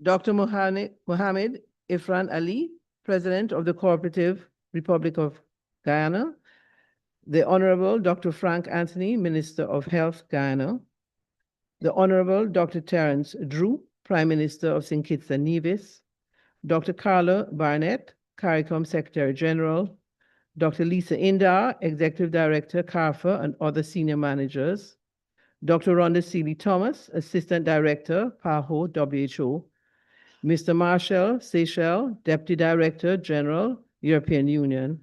Dr. Mohammed Ifran Ali, President of the Cooperative Republic of Guyana, the Honorable Dr. Frank Anthony, Minister of Health, Guyana, the Honorable Dr. Terence Drew, Prime Minister of St. Kitts and Nevis, Dr. Carla Barnett, CARICOM Secretary General, Dr. Lisa Indar, Executive Director, CARPHA, and other senior managers, Dr. Rhonda Seeley Thomas, Assistant Director, PAHO, WHO, Mr. Marshall Seychelles, Deputy Director General, European Union,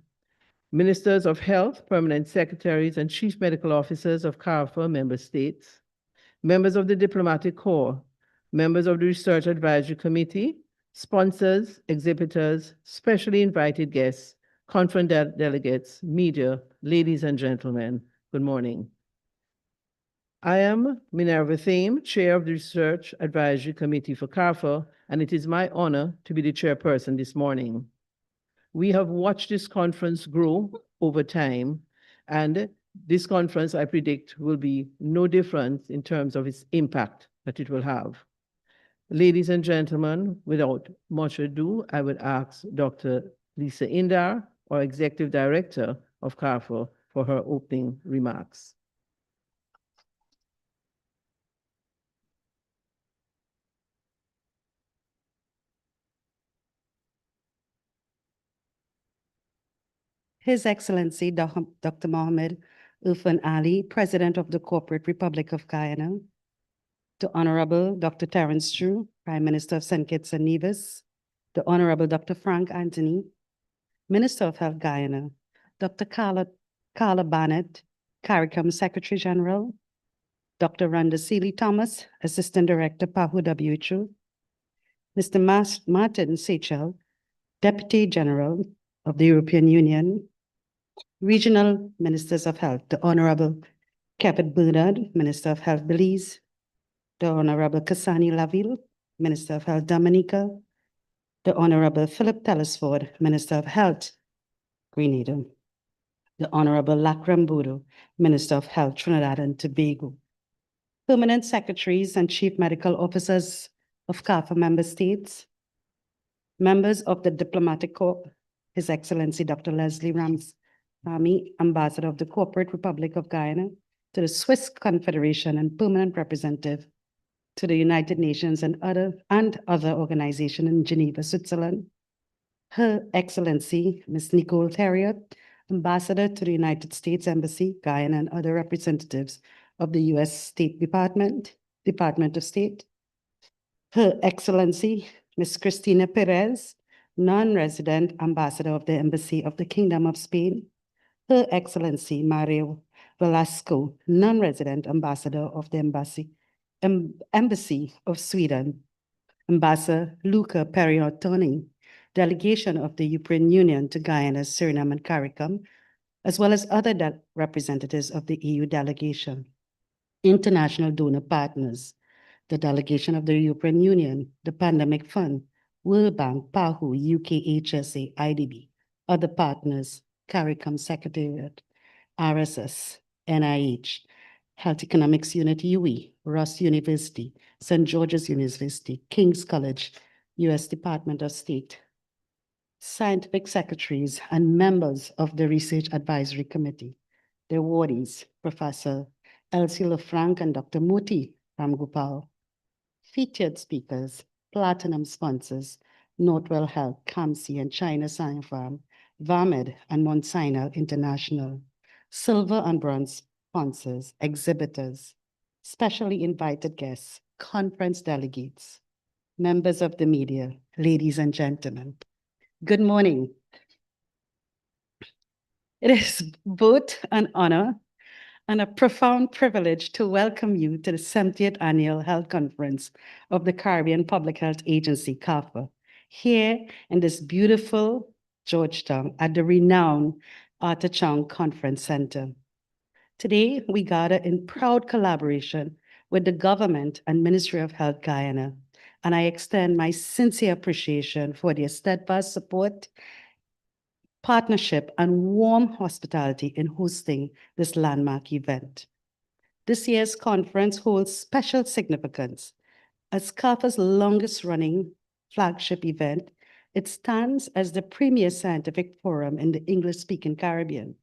Ministers of Health, Permanent Secretaries, and Chief Medical Officers of CARPHA member states, members of the Diplomatic Corps, members of the Research Advisory Committee, sponsors, exhibitors, specially invited guests, conference delegates, media, ladies and gentlemen, good morning. I am Minerva Thame, Chair of the Research Advisory Committee for CARPHA, and it is my honor to be the chairperson this morning. We have watched this conference grow over time, and this conference, I predict, will be no different in terms of its impact that it will have. Ladies and gentlemen, without much ado, I would ask Dr. Lisa Indar, our Executive Director of CARPHA, for her opening remarks. His Excellency Dr. Mohammed Ifran Ali, President of the Corporate Republic of Guyana, the Honorable Dr. Terence Drew, Prime Minister of St. Kitts and Nevis, the Honorable Dr. Frank Anthony, Minister of Health Guyana, Dr. Carla Barnett, CARICOM Secretary General, Dr. Rhonda Seeley Thomas, Assistant Director, PAHO WHO, Mr. Martin Seychelles, Deputy General of the European Union, Regional Ministers of Health, the Honorable Kevin Bernard, Minister of Health Belize, the Honorable Kasani Laville, Minister of Health Dominica, the Honorable Philip Telesford, Minister of Health Grenada, the Honorable Lakram Bodo, Minister of Health Trinidad and Tobago, Permanent Secretaries and Chief Medical Officers of CARPHA member states, members of the Diplomatic Corps, His Excellency Dr. Leslie Rami, Ambassador of the Corporate Republic of Guyana, to the Swiss Confederation and Permanent Representative to the United Nations and other organizations in Geneva, Switzerland, Her Excellency Ms. Nicole Theriot, Ambassador to the United States Embassy, Guyana, and other representatives of the U.S. State Department of State, Her Excellency Ms. Cristina Perez, non-resident Ambassador of the Embassy of the Kingdom of Spain, Her Excellency Mario Velasco, non-resident Ambassador of the Embassy of Sweden, Ambassador Luca Periottoni, delegation of the European Union to Guyana, Suriname, and CARICOM, as well as other representatives of the EU delegation, international donor partners, the delegation of the European Union, the Pandemic Fund, World Bank, PAHO, UKHSA, IDB, other partners, CARICOM Secretariat, RSS, NIH, Health Economics Unit UE, Ross University, St. George's University, King's College, U.S. Department of State, scientific secretaries, and members of the Research Advisory Committee, the awardees, Professor Elsie Lefranc and Dr. Moti Ramgopal. Featured speakers, platinum sponsors, Northwell Health, CAMC, and China Sinopharm, VAMED, and Mount Sinai International. Silver and bronze sponsors, exhibitors, specially invited guests, conference delegates, members of the media, ladies and gentlemen. Good morning. It is both an honor and a profound privilege to welcome you to the 70th Annual Health Conference of the Caribbean Public Health Agency, CARPHA, here in this beautiful Georgetown at the renowned Arthur Chong Conference Center. Today, we gather in proud collaboration with the government and Ministry of Health Guyana, and I extend my sincere appreciation for their steadfast support, partnership, and warm hospitality in hosting this landmark event. This year's conference holds special significance. As CARPHA's longest-running flagship event, it stands as the premier scientific forum in the English-speaking Caribbean.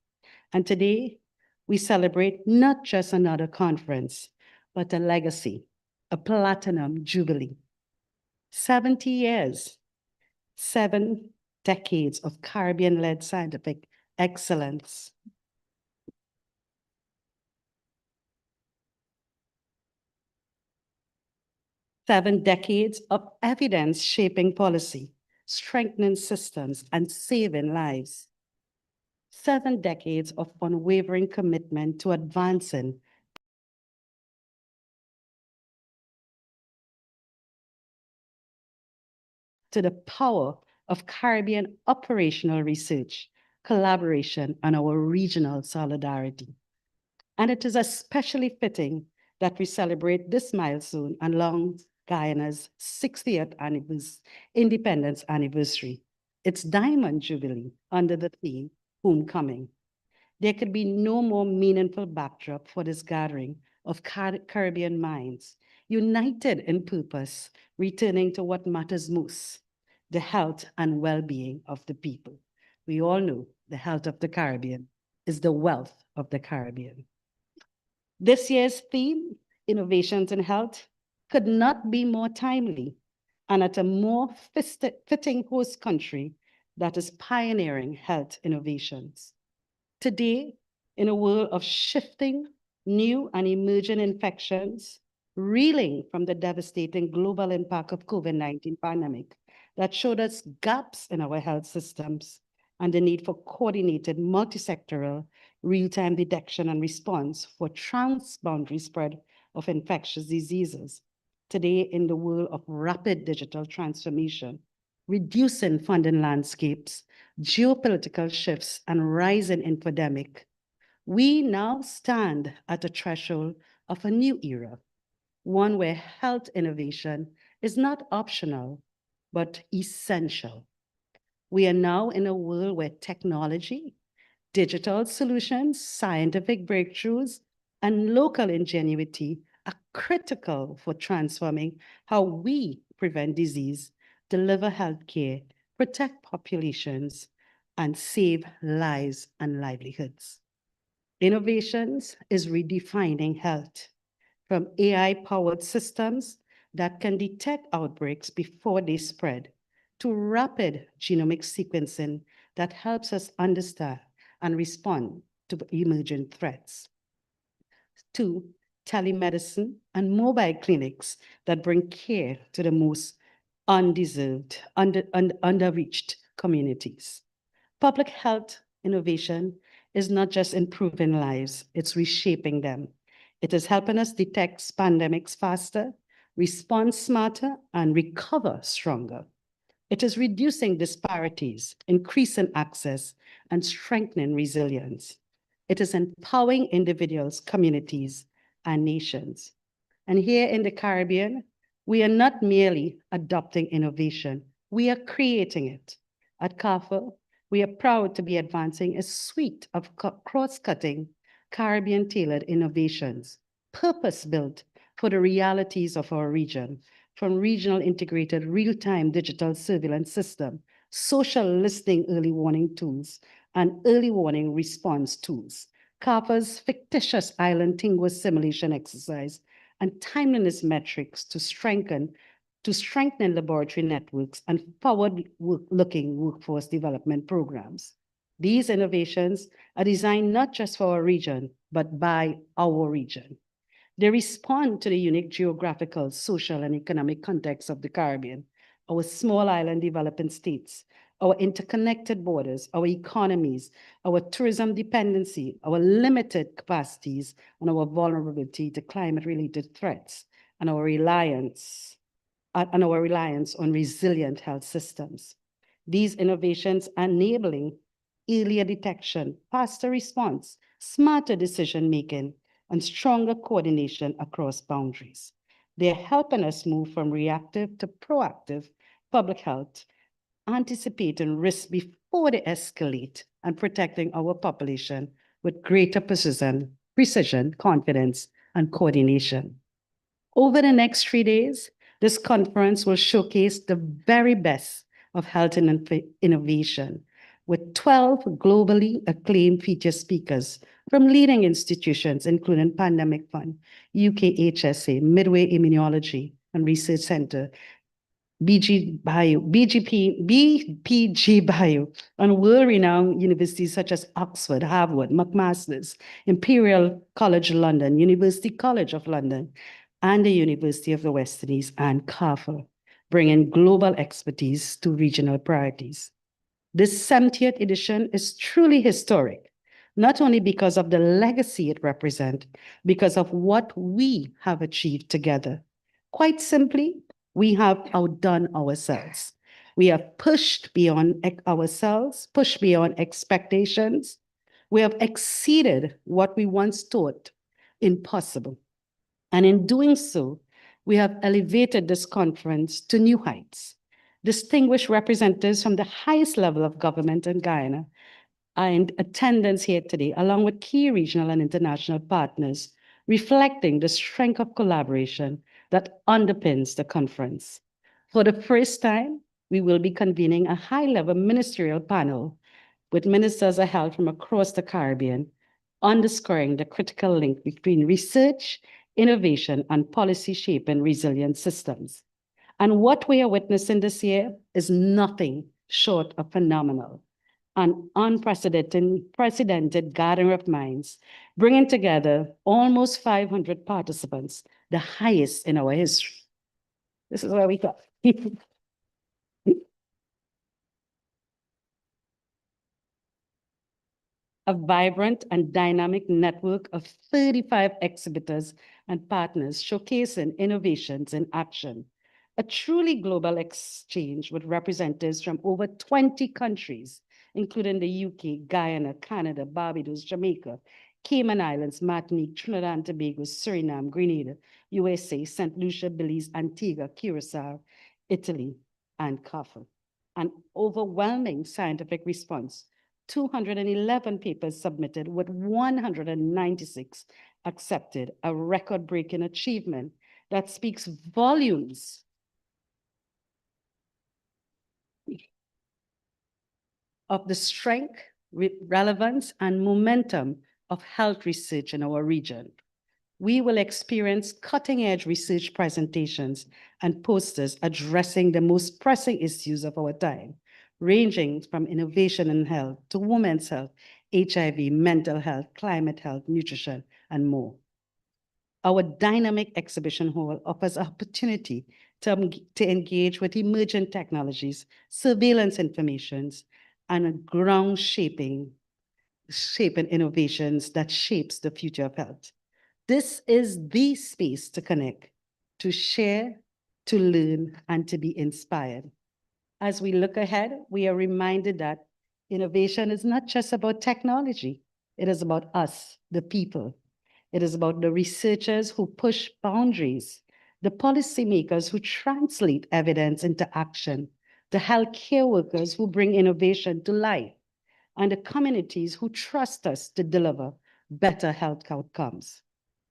And today, we celebrate not just another conference, but a legacy, a platinum jubilee. 70 years, 7 decades of Caribbean-led scientific excellence. Seven decades of evidence shaping policy, strengthening systems, and saving lives. 7 decades of unwavering commitment to advancing to the power of Caribbean operational research, collaboration, and our regional solidarity. And it is especially fitting that we celebrate this milestone along Guyana's 60th independence anniversary, its Diamond Jubilee under the theme, Homecoming. There could be no more meaningful backdrop for this gathering of Caribbean minds, united in purpose, returning to what matters most, the health and well-being of the people. We all know the health of the Caribbean is the wealth of the Caribbean. This year's theme, Innovations in Health, could not be more timely and at a more fitting host country that is pioneering health innovations. Today, in a world of shifting, new and emerging infections, reeling from the devastating global impact of COVID-19 pandemic that showed us gaps in our health systems and the need for coordinated multi-sectoral real-time detection and response for transboundary spread of infectious diseases. Today, in the world of rapid digital transformation, reducing funding landscapes, geopolitical shifts, and rising infodemic, we now stand at a threshold of a new era, one where health innovation is not optional, but essential. We are now in a world where technology, digital solutions, scientific breakthroughs, and local ingenuity are critical for transforming how we prevent disease, deliver healthcare, protect populations, and save lives and livelihoods. Innovations is redefining health from AI-powered systems that can detect outbreaks before they spread to rapid genomic sequencing that helps us understand and respond to emerging threats, to telemedicine and mobile clinics that bring care to the most undeserved, underreached communities. Public health innovation is not just improving lives, it's reshaping them. It is helping us detect pandemics faster, respond smarter, and recover stronger. It is reducing disparities, increasing access, and strengthening resilience. It is empowering individuals, communities, and nations. And here in the Caribbean, we are not merely adopting innovation, we are creating it. At CARPHA, we are proud to be advancing a suite of cross-cutting, Caribbean-tailored innovations, purpose-built for the realities of our region, from regional integrated real-time digital surveillance system, social listening early warning tools, and early warning response tools, CARPHA's fictitious island Tingwa simulation exercise, and timeliness metrics to strengthen laboratory networks and forward-looking workforce development programs. These innovations are designed not just for our region, but by our region. They respond to the unique geographical, social, and economic context of the Caribbean, our small island developing states, our interconnected borders, our economies, our tourism dependency, our limited capacities, and our vulnerability to climate-related threats, and our reliance on resilient health systems. These innovations are enabling earlier detection, faster response, smarter decision-making, and stronger coordination across boundaries. They're helping us move from reactive to proactive public health, anticipating risks before they escalate, and protecting our population with greater precision, confidence, and coordination. Over the next 3 days, this conference will showcase the very best of health and innovation, with 12 globally acclaimed feature speakers from leading institutions, including Pandemic Fund, UKHSA, Midway Immunology and Research Center, BPG Bio, and world-renowned universities such as Oxford, Harvard, McMaster's, Imperial College London, University College of London, and the University of the West Indies and CARPHA, bringing global expertise to regional priorities. This 70th edition is truly historic, not only because of the legacy it represents, because of what we have achieved together. Quite simply, we have outdone ourselves. We have pushed beyond ourselves, pushed beyond expectations. We have exceeded what we once thought impossible. And in doing so, we have elevated this conference to new heights. Distinguished representatives from the highest level of government in Guyana are in attendance here today, along with key regional and international partners, reflecting the strength of collaboration that underpins the conference. For the first time, we will be convening a high-level ministerial panel with ministers held from across the Caribbean, underscoring the critical link between research, innovation, and policy shaping resilient systems. And what we are witnessing this year is nothing short of phenomenal. An unprecedented gathering of minds, bringing together almost 500 participants, the highest in our history. This is where we go. A vibrant and dynamic network of 35 exhibitors and partners showcasing innovations in action. A truly global exchange with representatives from over 20 countries, including the UK, Guyana, Canada, Barbados, Jamaica, Cayman Islands, Martinique, Trinidad and Tobago, Suriname, Grenada, USA, St. Lucia, Belize, Antigua, Curacao, Italy, and CARPHA. An overwhelming scientific response. 211 papers submitted with 196 accepted, a record-breaking achievement that speaks volumes of the strength, relevance, and momentum of health research in our region. We will experience cutting-edge research presentations and posters addressing the most pressing issues of our time, ranging from innovation in health to women's health, HIV, mental health, climate health, nutrition, and more. Our dynamic exhibition hall offers opportunity to engage with emerging technologies, surveillance informations, and ground-shaping innovations that shapes the future of health. This is the space to connect, to share, to learn, and to be inspired. As we look ahead, we are reminded that innovation is not just about technology. It is about us, the people. It is about the researchers who push boundaries, the policymakers who translate evidence into action, the healthcare workers who bring innovation to life, and the communities who trust us to deliver better health outcomes.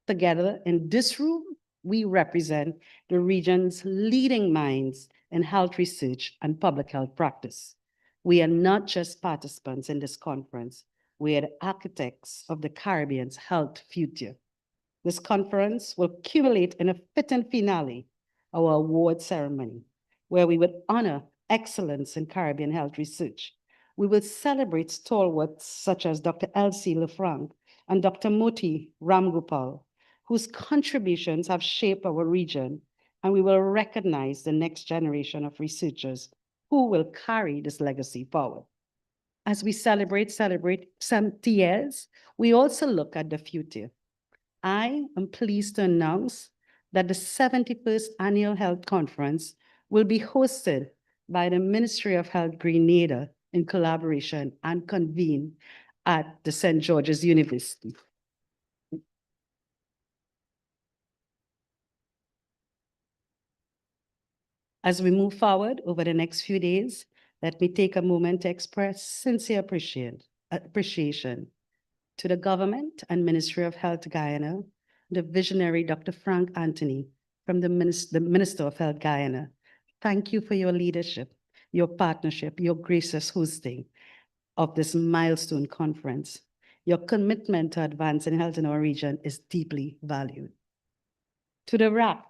Together in this room, we represent the region's leading minds in health research and public health practice. We are not just participants in this conference, we are the architects of the Caribbean's health future. This conference will culminate in a fitting finale, our award ceremony, where we would honor excellence in Caribbean health research. We will celebrate stalwarts such as Dr. Elsie Lefranc and Dr. Moti Ramgopal, whose contributions have shaped our region, and we will recognize the next generation of researchers who will carry this legacy forward. As we celebrate 70 years, we also look at the future. I am pleased to announce that the 71st Annual Health Conference will be hosted by the Ministry of Health Grenada in collaboration and convened at the St. George's University. As we move forward over the next few days, let me take a moment to express sincere appreciation to the government and Ministry of Health Guyana, the visionary Dr. Frank Anthony from the Minister of Health Guyana. Thank you for your leadership, your partnership, your gracious hosting of this milestone conference. Your commitment to advancing health in our region is deeply valued. To the RAP,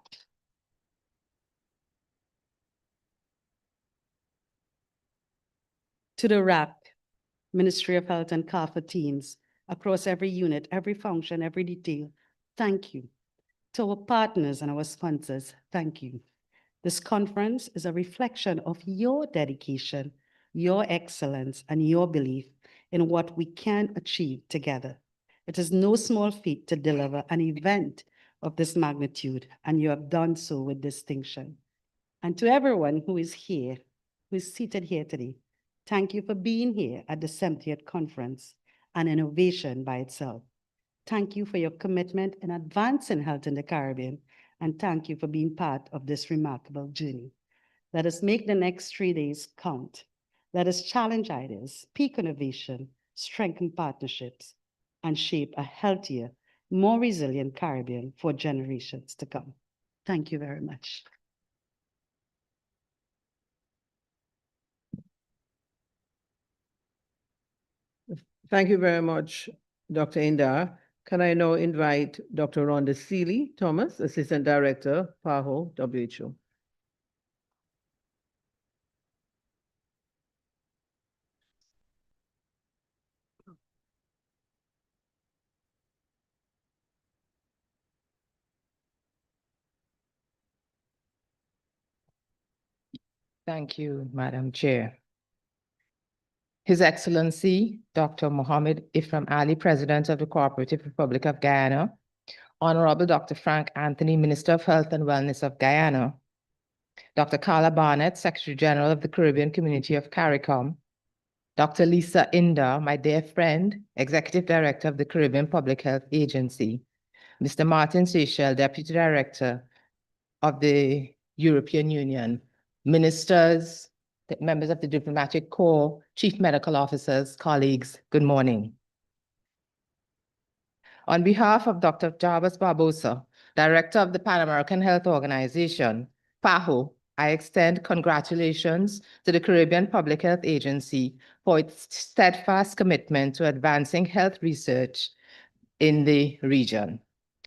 Ministry of Health and CARPHA teams across every unit, every function, every detail, thank you. To our partners and our sponsors, thank you. This conference is a reflection of your dedication, your excellence, and your belief in what we can achieve together. It is no small feat to deliver an event of this magnitude, and you have done so with distinction. And to everyone who is here, who is seated here today, thank you for being here at the 70th conference, an innovation by itself. Thank you for your commitment in advancing health in the Caribbean, and thank you for being part of this remarkable journey. Let us make the next 3 days count. Let us challenge ideas, peak innovation, strengthen partnerships, and shape a healthier, more resilient Caribbean for generations to come. Thank you very much. Thank you very much, Dr. Indar. Can I now invite Dr. Rhonda Seeley Thomas, Assistant Director, PAHO, WHO. Thank you, Madam Chair. His Excellency, Dr. Mohammed Ifram Ali, President of the Cooperative Republic of Guyana, Honorable Dr. Frank Anthony, Minister of Health and Wellness of Guyana, Dr. Carla Barnett, Secretary General of the Caribbean Community of CARICOM, Dr. Lisa Indar, my dear friend, Executive Director of the Caribbean Public Health Agency, Mr. Martin Seychelles, Deputy Director of the European Union, ministers, members of the Diplomatic Corps, Chief Medical Officers, colleagues, good morning. On behalf of Dr. Jarbas Barbosa, Director of the Pan American Health Organization, PAHO, I extend congratulations to the Caribbean Public Health Agency for its steadfast commitment to advancing health research in the region.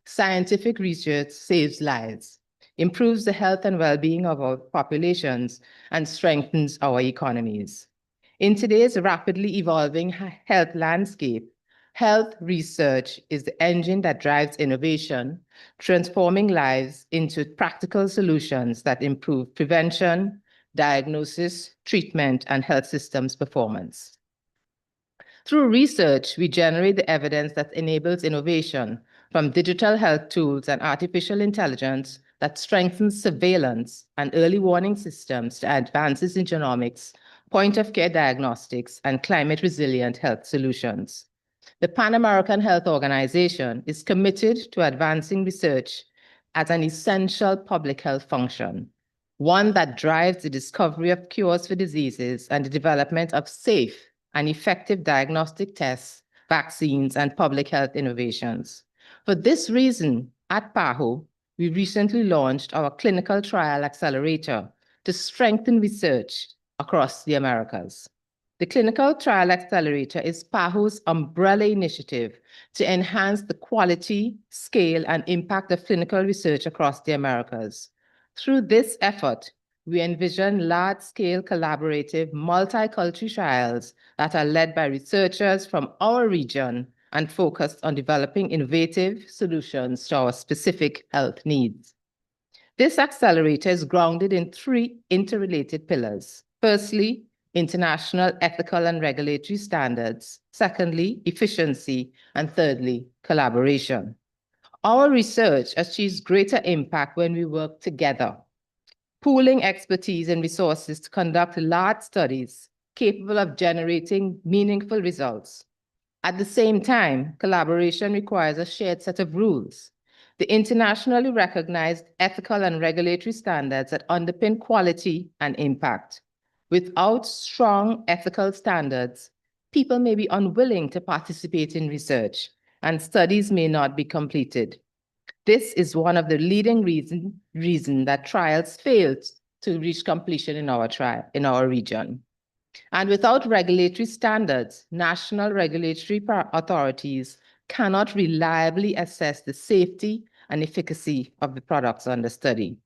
Scientific research saves lives, improves the health and well-being of our populations, and strengthens our economies. In today's rapidly evolving health landscape, health research is the engine that drives innovation, transforming lives into practical solutions that improve prevention, diagnosis, treatment, and health systems performance. Through research, we generate the evidence that enables innovation, from digital health tools and artificial intelligence that strengthens surveillance and early warning systems to advances in genomics, point-of-care diagnostics, and climate-resilient health solutions. The Pan American Health Organization is committed to advancing research as an essential public health function, one that drives the discovery of cures for diseases and the development of safe and effective diagnostic tests, vaccines, and public health innovations. For this reason, at PAHO, we recently launched our clinical trial accelerator to strengthen research across the Americas. The Clinical Trial Accelerator is PAHO's umbrella initiative to enhance the quality, scale, and impact of clinical research across the Americas. Through this effort, we envision large-scale collaborative multicultural trials that are led by researchers from our region and focused on developing innovative solutions to our specific health needs. This accelerator is grounded in 3 interrelated pillars. Firstly, international ethical and regulatory standards. Secondly, efficiency. And thirdly, collaboration. Our research achieves greater impact when we work together, pooling expertise and resources to conduct large studies capable of generating meaningful results. At the same time, collaboration requires a shared set of rules. The internationally recognized ethical and regulatory standards that underpin quality and impact. Without strong ethical standards, people may be unwilling to participate in research, and studies may not be completed. This is one of the leading reason that trials fail to reach completion in our region. And without regulatory standards, national regulatory authorities cannot reliably assess the safety and efficacy of the products under study.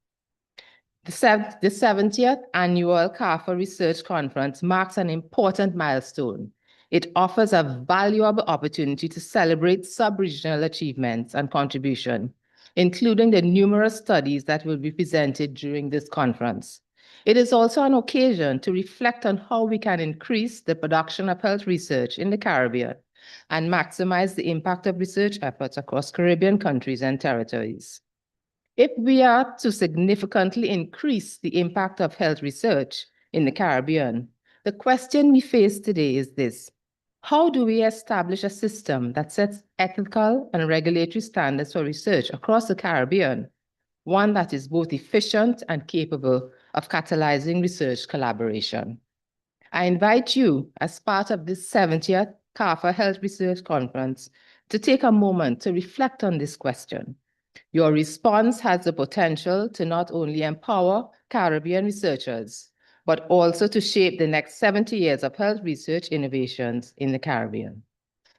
The 70th annual CARPHA Research Conference marks an important milestone. It offers a valuable opportunity to celebrate sub-regional achievements and contribution, including the numerous studies that will be presented during this conference. It is also an occasion to reflect on how we can increase the production of health research in the Caribbean and maximize the impact of research efforts across Caribbean countries and territories. If we are to significantly increase the impact of health research in the Caribbean, the question we face today is this: how do we establish a system that sets ethical and regulatory standards for research across the Caribbean, one that is both efficient and capable of catalyzing research collaboration? I invite you, as part of this 70th CARPHA Health Research Conference, to take a moment to reflect on this question. Your response has the potential to not only empower Caribbean researchers, but also to shape the next 70 years of health research innovations in the Caribbean.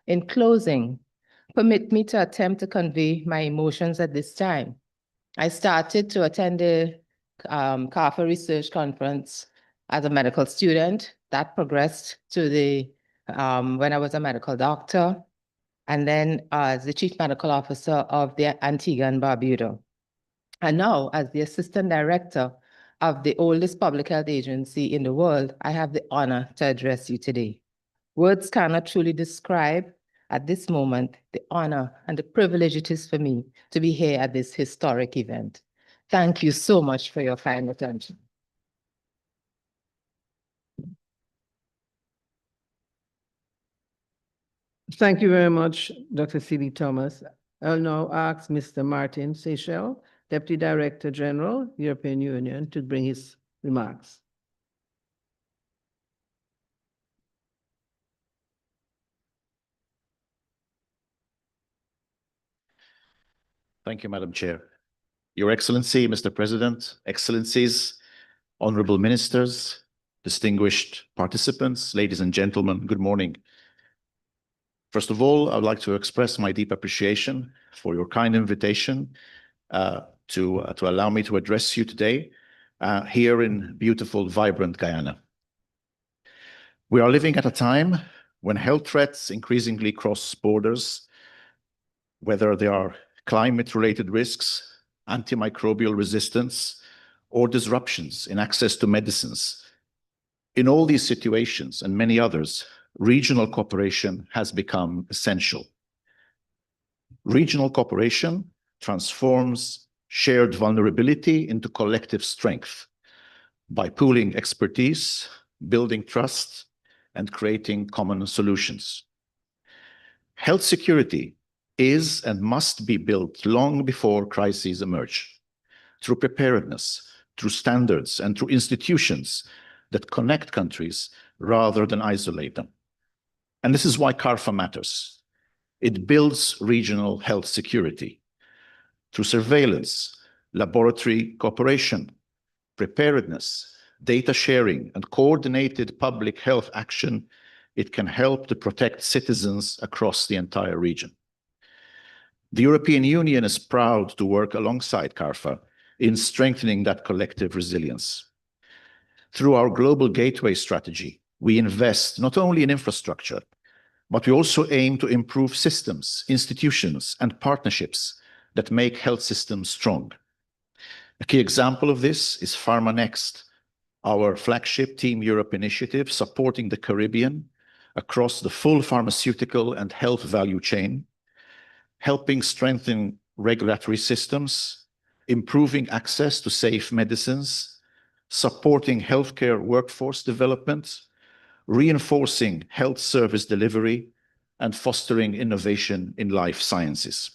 In closing, permit me to attempt to convey my emotions at this time. I started to attend the CARPHA Research Conference as a medical student. That progressed to when I was a medical doctor, and then as the Chief Medical Officer of the Antigua and Barbuda. And now, as the Assistant Director of the oldest public health agency in the world, I have the honor to address you today. Words cannot truly describe at this moment the honor and the privilege it is for me to be here at this historic event. Thank you so much for your kind attention. Thank you very much, Dr. C.B. Thomas. I'll now ask Mr. Martin Seychelles, Deputy Director General, European Union, to bring his remarks. Thank you, Madam Chair. Your Excellency, Mr. President, Excellencies, Honorable Ministers, distinguished participants, ladies and gentlemen, good morning. First of all, I would like to express my deep appreciation for your kind invitation to allow me to address you today here in beautiful, vibrant Guyana. We are living at a time when health threats increasingly cross borders, whether they are climate-related risks, antimicrobial resistance, or disruptions in access to medicines. In all these situations and many others, regional cooperation has become essential. Regional cooperation transforms shared vulnerability into collective strength by pooling expertise, building trust, and creating common solutions. Health security is and must be built long before crises emerge, through preparedness, through standards, and through institutions that connect countries rather than isolate them. And this is why CARPHA matters. It builds regional health security through surveillance, laboratory cooperation, preparedness, data sharing, and coordinated public health action, it can help to protect citizens across the entire region. The European Union is proud to work alongside CARPHA in strengthening that collective resilience. Through our Global Gateway strategy, we invest not only in infrastructure, but we also aim to improve systems, institutions, and partnerships that make health systems strong. A key example of this is Pharma Next, our flagship Team Europe initiative supporting the Caribbean across the full pharmaceutical and health value chain, helping strengthen regulatory systems, improving access to safe medicines, supporting healthcare workforce development, reinforcing health service delivery, and fostering innovation in life sciences.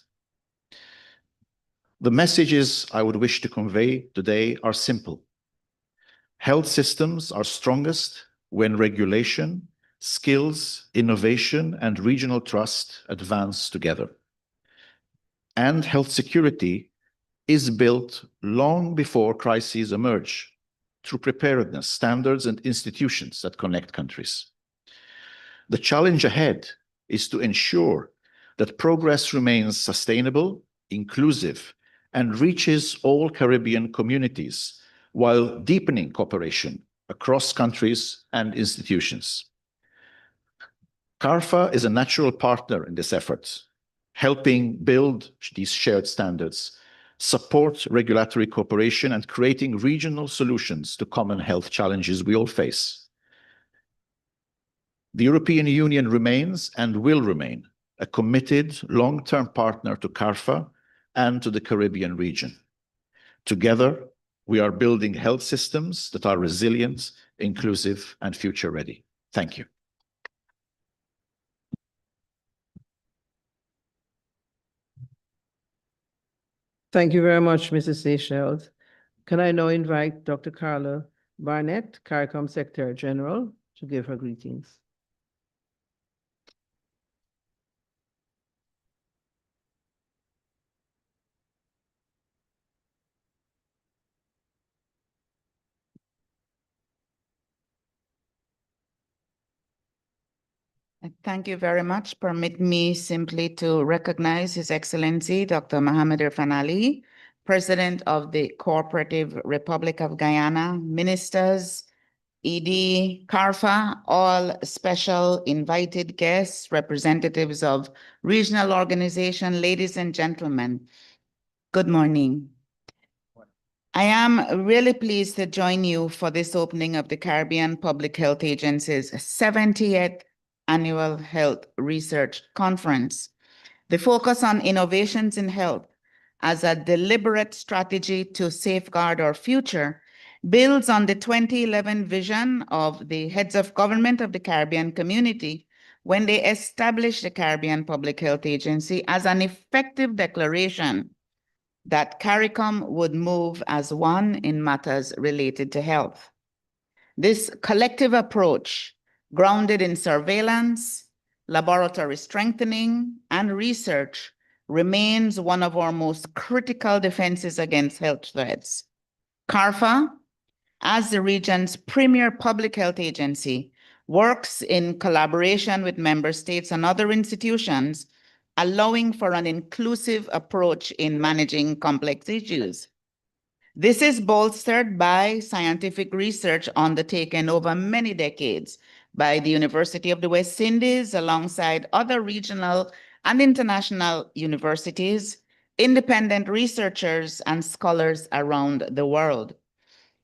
The messages I would wish to convey today are simple. Health systems are strongest when regulation, skills, innovation, and regional trust advance together. And health security is built long before crises emerge through preparedness, standards, and institutions that connect countries. The challenge ahead is to ensure that progress remains sustainable, inclusive, and reaches all Caribbean communities while deepening cooperation across countries and institutions. CARPHA is a natural partner in this effort, helping build these shared standards, support regulatory cooperation, and creating regional solutions to common health challenges we all face. The European Union remains and will remain a committed long-term partner to CARPHA and to the Caribbean region. Together, we are building health systems that are resilient, inclusive, and future-ready. Thank you. Thank you very much, Mrs. Seychelles. Can I now invite Dr. Carla Barnett, CARICOM Secretary General, to give her greetings. Thank you very much. Permit me simply to recognize His Excellency, Dr. Mohamed Irfan Ali, President of the Cooperative Republic of Guyana, ministers, ED, CARPHA, all special invited guests, representatives of regional organization, ladies and gentlemen, good morning. I am really pleased to join you for this opening of the Caribbean Public Health Agency's 70th Annual Health Research Conference. The focus on innovations in health as a deliberate strategy to safeguard our future builds on the 2011 vision of the heads of government of the Caribbean community when they established the Caribbean Public Health Agency as an effective declaration that CARICOM would move as one in matters related to health. This collective approach, grounded in surveillance, laboratory strengthening, and research, remains one of our most critical defenses against health threats. CARPHA, as the region's premier public health agency, works in collaboration with member states and other institutions, allowing for an inclusive approach in managing complex issues. This is bolstered by scientific research undertaken over many decades by the University of the West Indies, alongside other regional and international universities, independent researchers, and scholars around the world.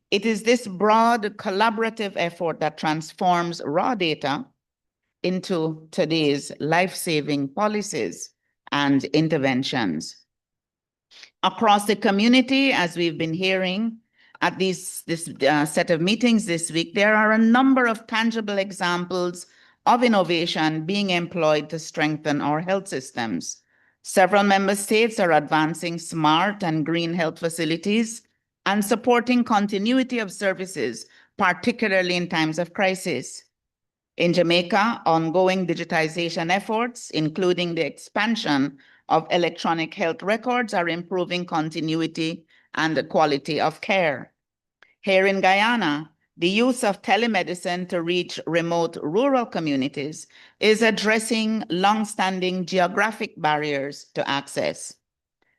It is this broad collaborative effort that transforms raw data into today's life-saving policies and interventions. Across the community, as we've been hearing at this set of meetings this week, there are a number of tangible examples of innovation being employed to strengthen our health systems. Several member states are advancing smart and green health facilities and supporting continuity of services, particularly in times of crisis. In Jamaica, ongoing digitization efforts, including the expansion of electronic health records, are improving continuity and the quality of care. Here in Guyana, the use of telemedicine to reach remote rural communities is addressing long-standing geographic barriers to access.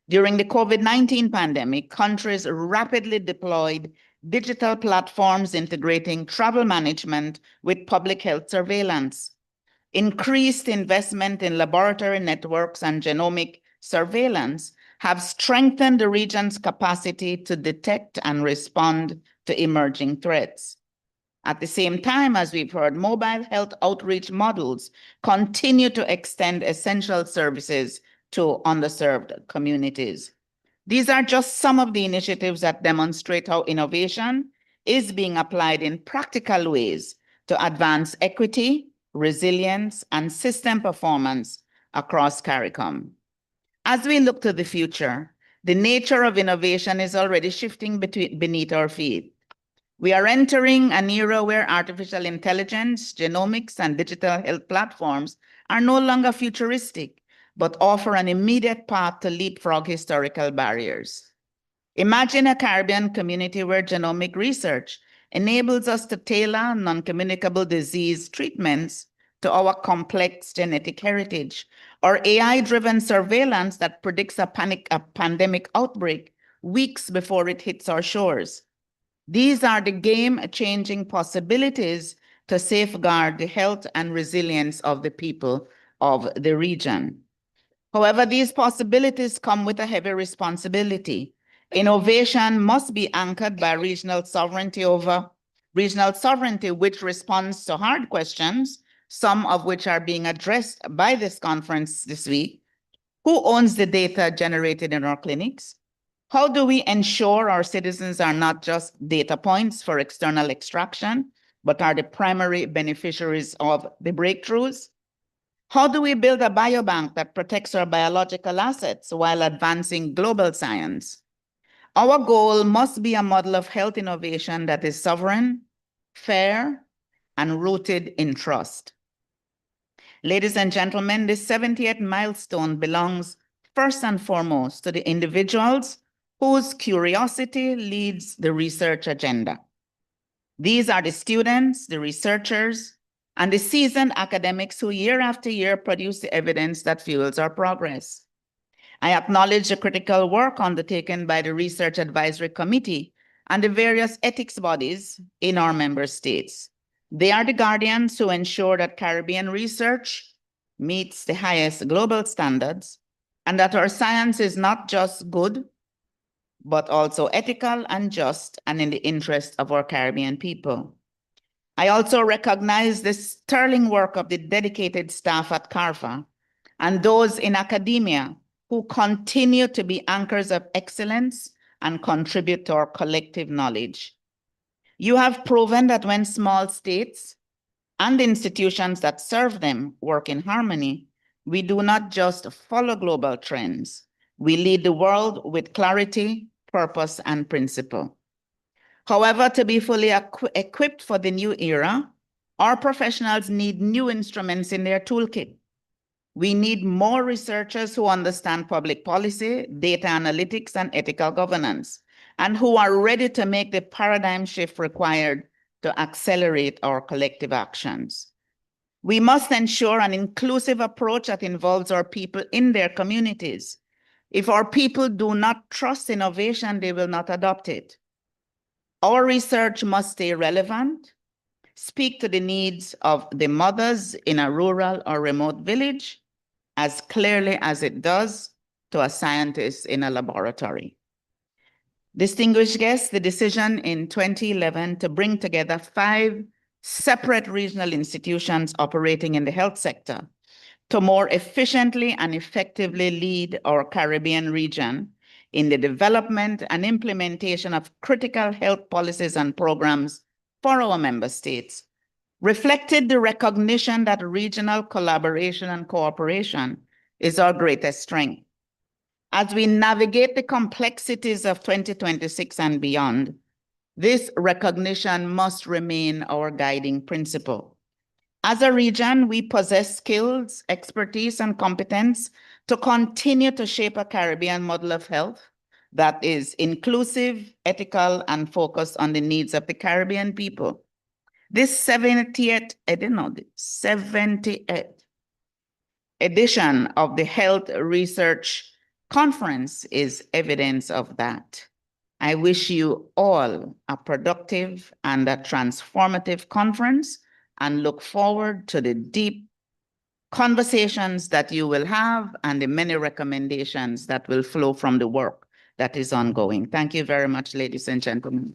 During the COVID-19 pandemic, countries rapidly deployed digital platforms integrating travel management with public health surveillance. Increased investment in laboratory networks and genomic surveillance have strengthened the region's capacity to detect and respond to emerging threats. At the same time, as we've heard, mobile health outreach models continue to extend essential services to underserved communities. These are just some of the initiatives that demonstrate how innovation is being applied in practical ways to advance equity, resilience, and system performance across CARICOM. As we look to the future, the nature of innovation is already shifting beneath our feet. We are entering an era where artificial intelligence, genomics, and digital health platforms are no longer futuristic, but offer an immediate path to leapfrog historical barriers. Imagine a Caribbean community where genomic research enables us to tailor non-communicable disease treatments to our complex genetic heritage, or AI-driven surveillance that predicts a pandemic outbreak weeks before it hits our shores. These are the game-changing possibilities to safeguard the health and resilience of the people of the region. However, these possibilities come with a heavy responsibility. Innovation must be anchored by regional sovereignty, which responds to hard questions, some of which are being addressed by this conference this week. Who owns the data generated in our clinics? How do we ensure our citizens are not just data points for external extraction, but are the primary beneficiaries of the breakthroughs? How do we build a biobank that protects our biological assets while advancing global science? Our goal must be a model of health innovation that is sovereign, fair, and rooted in trust. Ladies and gentlemen, this 70th milestone belongs first and foremost to the individuals whose curiosity leads the research agenda. These are the students, the researchers, and the seasoned academics who year after year produce the evidence that fuels our progress. I acknowledge the critical work undertaken by the Research Advisory Committee and the various ethics bodies in our member states. They are the guardians who ensure that Caribbean research meets the highest global standards and that our science is not just good, but also ethical and just and in the interest of our Caribbean people. I also recognize the sterling work of the dedicated staff at CARPHA and those in academia who continue to be anchors of excellence and contribute to our collective knowledge. You have proven that when small states and institutions that serve them work in harmony, we do not just follow global trends. We lead the world with clarity, purpose, and principle. However, to be fully equipped for the new era, our professionals need new instruments in their toolkit. We need more researchers who understand public policy, data analytics, and ethical governance, and who are ready to make the paradigm shift required to accelerate our collective actions. We must ensure an inclusive approach that involves our people in their communities. If our people do not trust innovation, they will not adopt it. Our research must stay relevant, speak to the needs of the mothers in a rural or remote village as clearly as it does to a scientist in a laboratory. Distinguished guests, the decision in 2011 to bring together 5 separate regional institutions operating in the health sector to more efficiently and effectively lead our Caribbean region in the development and implementation of critical health policies and programs for our member states, reflected the recognition that regional collaboration and cooperation is our greatest strength. As we navigate the complexities of 2026 and beyond, this recognition must remain our guiding principle. As a region, we possess skills, expertise, and competence to continue to shape a Caribbean model of health that is inclusive, ethical, and focused on the needs of the Caribbean people. This 70th, 70th edition of the Health Research Conference is evidence of that. I wish you all a productive and a transformative conference and look forward to the deep conversations that you will have and the many recommendations that will flow from the work that is ongoing. Thank you very much, ladies and gentlemen.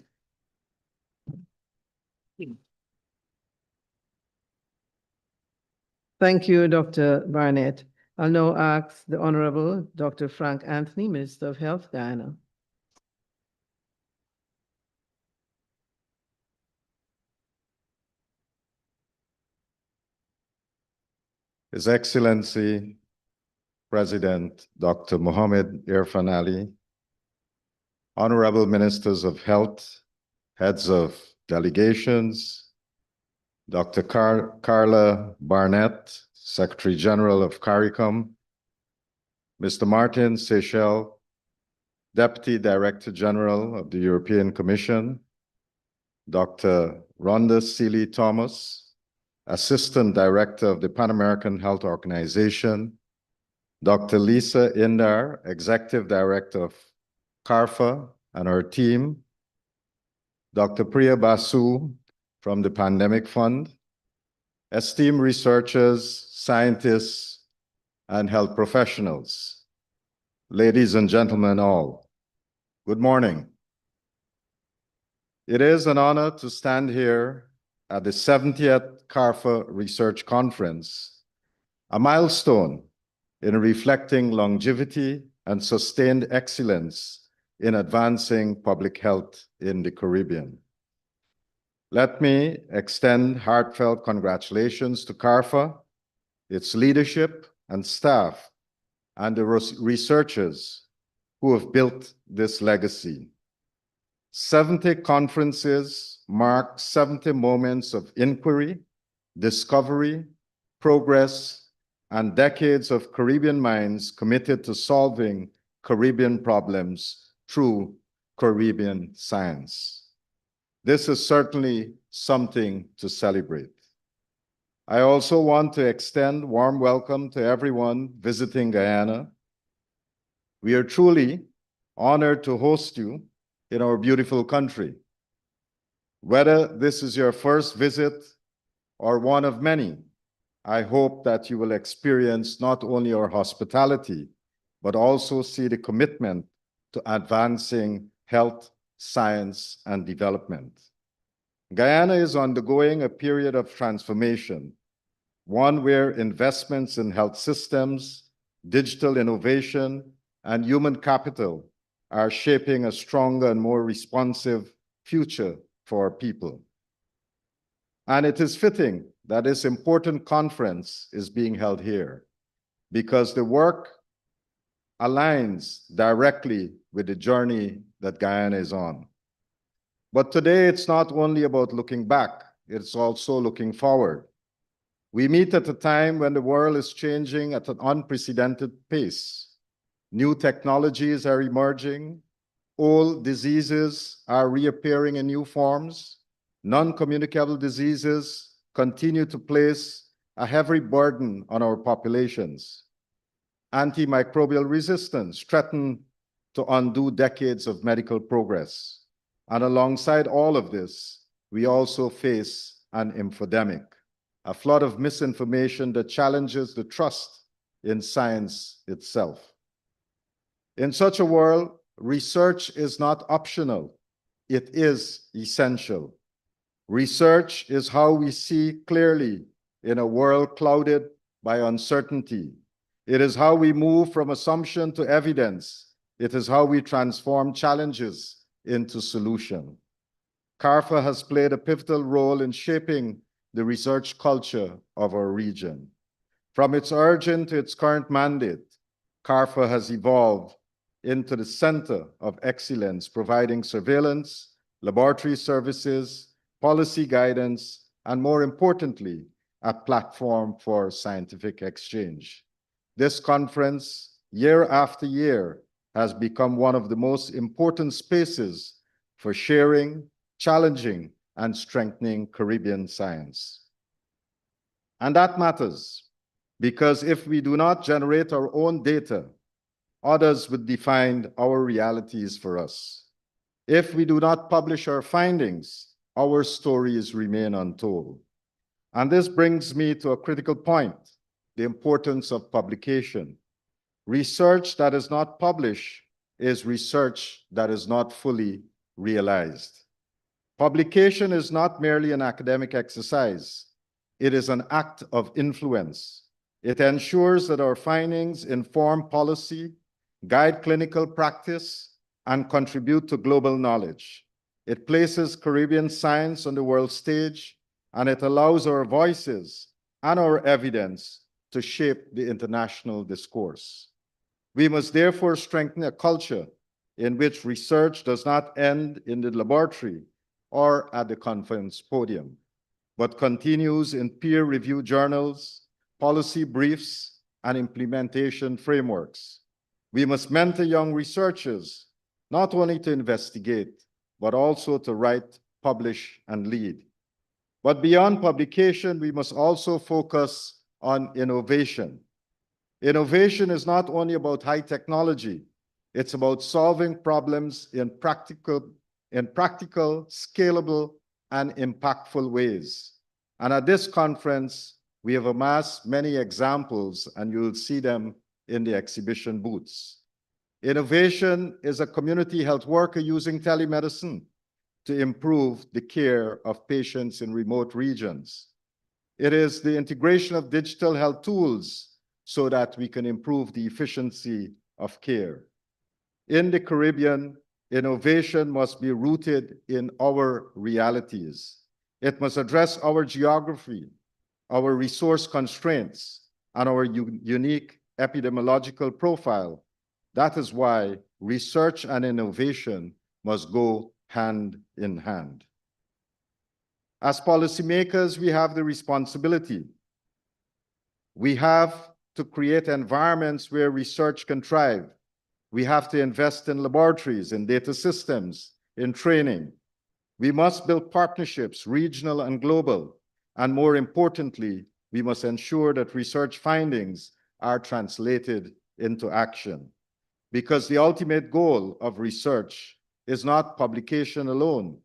Thank you, Dr. Barnett. I'll now ask the Honorable Dr. Frank Anthony, Minister of Health, Guyana. His Excellency, President Dr. Mohamed Irfan Ali, Honorable Ministers of Health, Heads of Delegations, Dr. Carla Barnett, Secretary General of CARICOM, Mr. Martin Seychelles, Deputy Director General of the European Commission, Dr. Rhonda Seeley Thomas, Assistant Director of the Pan American Health Organization, Dr. Lisa Indar, Executive Director of CARPHA and her team, Dr. Priya Basu from the Pandemic Fund, esteemed researchers, scientists, and health professionals, ladies and gentlemen all, good morning. It is an honor to stand here at the 70th CARPHA Research Conference, a milestone in reflecting longevity and sustained excellence in advancing public health in the Caribbean. Let me extend heartfelt congratulations to CARPHA, its leadership and staff, and the researchers who have built this legacy. 70 conferences mark 70 moments of inquiry, discovery, progress, and decades of Caribbean minds committed to solving Caribbean problems through Caribbean science. This is certainly something to celebrate. I also want to extend warm welcome to everyone visiting Guyana. We are truly honored to host you in our beautiful country. Whether this is your first visit or one of many, I hope that you will experience not only our hospitality, but also see the commitment to advancing health, science, and development. Guyana is undergoing a period of transformation, one where investments in health systems, digital innovation, and human capital are shaping a stronger and more responsive future for our people. And it is fitting that this important conference is being held here because the work aligns directly with the journey that Guyana is on. But today, it's not only about looking back, it's also looking forward. We meet at a time when the world is changing at an unprecedented pace. New technologies are emerging, old diseases are reappearing in new forms, non-communicable diseases continue to place a heavy burden on our populations. Antimicrobial resistance threatens to undo decades of medical progress. And alongside all of this, we also face an infodemic, a flood of misinformation that challenges the trust in science itself. In such a world, research is not optional, it is essential. Research is how we see clearly in a world clouded by uncertainty. It is how we move from assumption to evidence. It is how we transform challenges into solution. CARPHA has played a pivotal role in shaping the research culture of our region. From its origin to its current mandate, CARPHA has evolved into the center of excellence, providing surveillance, laboratory services, policy guidance, and more importantly, a platform for scientific exchange. This conference, year after year, has become one of the most important spaces for sharing, challenging, and strengthening Caribbean science. And that matters because if we do not generate our own data, others would define our realities for us. If we do not publish our findings, our stories remain untold. And this brings me to a critical point, the importance of publication. Research that is not published is research that is not fully realized. Publication is not merely an academic exercise. It is an act of influence. It ensures that our findings inform policy, guide clinical practice, and contribute to global knowledge. It places Caribbean science on the world stage, and it allows our voices and our evidence to shape the international discourse. We must therefore strengthen a culture in which research does not end in the laboratory or at the conference podium, but continues in peer-reviewed journals, policy briefs, and implementation frameworks. We must mentor young researchers, not only to investigate, but also to write, publish, and lead. But beyond publication, we must also focus on innovation. Innovation is not only about high technology, it's about solving problems in practical, scalable, and impactful ways. And at this conference, we have amassed many examples, and you'll see them in the exhibition booths. Innovation is a community health worker using telemedicine to improve the care of patients in remote regions. It is the integration of digital health tools so that we can improve the efficiency of care. In the Caribbean, innovation must be rooted in our realities. It must address our geography, our resource constraints, and our unique epidemiological profile. That is why research and innovation must go hand in hand. As policymakers, we have the responsibility. We have to create environments where research can thrive. We have to invest in laboratories, in data systems, in training. We must build partnerships, regional and global. And more importantly, we must ensure that research findings are translated into action. Because the ultimate goal of research is not publication alone.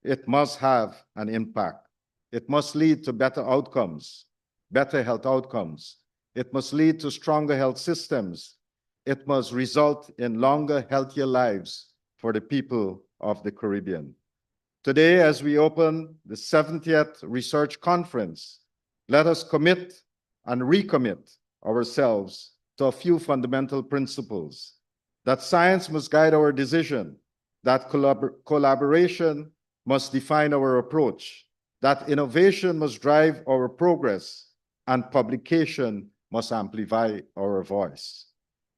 It must have an impact. It must lead to better outcomes, better health outcomes. It must lead to stronger health systems. It must result in longer, healthier lives for the people of the Caribbean. Today, as we open the 70th Research Conference, let us commit and recommit ourselves to a few fundamental principles. That science must guide our decision, that collaboration must define our approach, that innovation must drive our progress, and publication must amplify our voice.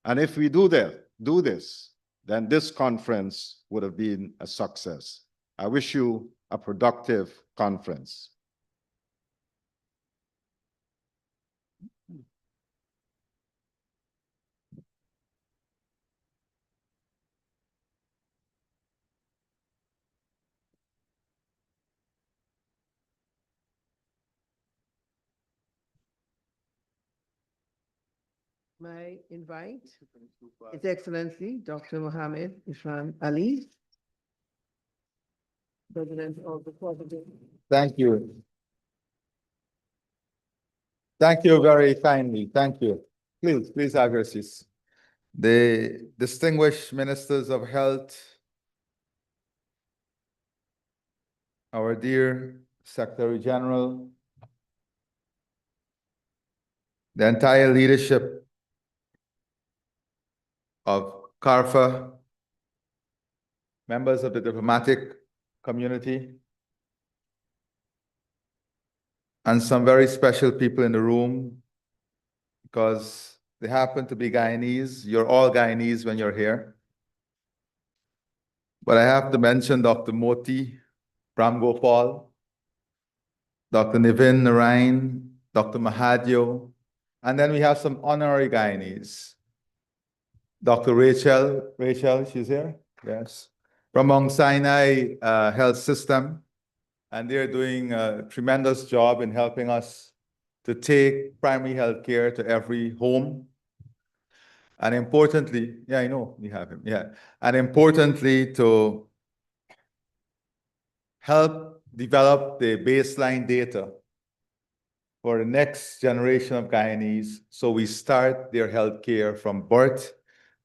And if we do this, then this conference would have been a success. I wish you a productive conference. May I invite His Excellency Dr. Mohammed Ifran Ali, President of the Cooperative. Thank you. Thank you very kindly. Thank you. Please have your seats. The distinguished ministers of health, our dear Secretary General, the entire leadership of CARPHA, members of the diplomatic community, and some very special people in the room, because they happen to be Guyanese. You're all Guyanese when you're here. But I have to mention Dr. Moti Ramgopal, Dr. Nivin Narain, Dr. Mahadyo, and then we have some honorary Guyanese. Dr. Rachel, she's here? Yes. From Mount Sinai Health System. And they're doing a tremendous job in helping us to take primary health care to every home. And importantly, yeah, I know we have him, yeah. And importantly, to help develop the baseline data for the next generation of Guyanese, so we start their health care from birth,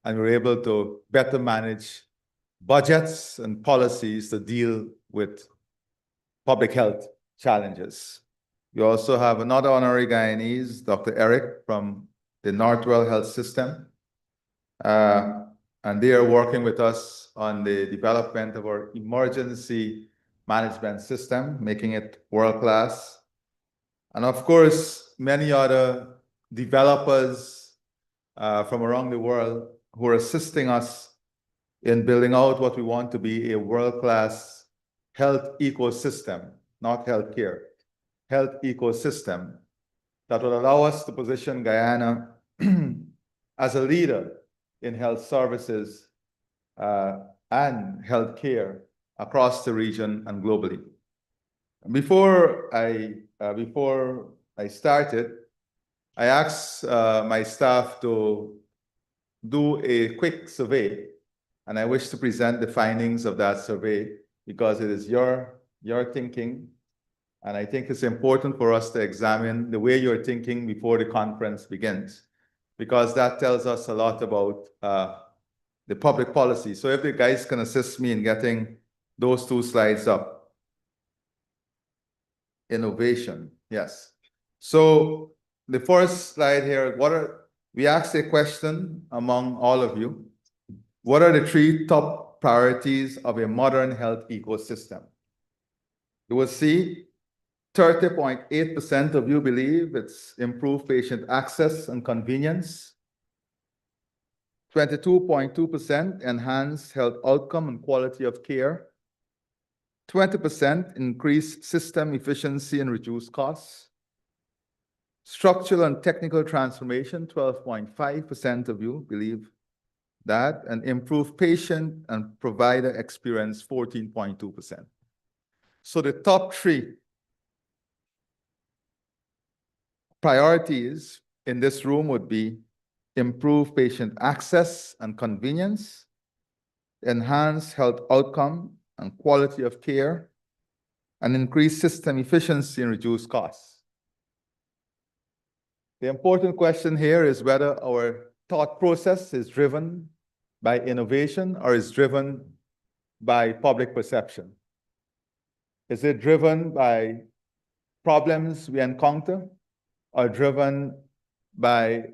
and we're able to better manage budgets and policies to deal with public health challenges. We also have another honorary Guyanese, Dr. Eric from the Northwell Health System. And they are working with us on the development of our emergency management system, making it world-class. And of course, many other developers from around the world who are assisting us in building out what we want to be a world-class health ecosystem, not healthcare, health ecosystem that will allow us to position Guyana as a leader in health services and healthcare across the region and globally. Before I started, I asked my staff to do a quick survey, and I wish to present the findings of that survey because it is your thinking, and I think it's important for us to examine the way you're thinking before the conference begins, because that tells us a lot about the public policy. So if the guys can assist me in getting those two slides up. Innovation, yes. So the first slide here, we asked a question among all of you. What are the 3 top priorities of a modern health ecosystem? You will see 30.8% of you believe it's improved patient access and convenience. 22.2% enhance health outcome and quality of care. 20% increase system efficiency and reduce costs. Structural and technical transformation, 12.5% of you believe that, and improve patient and provider experience, 14.2%. So the top 3 priorities in this room would be improve patient access and convenience, enhance health outcome and quality of care, and increase system efficiency and reduce costs. The important question here is whether our thought process is driven by innovation or is driven by public perception. Is it driven by problems we encounter or driven by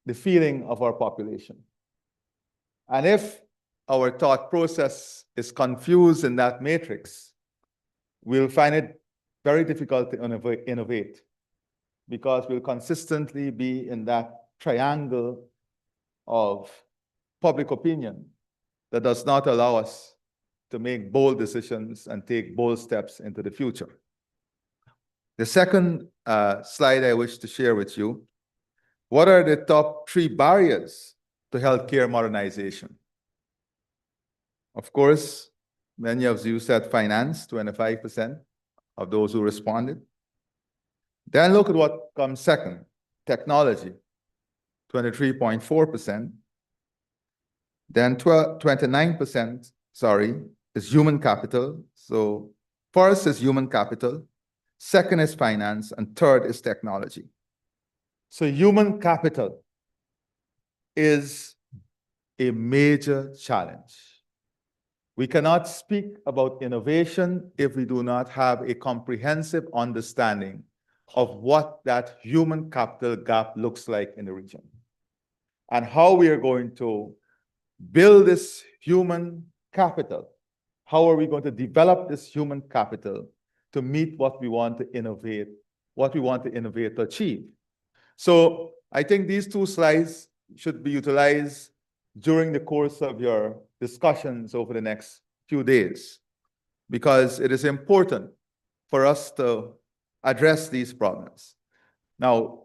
the feeling of our population? And if our thought process is confused in that matrix, we'll find it very difficult to innovate because we'll consistently be in that triangle of public opinion that does not allow us to make bold decisions and take bold steps into the future. The second slide I wish to share with you, what are the top 3 barriers to healthcare modernization? Of course, many of you said finance, 25% of those who responded. Then look at what comes second, technology, 23.4%. Then 29%, is human capital. So first is human capital, second is finance, and third is technology. So human capital is a major challenge. We cannot speak about innovation if we do not have a comprehensive understanding of what that human capital gap looks like in the region and how we are going to build this human capital. How are we going to develop this human capital to meet what we want to innovate, to achieve? So I think these 2 slides should be utilized during the course of your discussions over the next few days, because it is important for us to address these problems. Now,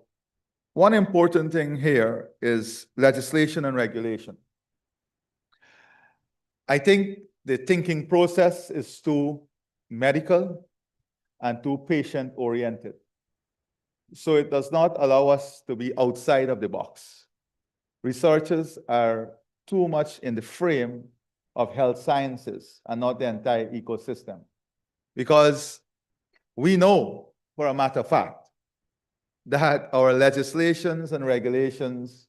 one important thing here is legislation and regulation. I think the thinking process is too medical and too patient-oriented. So it does not allow us to be outside of the box. Researchers are too much in the frame of health sciences and not the entire ecosystem. Because we know, for a matter of fact, that our legislations and regulations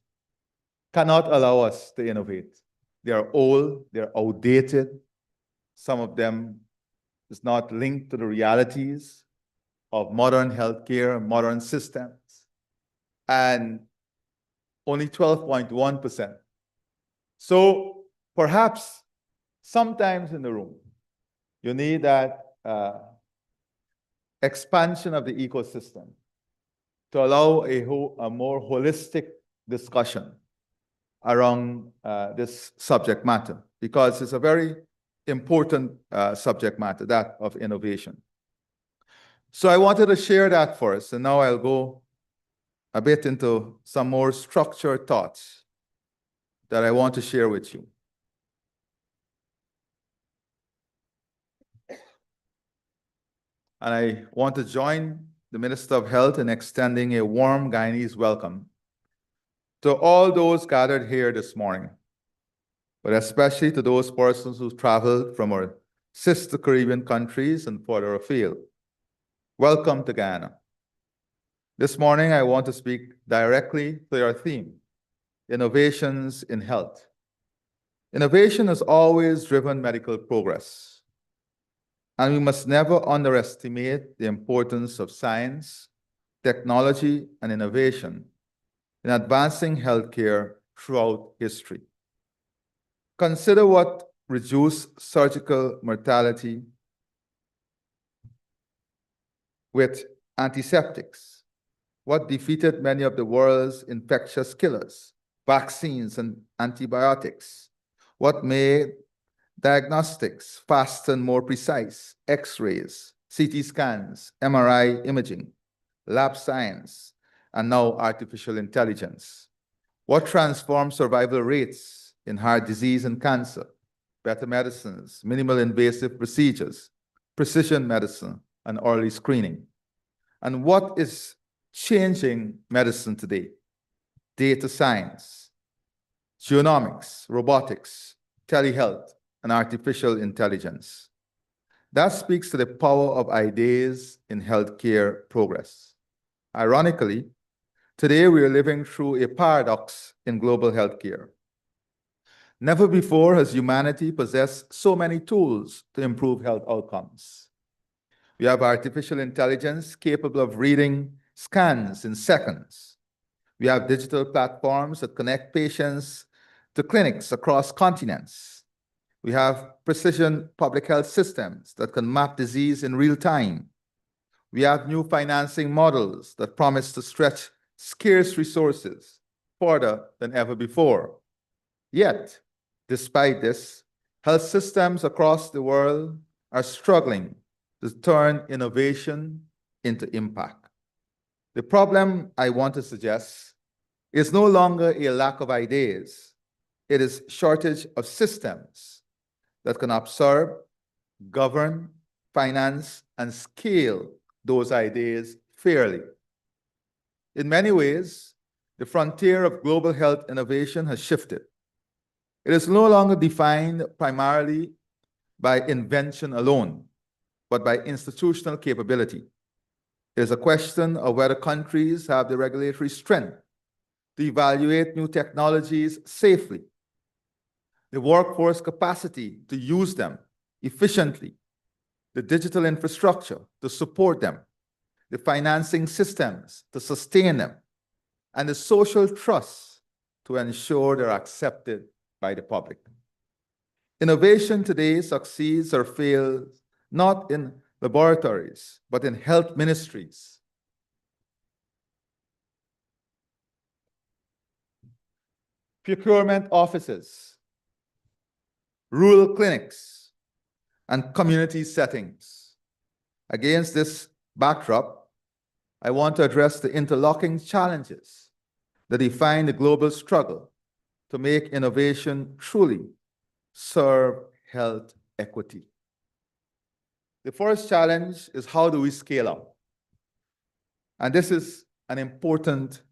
cannot allow us to innovate. They are old, they're outdated. Some of them is not linked to the realities of modern healthcare, modern systems. And only 12.1%. So perhaps sometimes in the room, you need that expansion of the ecosystem to allow a more holistic discussion around this subject matter, because it's a very important subject matter, that of innovation. So I wanted to share that first, and now I'll go a bit into some more structured thoughts that I want to share with you. And I want to join the Minister of Health in extending a warm Guyanese welcome to all those gathered here this morning, but especially to those persons who traveled from our sister Caribbean countries and further afield. Welcome to Guyana. This morning, I want to speak directly to your theme, innovations in health. Innovation has always driven medical progress, and we must never underestimate the importance of science, technology, and innovation in advancing healthcare throughout history. Consider what reduced surgical mortality with antiseptics, what defeated many of the world's infectious killers, vaccines and antibiotics, what made diagnostics faster and more precise, X-rays, CT scans, MRI imaging, lab science, and now artificial intelligence. What transformed survival rates in heart disease and cancer, better medicines, minimal invasive procedures, precision medicine, and early screening. And what is changing medicine today? Data science, genomics, robotics, telehealth, and artificial intelligence. That speaks to the power of ideas in healthcare progress. Ironically, today we are living through a paradox in global healthcare. Never before has humanity possessed so many tools to improve health outcomes. We have artificial intelligence capable of reading scans in seconds. We have digital platforms that connect patients to clinics across continents. We have precision public health systems that can map disease in real time. We have new financing models that promise to stretch scarce resources further than ever before. Yet, despite this, health systems across the world are struggling to turn innovation into impact. The problem I want to suggest is no longer a lack of ideas. It is shortage of systems that can absorb, govern, finance, and scale those ideas fairly. In many ways, the frontier of global health innovation has shifted. It is no longer defined primarily by invention alone, but by institutional capability. It is a question of whether countries have the regulatory strength to evaluate new technologies safely, the workforce capacity to use them efficiently, the digital infrastructure to support them, the financing systems to sustain them, and the social trust to ensure they're accepted by the public. Innovation today succeeds or fails not in laboratories, but in health ministries. Procurement offices, rural clinics, and community settings. Against this backdrop, I want to address the interlocking challenges that define the global struggle to make innovation truly serve health equity. The first challenge is how do we scale up? And this is an important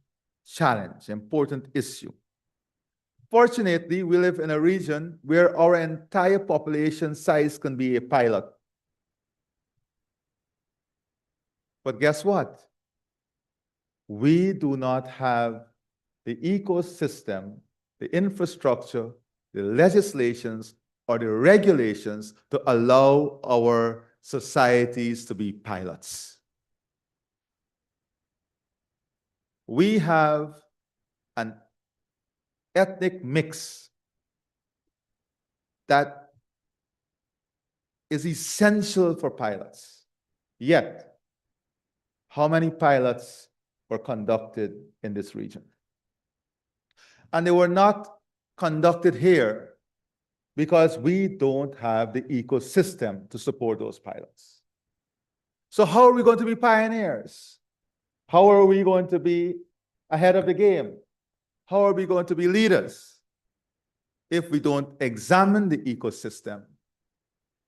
challenge, important issue. Fortunately, we live in a region where our entire population size can be a pilot. But guess what? We do not have the ecosystem, the infrastructure, the legislations, or the regulations to allow our societies to be pilots. We have an ethnic mix that is essential for pilots. Yet, how many pilots were conducted in this region? And they were not conducted here because we don't have the ecosystem to support those pilots. So how are we going to be pioneers? How are we going to be ahead of the game? How are we going to be leaders if we don't examine the ecosystem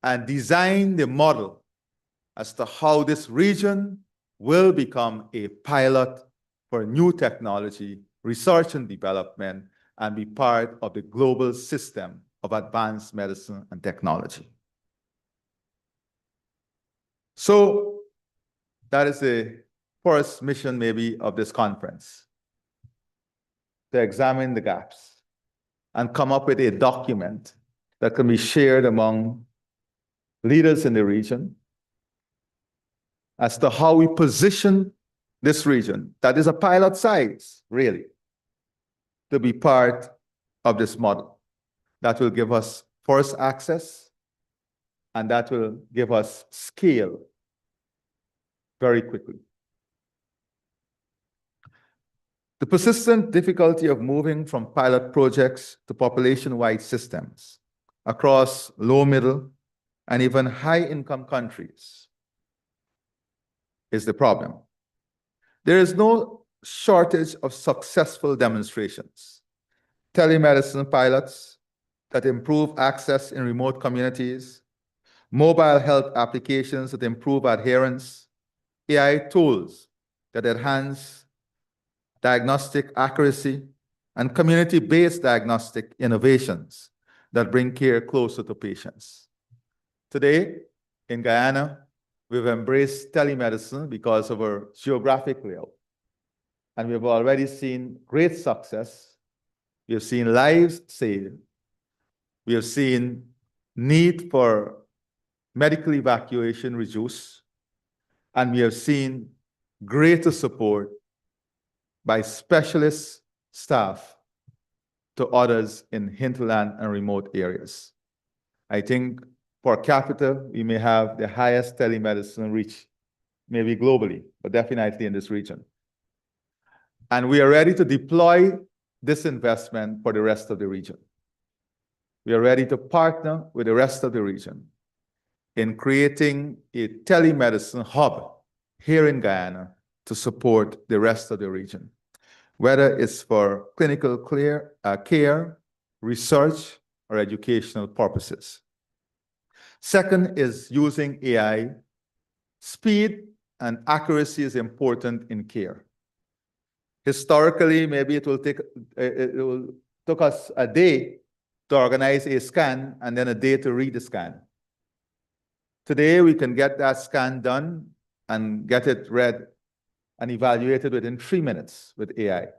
and design the model as to how this region will become a pilot for new technology, research and development, and be part of the global system of advanced medicine and technology? So that is the first mission maybe of this conference, to examine the gaps and come up with a document that can be shared among leaders in the region as to how we position this region, that is a pilot size, really, to be part of this model. That will give us first access, and that will give us scale very quickly. The persistent difficulty of moving from pilot projects to population-wide systems across low, middle, and even high-income countries is the problem. There is no shortage of successful demonstrations. Telemedicine pilots that improve access in remote communities, mobile health applications that improve adherence, AI tools that enhance diagnostic accuracy, and community-based diagnostic innovations that bring care closer to patients. Today, in Guyana, we've embraced telemedicine because of our geographic layout. And we've already seen great success. We have seen lives saved. We have seen need for medical evacuation reduce. And we have seen greater support by specialist staff to others in hinterland and remote areas. I think per capita, we may have the highest telemedicine reach, maybe globally, but definitely in this region. And we are ready to deploy this investment for the rest of the region. We are ready to partner with the rest of the region in creating a telemedicine hub here in Guyana to support the rest of the region, whether it's for clinical care, research, or educational purposes. Second is using AI. Speed and accuracy is important in care. Historically, maybe it will took us a day to organize a scan and then a day to read the scan. Today, we can get that scan done and get it read and evaluated within 3 minutes with AI.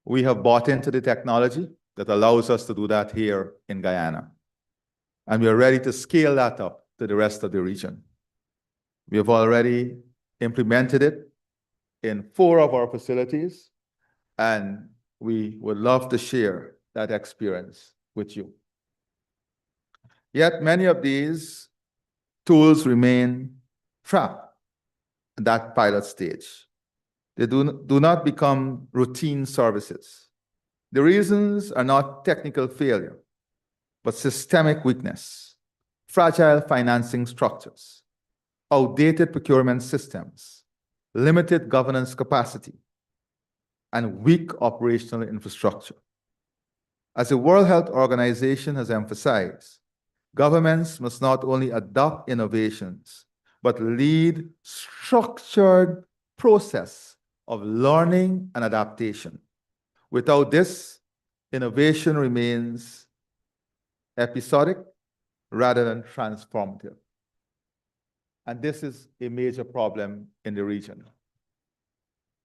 We have bought into the technology that allows us to do that here in Guyana. And we are ready to scale that up to the rest of the region. We have already implemented it in 4 of our facilities, and we would love to share that experience with you. Yet many of these tools remain trapped at that pilot stage. They do not become routine services. The reasons are not technical failure, but systemic weakness, fragile financing structures, outdated procurement systems, limited governance capacity, and weak operational infrastructure. As the World Health Organization has emphasized, governments must not only adopt innovations, but lead structured process of learning and adaptation. Without this, innovation remains episodic rather than transformative. And this is a major problem in the region.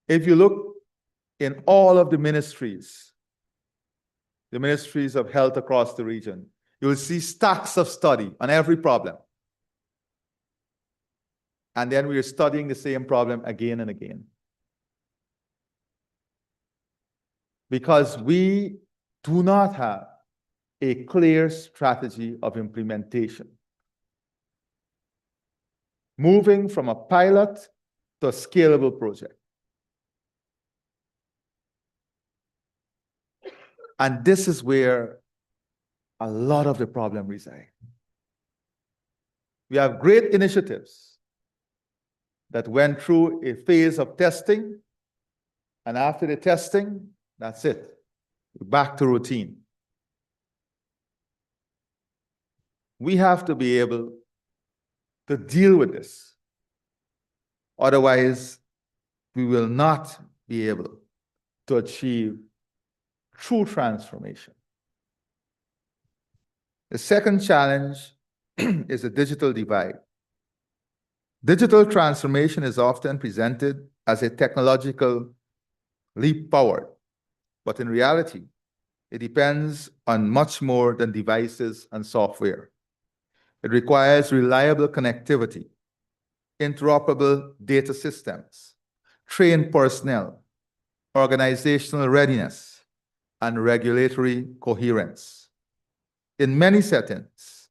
If you look in all of the ministries of health across the region, you will see stacks of study on every problem. And then we are studying the same problem again and again. Because we do not have a clear strategy of implementation. Moving from a pilot to a scalable project. And this is where a lot of the problem resides. We have great initiatives that went through a phase of testing, and after the testing, that's it. We're back to routine. We have to be able to deal with this. Otherwise, we will not be able to achieve true transformation. The second challenge is the digital divide. Digital transformation is often presented as a technological leap forward, but in reality, it depends on much more than devices and software. It requires reliable connectivity, interoperable data systems, trained personnel, organizational readiness, and regulatory coherence. In many settings,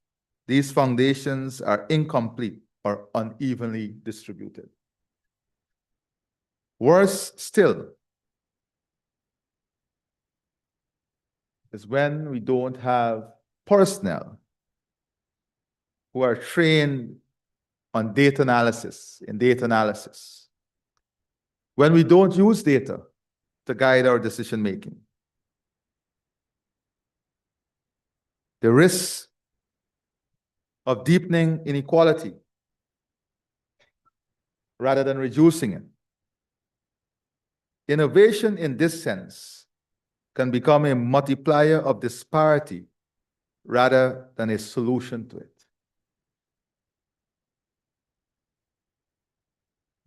these foundations are incomplete or unevenly distributed. Worse still is when we don't have personnel who are trained on data analysis, when we don't use data to guide our decision-making. The risks of deepening inequality rather than reducing it. Innovation in this sense can become a multiplier of disparity rather than a solution to it.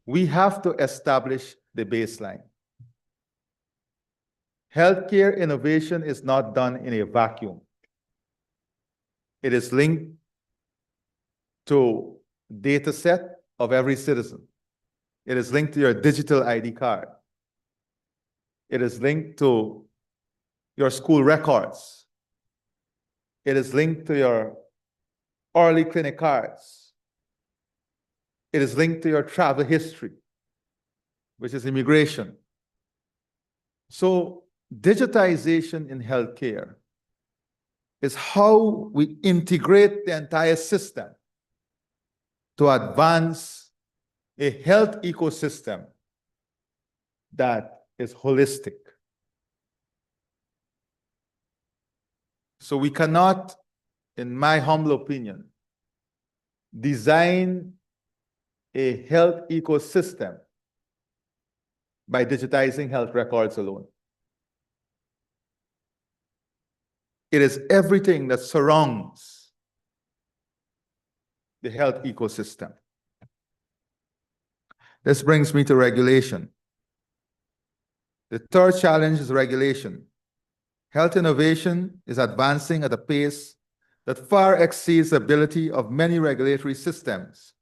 We have to establish the baseline. Healthcare innovation is not done in a vacuum. It is linked to data set of every citizen. It is linked to your digital ID card. It is linked to your school records. It is linked to your early clinic cards. It is linked to your travel history, which is immigration. So digitization in healthcare is how we integrate the entire system to advance a health ecosystem that is holistic. So we cannot, in my humble opinion, design a health ecosystem by digitizing health records alone. It is everything that surrounds the health ecosystem. This brings me to regulation. The third challenge is regulation. Health innovation is advancing at a pace that far exceeds the ability of many regulatory systems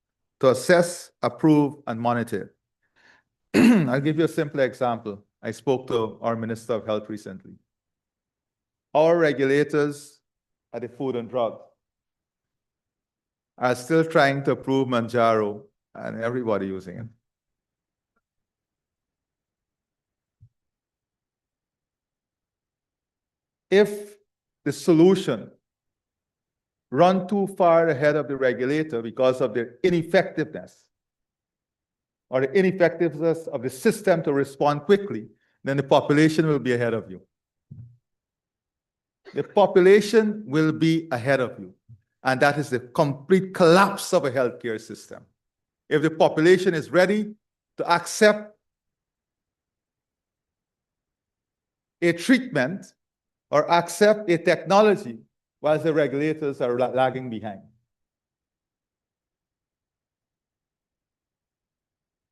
to assess, approve, and monitor. I'll give you a simple example. I spoke to our Minister of Health recently. Our regulators at the Food and Drug are still trying to approve Manjaro and everybody using it. If the solution run too far ahead of the regulator because of their ineffectiveness or the ineffectiveness of the system to respond quickly, then the population will be ahead of you. The population will be ahead of you. And that is the complete collapse of a healthcare system. If the population is ready to accept a treatment or accept a technology, whilst the regulators are lagging behind.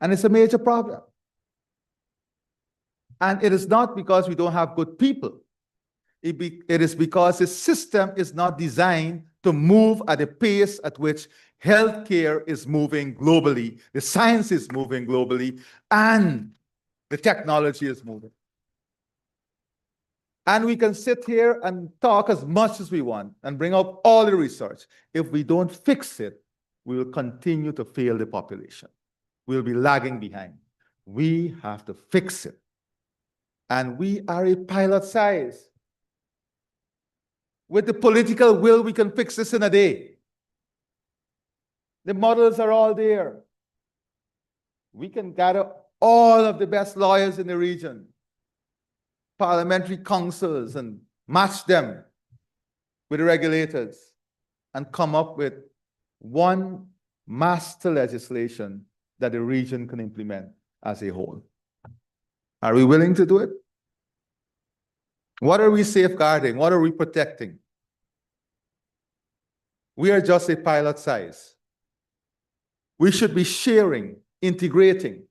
And it's a major problem. And it is not because we don't have good people. It is because the system is not designed to move at the pace at which healthcare is moving globally, the science is moving globally, and the technology is moving. And we can sit here and talk as much as we want and bring up all the research. If we don't fix it, we will continue to fail the population. We'll be lagging behind. We have to fix it. And we are a pilot size. With the political will, we can fix this in a day. The models are all there. We can gather all of the best lawyers in the region, parliamentary councils, and match them with the regulators and come up with one master legislation that the region can implement as a whole. Are we willing to do it? What are we safeguarding? What are we protecting? We are just a pilot size. We should be sharing, integrating,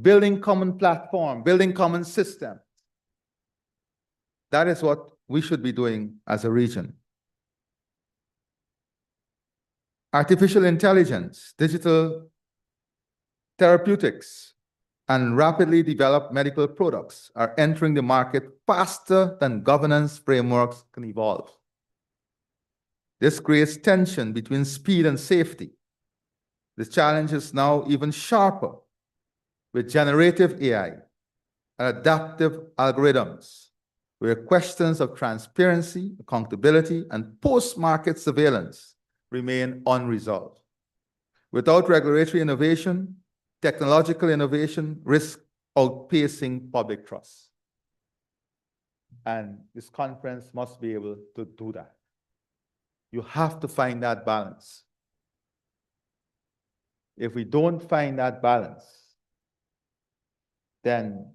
building common platform, building common system. That is what we should be doing as a region. Artificial intelligence, digital therapeutics, and rapidly developed medical products are entering the market faster than governance frameworks can evolve. This creates tension between speed and safety. The challenge is now even sharper with generative AI and adaptive algorithms, where questions of transparency, accountability, and post-market surveillance remain unresolved. Without regulatory innovation, technological innovation risks outpacing public trust. And this conference must be able to do that. You have to find that balance. If we don't find that balance, then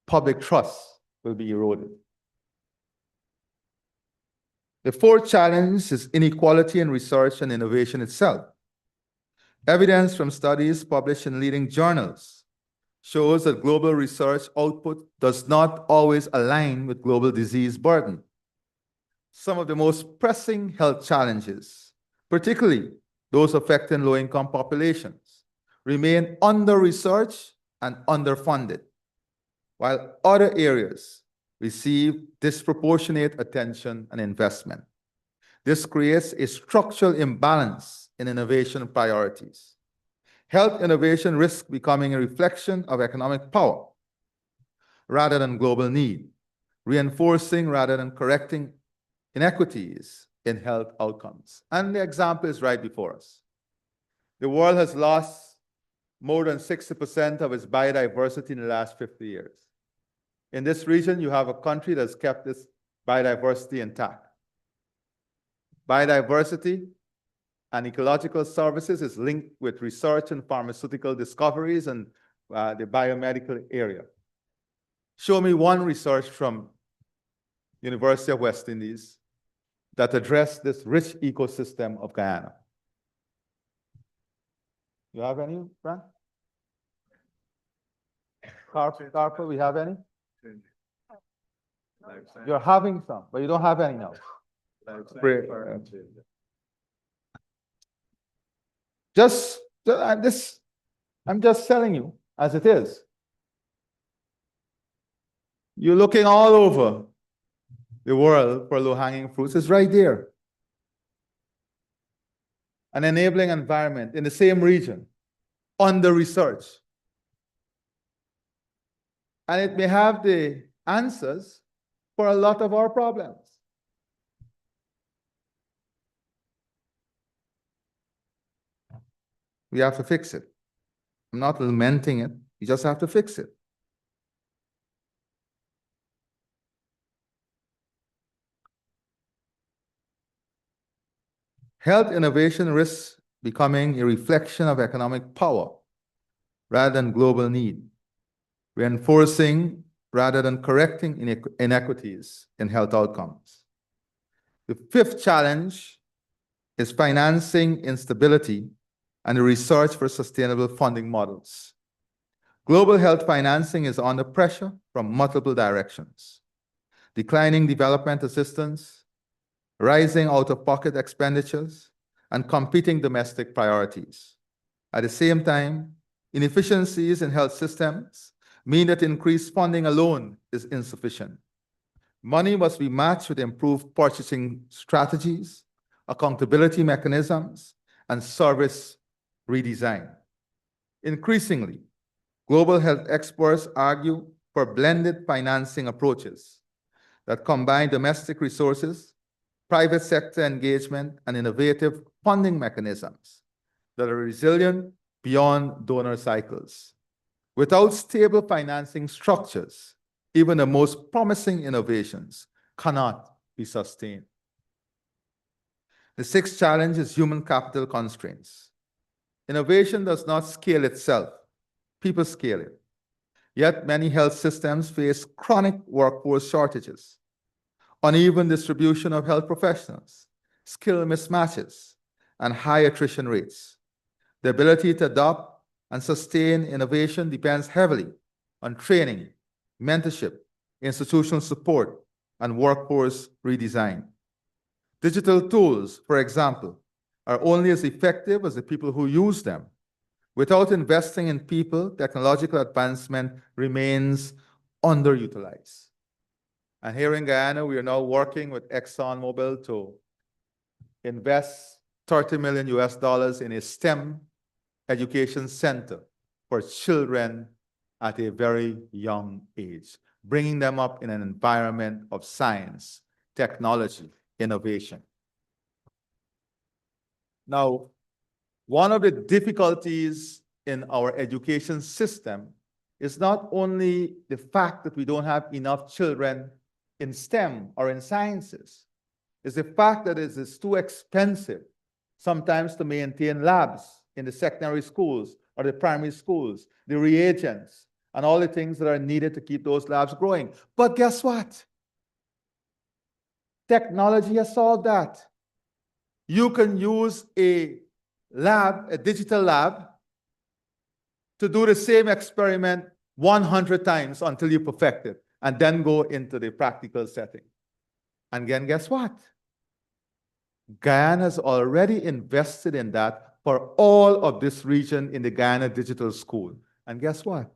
public trust will be eroded. The fourth challenge is inequality in research and innovation itself. Evidence from studies published in leading journals shows that global research output does not always align with global disease burden. Some of the most pressing health challenges, particularly those affecting low-income populations, remain under-researched and underfunded, while other areas receive disproportionate attention and investment. This creates a structural imbalance in innovation priorities. Health innovation risks becoming a reflection of economic power rather than global need, reinforcing rather than correcting inequities in health outcomes. And the example is right before us. The world has lost more than 60% of its biodiversity in the last 50 years. In this region, you have a country that's kept this biodiversity intact. Biodiversity and ecological services is linked with research and pharmaceutical discoveries and the biomedical area. Show me one research from University of West Indies that addressed this rich ecosystem of Guyana. You have any, Frank? CARPHA, we have any? You're having some, but you don't have any now. I'm just telling you as it is. You're looking all over the world for low-hanging fruits. It's right there. An enabling environment in the same region, under-researched. And it may have the answers for a lot of our problems. We have to fix it. I'm not lamenting it. You just have to fix it. Health innovation risks becoming a reflection of economic power rather than global need, reinforcing rather than correcting inequities in health outcomes. The fifth challenge is financing instability and the research for sustainable funding models. Global health financing is under pressure from multiple directions: declining development assistance, rising out-of-pocket expenditures, and competing domestic priorities. At the same time, inefficiencies in health systems mean that increased funding alone is insufficient. Money must be matched with improved purchasing strategies, accountability mechanisms, and service redesign. Increasingly, global health experts argue for blended financing approaches that combine domestic resources, private sector engagement, and innovative funding mechanisms that are resilient beyond donor cycles. Without stable financing structures, even the most promising innovations cannot be sustained. The sixth challenge is human capital constraints. Innovation does not scale itself, people scale it. Yet many health systems face chronic workforce shortages, uneven distribution of health professionals, skill mismatches, and high attrition rates. The ability to adopt and sustain innovation depends heavily on training, mentorship, institutional support, and workforce redesign. Digital tools, for example, are only as effective as the people who use them. Without investing in people, technological advancement remains underutilized. And here in Guyana, we are now working with ExxonMobil to invest $30 million in a STEM education center for children at a very young age, bringing them up in an environment of science, technology, innovation. Now, one of the difficulties in our education system is not only the fact that we don't have enough children in STEM or in sciences, it's the fact that it is too expensive sometimes to maintain labs in the secondary schools or the primary schools, the reagents, and all the things that are needed to keep those labs growing. But guess what? Technology has solved that. You can use a lab, a digital lab, to do the same experiment 100 times until you perfect it, and then go into the practical setting. And then guess what? Guyana has already invested in that for all of this region in the Guyana Digital School. And guess what?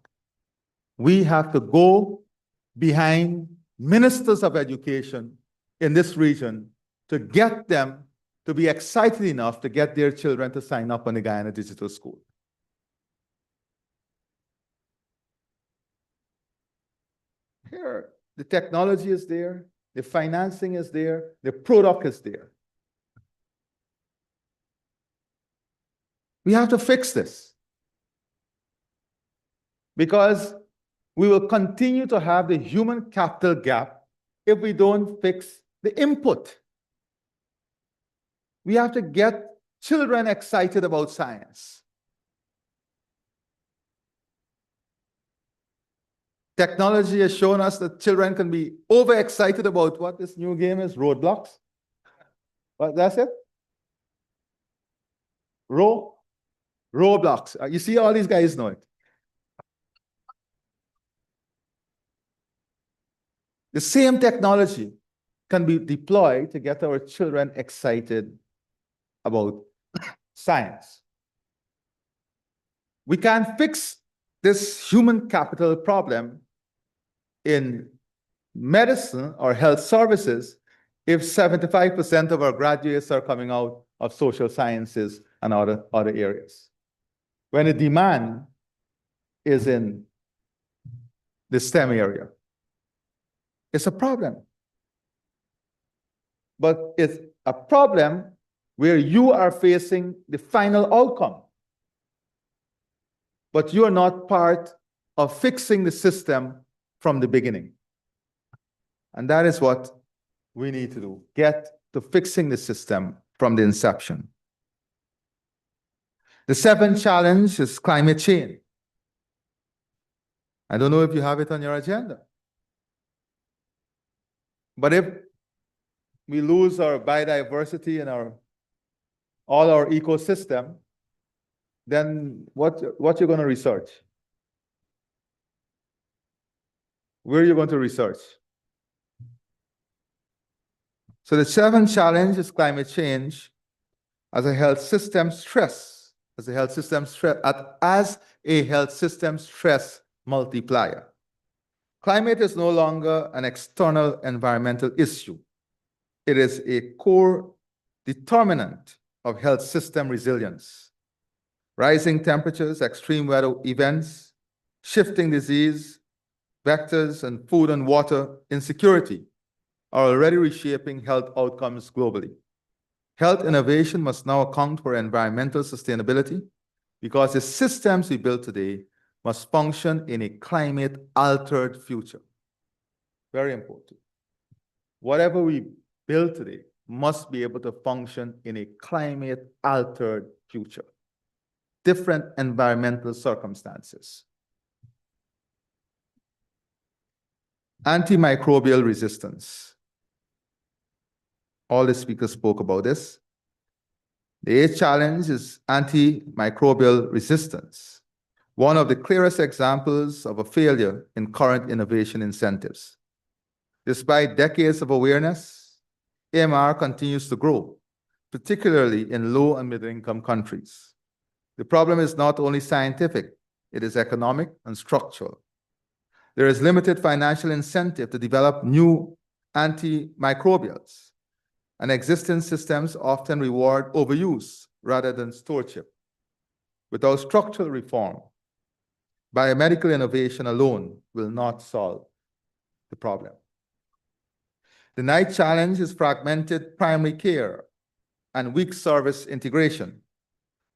We have to go behind ministers of education in this region to get them to be excited enough to get their children to sign up on the Guyana Digital School. Here, the technology is there, the financing is there, the product is there. We have to fix this, because we will continue to have the human capital gap if we don't fix the input. We have to get children excited about science. Technology has shown us that children can be overexcited about what this new game is, Roadblocks. What, that's it? Roblox. You see all these guys know it. The same technology can be deployed to get our children excited about science. We can't fix this human capital problem in medicine or health services if 75% of our graduates are coming out of social sciences and other areas. When the demand is in the STEM area, it's a problem. But it's a problem where you are facing the final outcome, but you are not part of fixing the system from the beginning. And that is what we need to do, get to fixing the system from the inception. The seventh challenge is climate change. I don't know if you have it on your agenda. But if we lose our biodiversity and all our ecosystem, then what you're going to research? Where are you going to research? So the seventh challenge is climate change as a health system stress, as a health system stress multiplier. Climate is no longer an external environmental issue. It is a core determinant of health system resilience. Rising temperatures, extreme weather events, shifting disease, vectors, and food and water insecurity are already reshaping health outcomes globally. Health innovation must now account for environmental sustainability because the systems we build today must function in a climate-altered future. Very important. Whatever we build today must be able to function in a climate-altered future. Different environmental circumstances. Antimicrobial resistance. All the speakers spoke about this. The eighth challenge is antimicrobial resistance, one of the clearest examples of a failure in current innovation incentives. Despite decades of awareness, AMR continues to grow, particularly in low and middle-income countries. The problem is not only scientific, it is economic and structural. There is limited financial incentive to develop new antimicrobials, and existing systems often reward overuse rather than stewardship. Without structural reform, biomedical innovation alone will not solve the problem. The ninth challenge is fragmented primary care and weak service integration.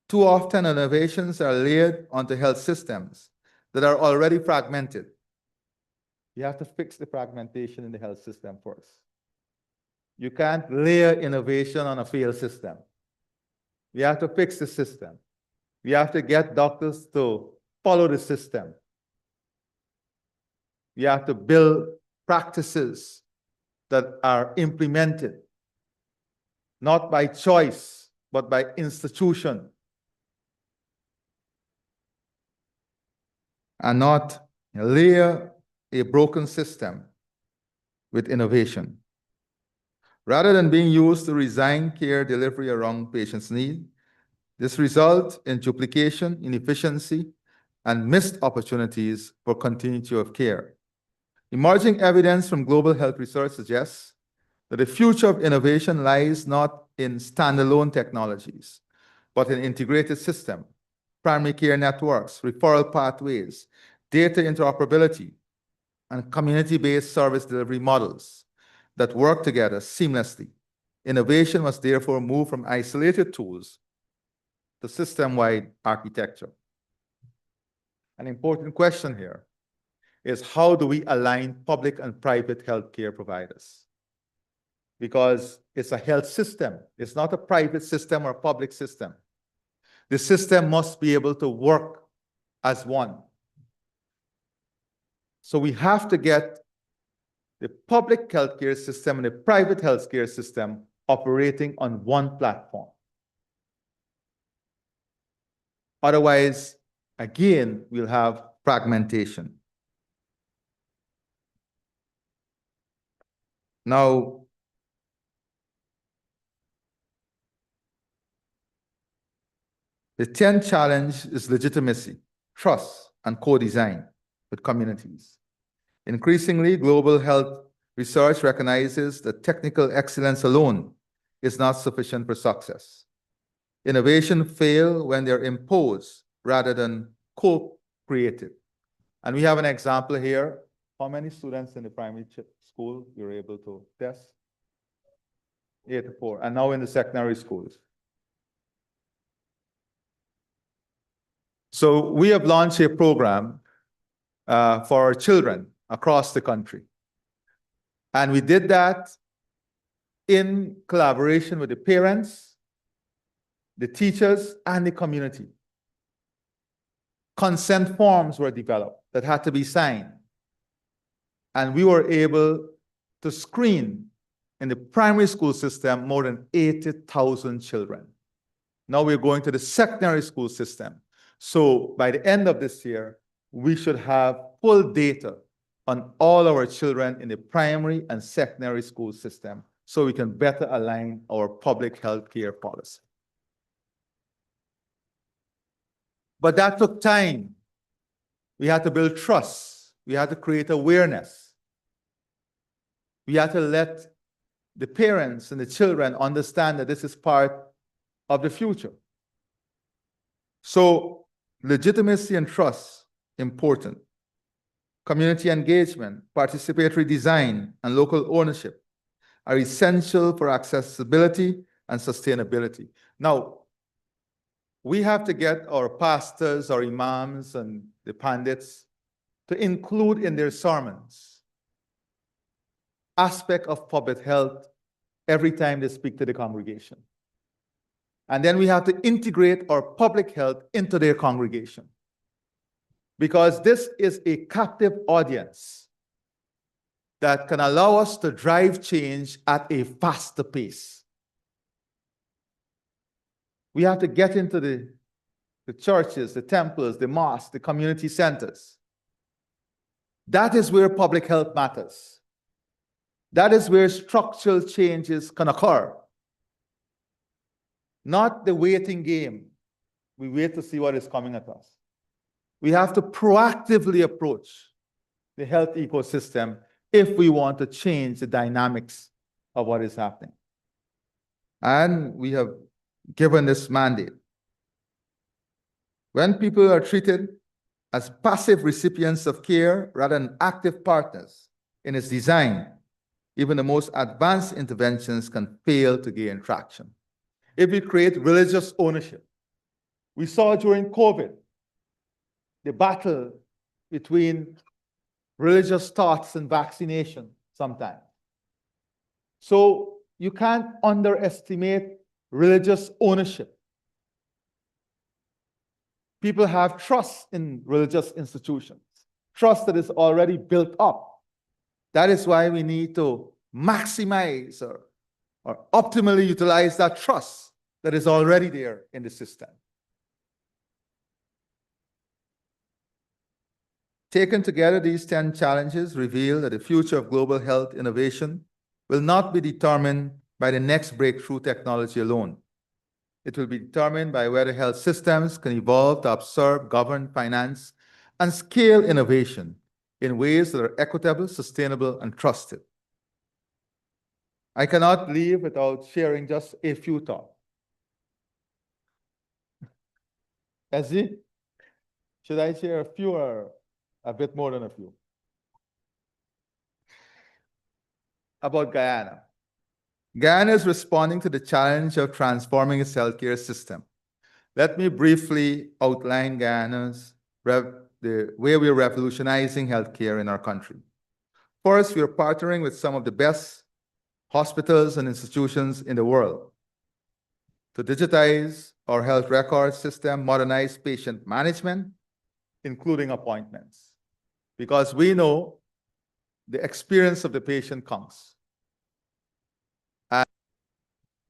Too often, innovations are layered onto health systems that are already fragmented. You have to fix the fragmentation in the health system first. You can't layer innovation on a failed system. You have to fix the system. You have to get doctors to follow the system. You have to build practices that are implemented, not by choice, but by institution, and not layer a broken system with innovation. Rather than being used to design care delivery around patients' need, this results in duplication, inefficiency, and missed opportunities for continuity of care. Emerging evidence from global health research suggests that the future of innovation lies not in standalone technologies, but in integrated systems, primary care networks, referral pathways, data interoperability, and community-based service delivery models that work together seamlessly. Innovation must therefore move from isolated tools to system-wide architecture. An important question here is how do we align public and private healthcare providers? Because it's a health system. It's not a private system or a public system. The system must be able to work as one. So we have to get the public healthcare system and the private healthcare system operating on one platform. Otherwise, again, we'll have fragmentation. Now, the 10th challenge is legitimacy, trust, and co-design with communities. Increasingly, global health research recognizes that technical excellence alone is not sufficient for success. Innovation fails when they're imposed rather than co-created. And we have an example here. How many students in the primary school you were able to test? 84, and now in the secondary schools. So we have launched a program for our children across the country. And we did that in collaboration with the parents the teachers, and the community. Consent forms were developed that had to be signed. And we were able to screen in the primary school system more than 80,000 children. Now we're going to the secondary school system. So by the end of this year, we should have full data on all our children in the primary and secondary school system so we can better align our public health care policy. But that took time. We had to build trust. We had to create awareness. We had to let the parents and the children understand that this is part of the future. So legitimacy and trust, important. Community engagement, participatory design, and local ownership are essential for accessibility and sustainability. Now, we have to get our pastors, our imams, and the pandits to include in their sermons aspect of public health every time they speak to the congregation. And then we have to integrate our public health into their congregation, because this is a captive audience that can allow us to drive change at a faster pace. We have to get into the churches, the temples, the mosques, the community centers. That is where public health matters. That is where structural changes can occur. Not the waiting game. We wait to see what is coming at us. We have to proactively approach the health ecosystem if we want to change the dynamics of what is happening. And we have given this mandate. When people are treated as passive recipients of care rather than active partners in its design, even the most advanced interventions can fail to gain traction. If we create religious ownership, we saw during COVID the battle between religious thoughts and vaccination sometimes. So you can't underestimate religious ownership. People have trust in religious institutions, trust that is already built up. That is why we need to maximize or optimally utilize that trust that is already there in the system. Taken together, these 10 challenges reveal that the future of global health innovation will not be determined by the next breakthrough technology alone. It will be determined by whether health systems can evolve to observe, govern, finance, and scale innovation in ways that are equitable, sustainable, and trusted. I cannot leave without sharing just a few thoughts. Ezzy, should I share a few or a bit more than a few? About Guyana. Guyana is responding to the challenge of transforming its healthcare system. Let me briefly outline Guyana's the way we're revolutionizing healthcare in our country. First, we are partnering with some of the best hospitals and institutions in the world to digitize our health record system, modernize patient management, including appointments, because we know the experience of the patient counts. And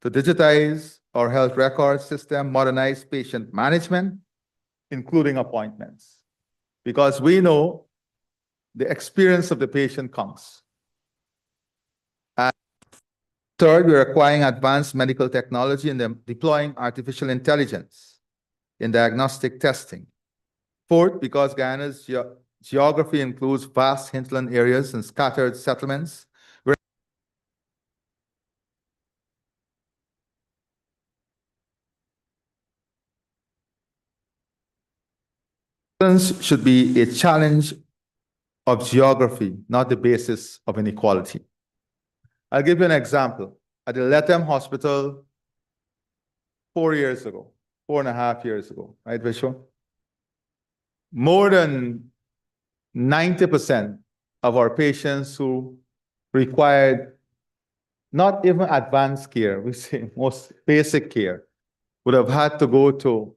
to digitize our health record system, modernize patient management, including appointments, because we know the experience of the patient counts. And third, we're acquiring advanced medical technology and then deploying artificial intelligence in diagnostic testing. Fourth, because Guyana's geography includes vast hinterland areas and scattered settlements, should be a challenge of geography, not the basis of inequality. I'll give you an example. At the Lethem Hospital 4 years ago, 4.5 years ago, right, Vishwa? More than 90% of our patients who required not even advanced care, we say most basic care, would have had to go to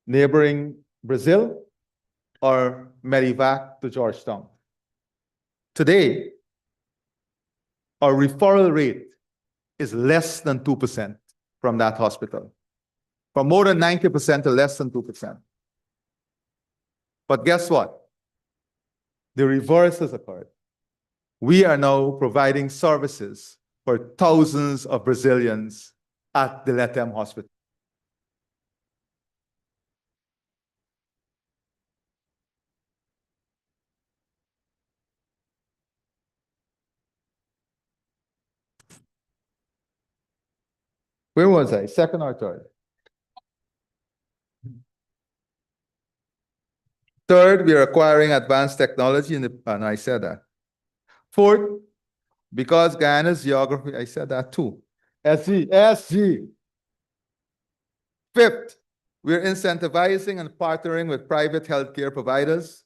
neighboring Brazil or Medivac to Georgetown. Today, our referral rate is less than 2% from that hospital, from more than 90% to less than 2%. But guess what? The reverse has occurred. We are now providing services for thousands of Brazilians at the Letem Hospital. Where was I? Second or third? Third, we are acquiring advanced technology in the, and I said that. Fourth, because Guyana's geography, I said that too. SG. Fifth, we're incentivizing and partnering with private healthcare providers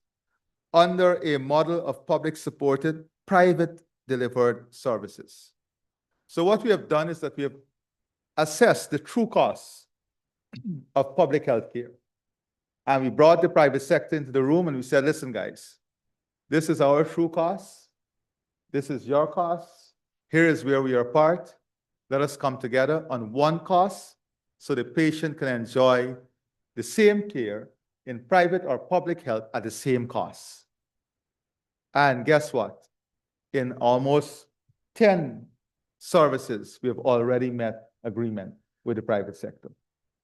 under a model of public-supported, private-delivered services. So what we have done is that we have assessed the true costs of public healthcare. And we brought the private sector into the room and we said, listen, guys, this is our true costs. This is your costs. Here is where we are apart. Let us come together on one cost so the patient can enjoy the same care in private or public health at the same cost. And guess what? In almost 10 services, we have already met agreement with the private sector.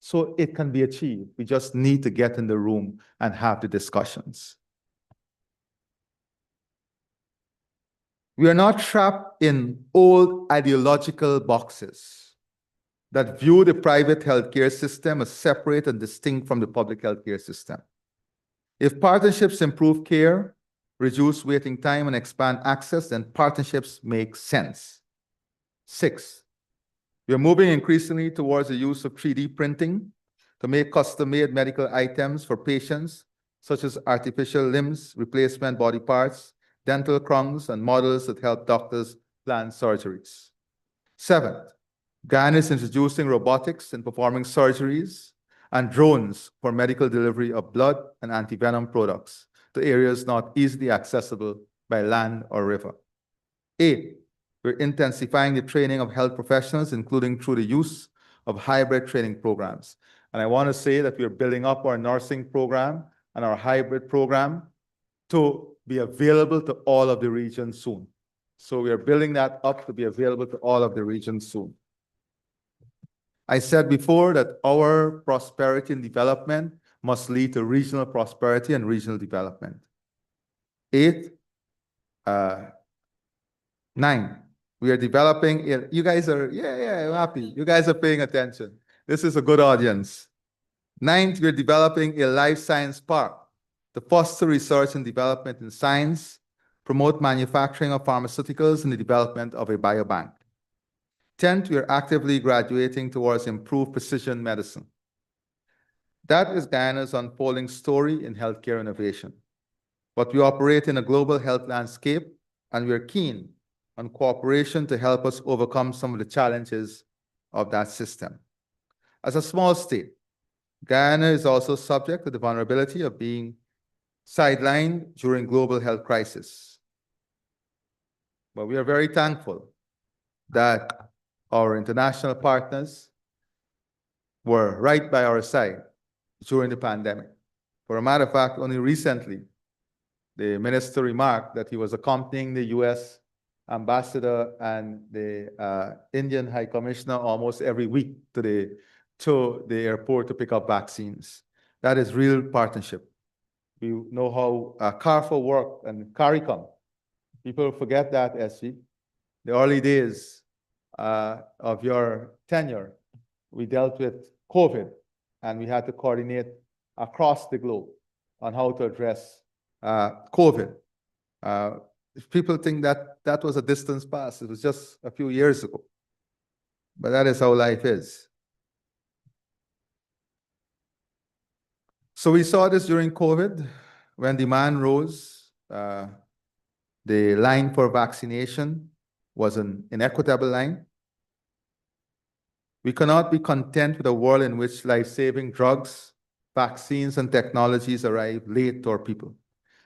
So it can be achieved. We just need to get in the room and have the discussions. We are not trapped in old ideological boxes that view the private healthcare system as separate and distinct from the public healthcare system. If partnerships improve care, reduce waiting time, and expand access, then partnerships make sense. 6, we are moving increasingly towards the use of 3D printing to make custom-made medical items for patients, such as artificial limbs, replacement body parts, dental crowns, and models that help doctors plan surgeries. 7, Guyana is introducing robotics in performing surgeries and drones for medical delivery of blood and antivenom products to areas not easily accessible by land or river. 8, we're intensifying the training of health professionals, including through the use of hybrid training programs. And I want to say that we're building up our nursing program and our hybrid program to be available to all of the regions soon. So we are building that up to be available to all of the regions soon. I said before that our prosperity and development must lead to regional prosperity and regional development. 8, 9, we are developing, you guys are, I'm happy. You guys are paying attention. This is a good audience. 9th, we're developing a life science park to foster research and development in science, promote manufacturing of pharmaceuticals, and the development of a biobank. 10th, we are actively graduating towards improved precision medicine. That is Guyana's unfolding story in healthcare innovation. But we operate in a global health landscape, and we are keen on cooperation to help us overcome some of the challenges of that system. As a small state, Guyana is also subject to the vulnerability of being sidelined during global health crisis. But we are very thankful that our international partners were right by our side during the pandemic. For a matter of fact, only recently, the minister remarked that he was accompanying the US ambassador and the Indian High Commissioner almost every week to the airport to pick up vaccines. That is real partnership. We know how CARPHA worked and CARICOM. People forget that, SG. The early days of your tenure, we dealt with COVID, and we had to coordinate across the globe on how to address COVID. People think that that was a distance past. It was just a few years ago. But that is how life is. So we saw this during COVID, when demand rose. The line for vaccination was an inequitable line. We cannot be content with a world in which life-saving drugs, vaccines, and technologies arrive late to our people,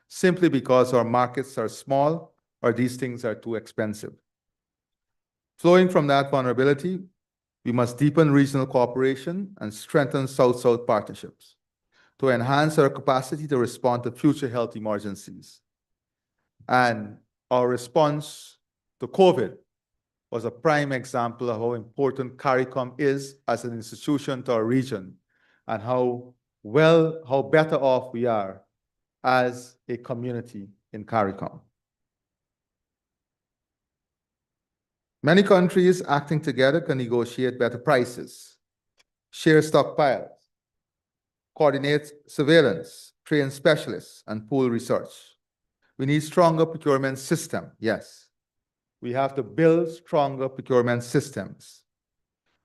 simply because our markets are small or these things are too expensive. Flowing from that vulnerability, we must deepen regional cooperation and strengthen South-South partnerships to enhance our capacity to respond to future health emergencies. And our response to COVID was a prime example of how important CARICOM is as an institution to our region and how better off we are as a community in CARICOM. Many countries acting together can negotiate better prices, share stockpiles, coordinate surveillance, train specialists, and pool research. We need stronger procurement system, yes. We have to build stronger procurement systems,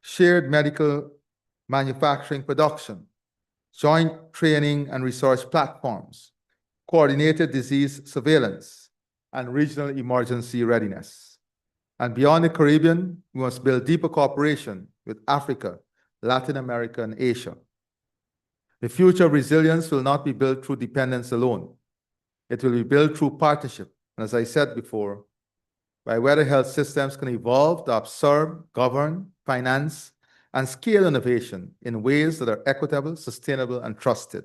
shared medical manufacturing production, joint training and research platforms, coordinated disease surveillance, and regional emergency readiness. And beyond the Caribbean, we must build deeper cooperation with Africa, Latin America, and Asia. The future of resilience will not be built through dependence alone. It will be built through partnership. And as I said before, by whether health systems can evolve to observe, govern, finance, and scale innovation in ways that are equitable, sustainable, and trusted.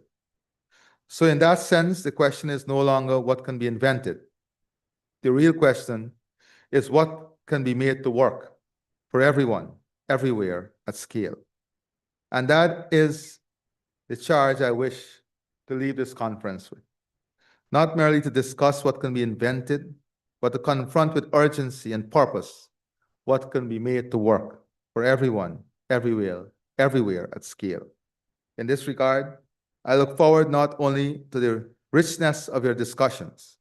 So in that sense, the question is no longer what can be invented. The real question is what can be made to work for everyone, everywhere, at scale. And that is the charge I wish to leave this conference with. Not merely to discuss what can be invented, but to confront with urgency and purpose what can be made to work for everyone, everywhere at scale. In this regard, I look forward not only to the richness of your discussions,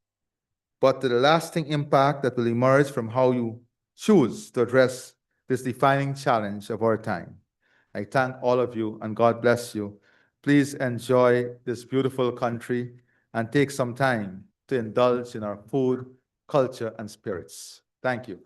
but to the lasting impact that will emerge from how you choose to address this defining challenge of our time. I thank all of you and God bless you. Please enjoy this beautiful country and take some time to indulge in our food, culture, and spirits. Thank you.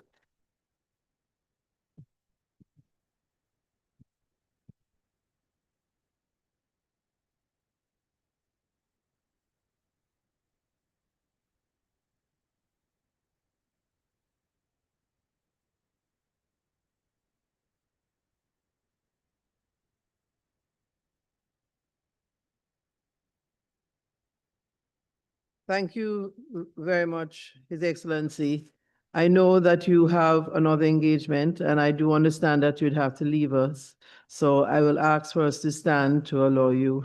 Thank you very much, His Excellency. I know that you have another engagement, and I do understand that you'd have to leave us. So I will ask for us to stand to allow you.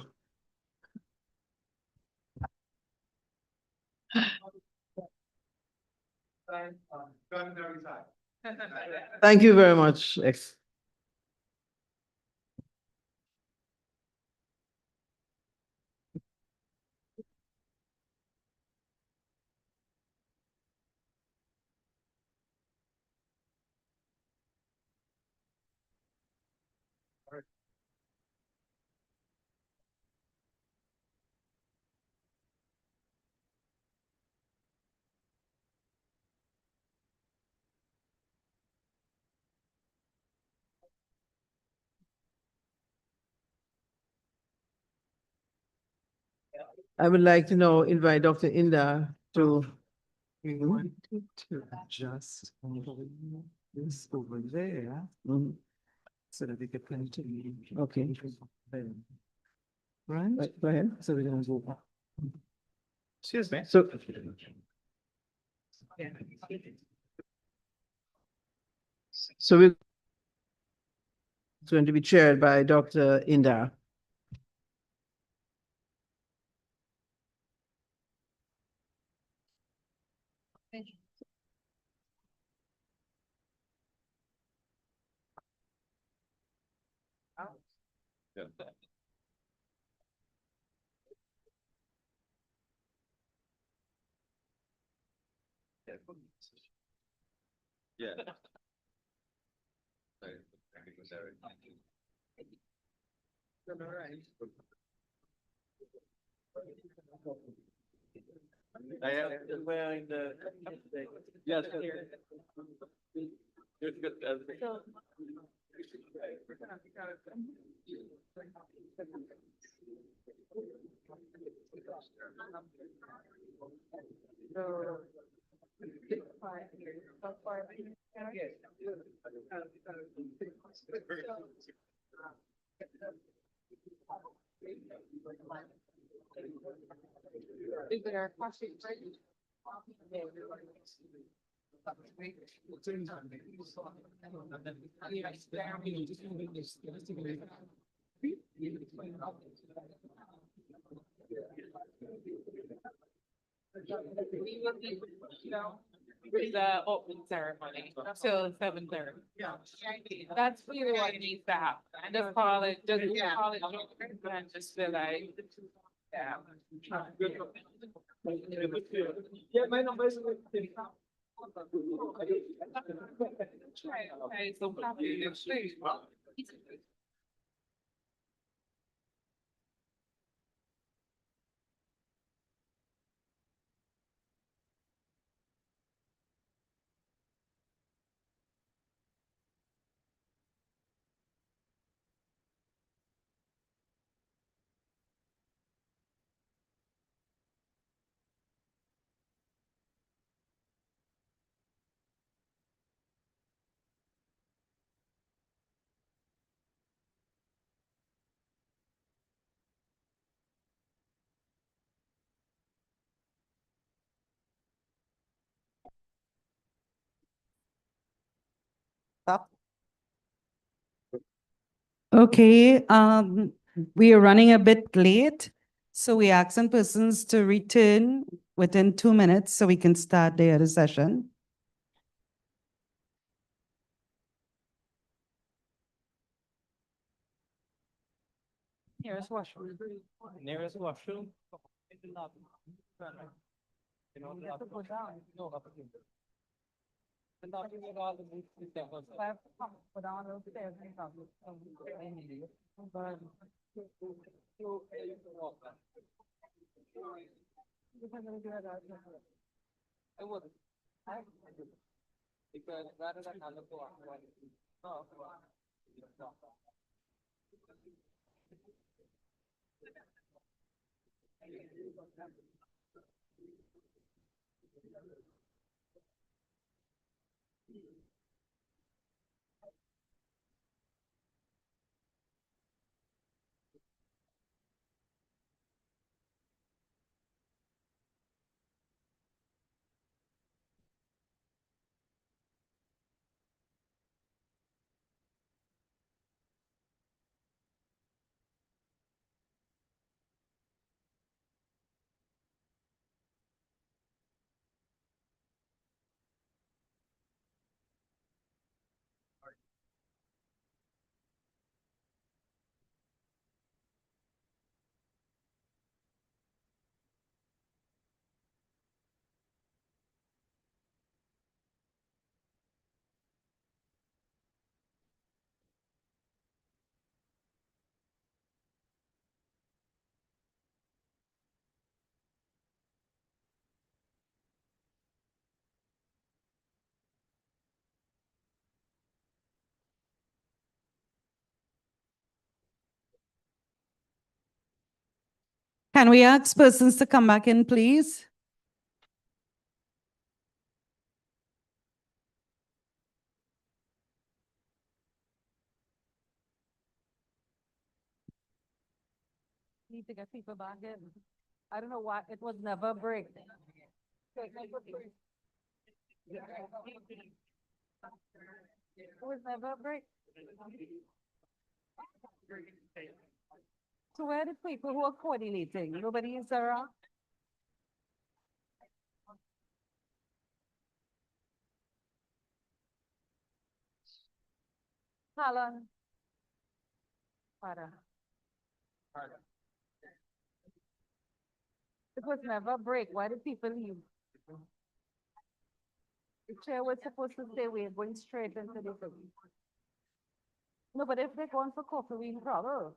Thank you very much. I would like to now invite Dr. Inda to. We wanted to adjust this over there so that we could continue. Okay. Right? Go ahead. So we're gonna go. Excuse me. So, so we're going to be chaired by Dr. Inda. Yeah. Wearing the. Yes. Good. Is there a question? With the opening ceremony till 7:30. That's really what needs to happen. Just call it, and just feel like, yeah. Okay, so copy this, please. Okay, we are running a bit late, so we asking persons to return within 2 minutes so we can start the other session. Nearest washroom. Nearest washroom. You know, you have to go down. No, up again. And not with all the boots with them. So I have to come, go down those stairs and come. But. I would. Because rather than have to go on. No. Can we ask persons to come back in, please? Need to get people back in. I don't know why, it was never a break. It was never a break. So where are the people who are coordinating? Nobody is around? Alan. Para. It was never a break. Why did people leave? The chair was supposed to say we're going straight into the thing. No, but if they're going for coffee, we in trouble.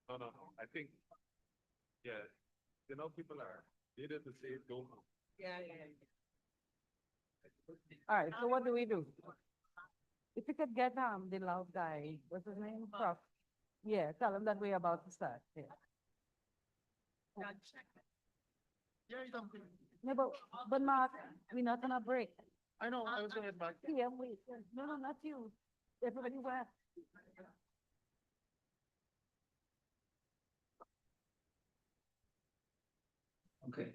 No, I think, yeah, people are, needed to say, don't move. All right, so what do we do? If you could get the loud guy, what's his name? Prof. Yeah, tell him that we're about to start. Yeah. No, but Mark, we're not gonna break. I know, I was gonna head back. Yeah, wait. No, no, not you. Everybody where? Okay.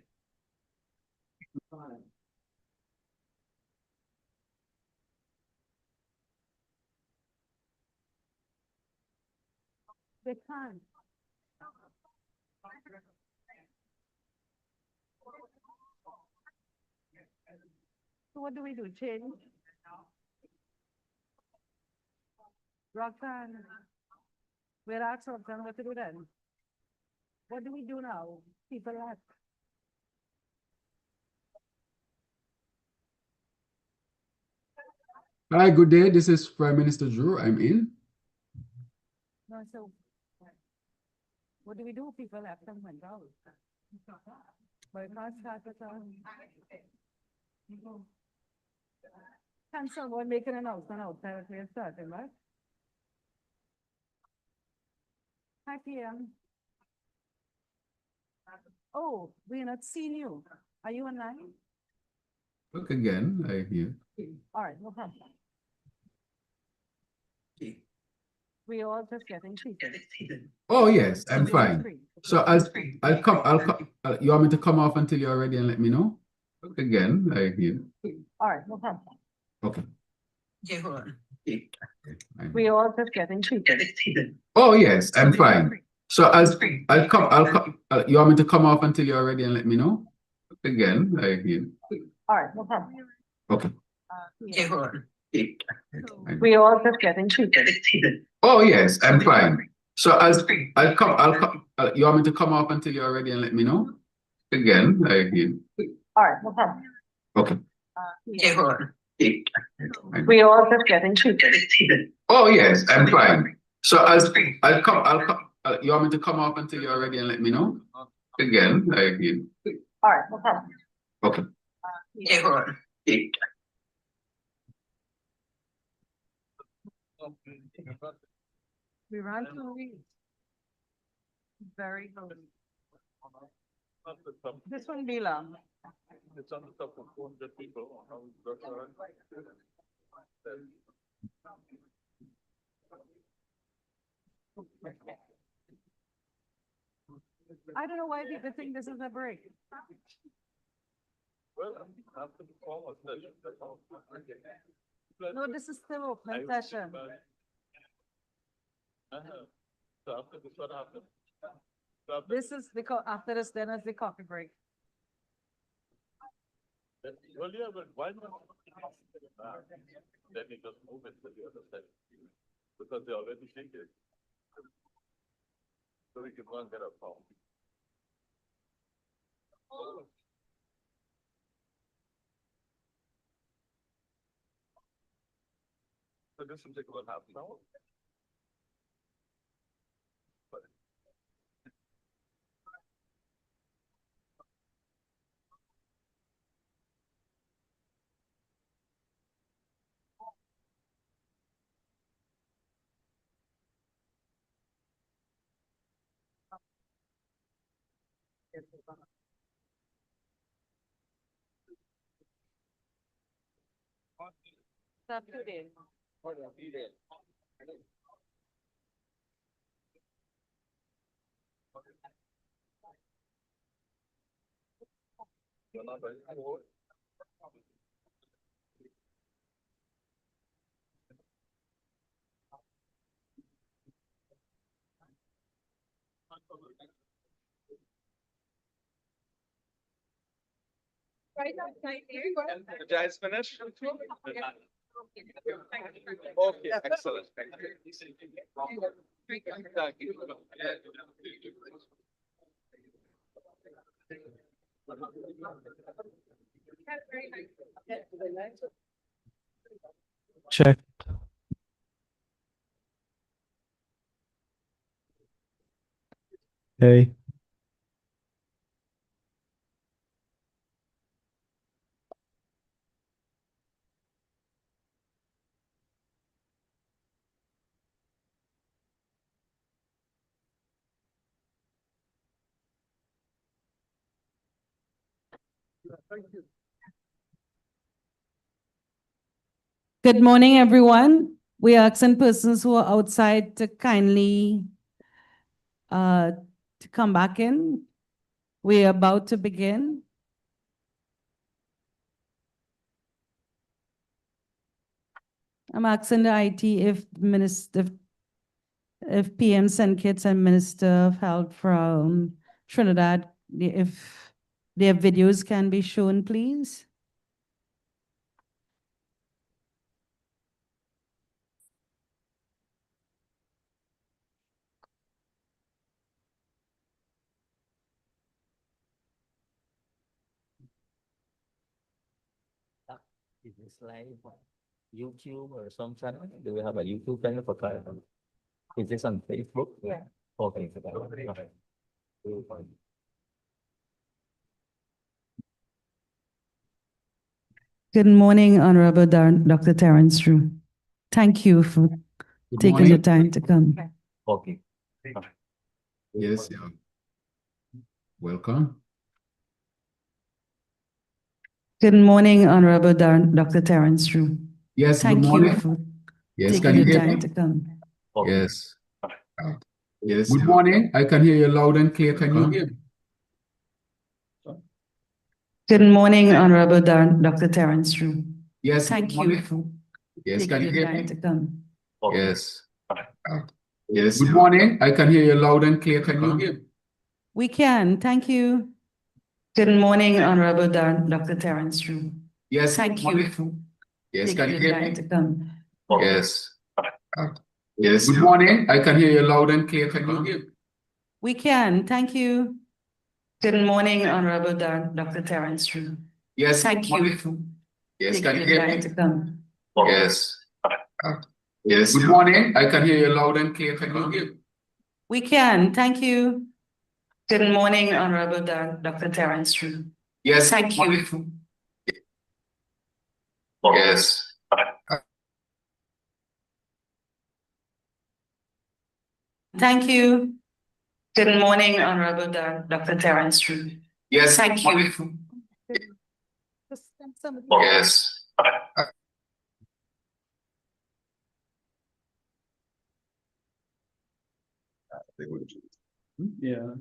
They can't. So what do we do? Change? Roxanne. We'll ask Roxanne what to do then. What do we do now? People ask. Hi, good day. This is Prime Minister Drew. I'm in. No, so what do we do? People have them went out. But it can't start with can someone make an announcement outside if we're starting, right? Hi, PM. Oh, we're not seeing you. Are you online? Look again, I hear. All right, no problem. We all just getting treated. Oh, yes, I'm fine. So you want me to come off until you're ready and let me know? Look again, I hear. All right, no problem. Okay. We all just getting treated. Oh, yes, I'm fine. So you want me to come off until you're ready and let me know? Look again, I hear. All right, no problem. Okay. We all just getting treated. Oh, yes, I'm fine. So you want me to come off until you're ready and let me know? Again, I hear. All right, no problem. Okay. We all just getting treated. Oh, yes, I'm fine. So you want me to come off until you're ready and let me know? Again, I hear. All right, no problem. Okay. We ran through weeks. Very good. This one be long. It's on the top of 400 people. I don't know why people think this is a break. Well, after the formal session. No, this is still open session. So after this, what happened? This is the, after this, then is the coffee break. Well, yeah, but why not? Then you just move it to the other side. Because they already think it. So we can go and get a phone. So this will take about half an hour. Stop today. The guy's finished? Okay, excellent. Thank you. Check. Hey. Good morning, everyone. We are asking persons who are outside to kindly to come back in. We are about to begin. I'm asking the IT if PM Senkits and Minister of Health from Trinidad, if their videos can be shown, please. Is this live on YouTube or some channel? Do we have a YouTube channel for CARPHA? Is this on Facebook? Yeah. Okay. Good morning, Honorable Dr. Terence Drew. Thank you for Good taking the morning. time to come. Okay. Yes, yeah. Welcome. Good morning, Honorable Dr. Terence Drew. Yes, good Thank you morning. for Yes, can taking you the hear time me? to come. Yes. Yes. Good morning. I can hear you loud and clear. Can you hear me? Good morning, Honorable Dr. Terence Drew. Yes, Thank good you morning. for Yes, can taking you the hear time me? to come. Yes. Yes. Good morning. I can hear you loud and clear. Can you hear me? We can, thank you. Good morning, Honorable Dr. Terence Drew. Yes, Thank good you morning. for Yes, can you taking the hear time me? to come. Yes. Yes. Good morning. I can hear you loud and clear. Can you hear me? We can, thank you. Good morning, Honorable Dr. Terence Drew. Yes. Thank good you morning. for Yes, can taking you the hear time me? to come. Yes. Yes. Good morning. I can hear you loud and clear. Can you hear me? We can, thank you. Good morning, Honorable Dr. Terence Drew. Yes. Thank good morning. you for Yes. Thank you. Good morning, Honorable Dr. Terence Drew. Yes. Thank good you. morning. Yes. Yeah.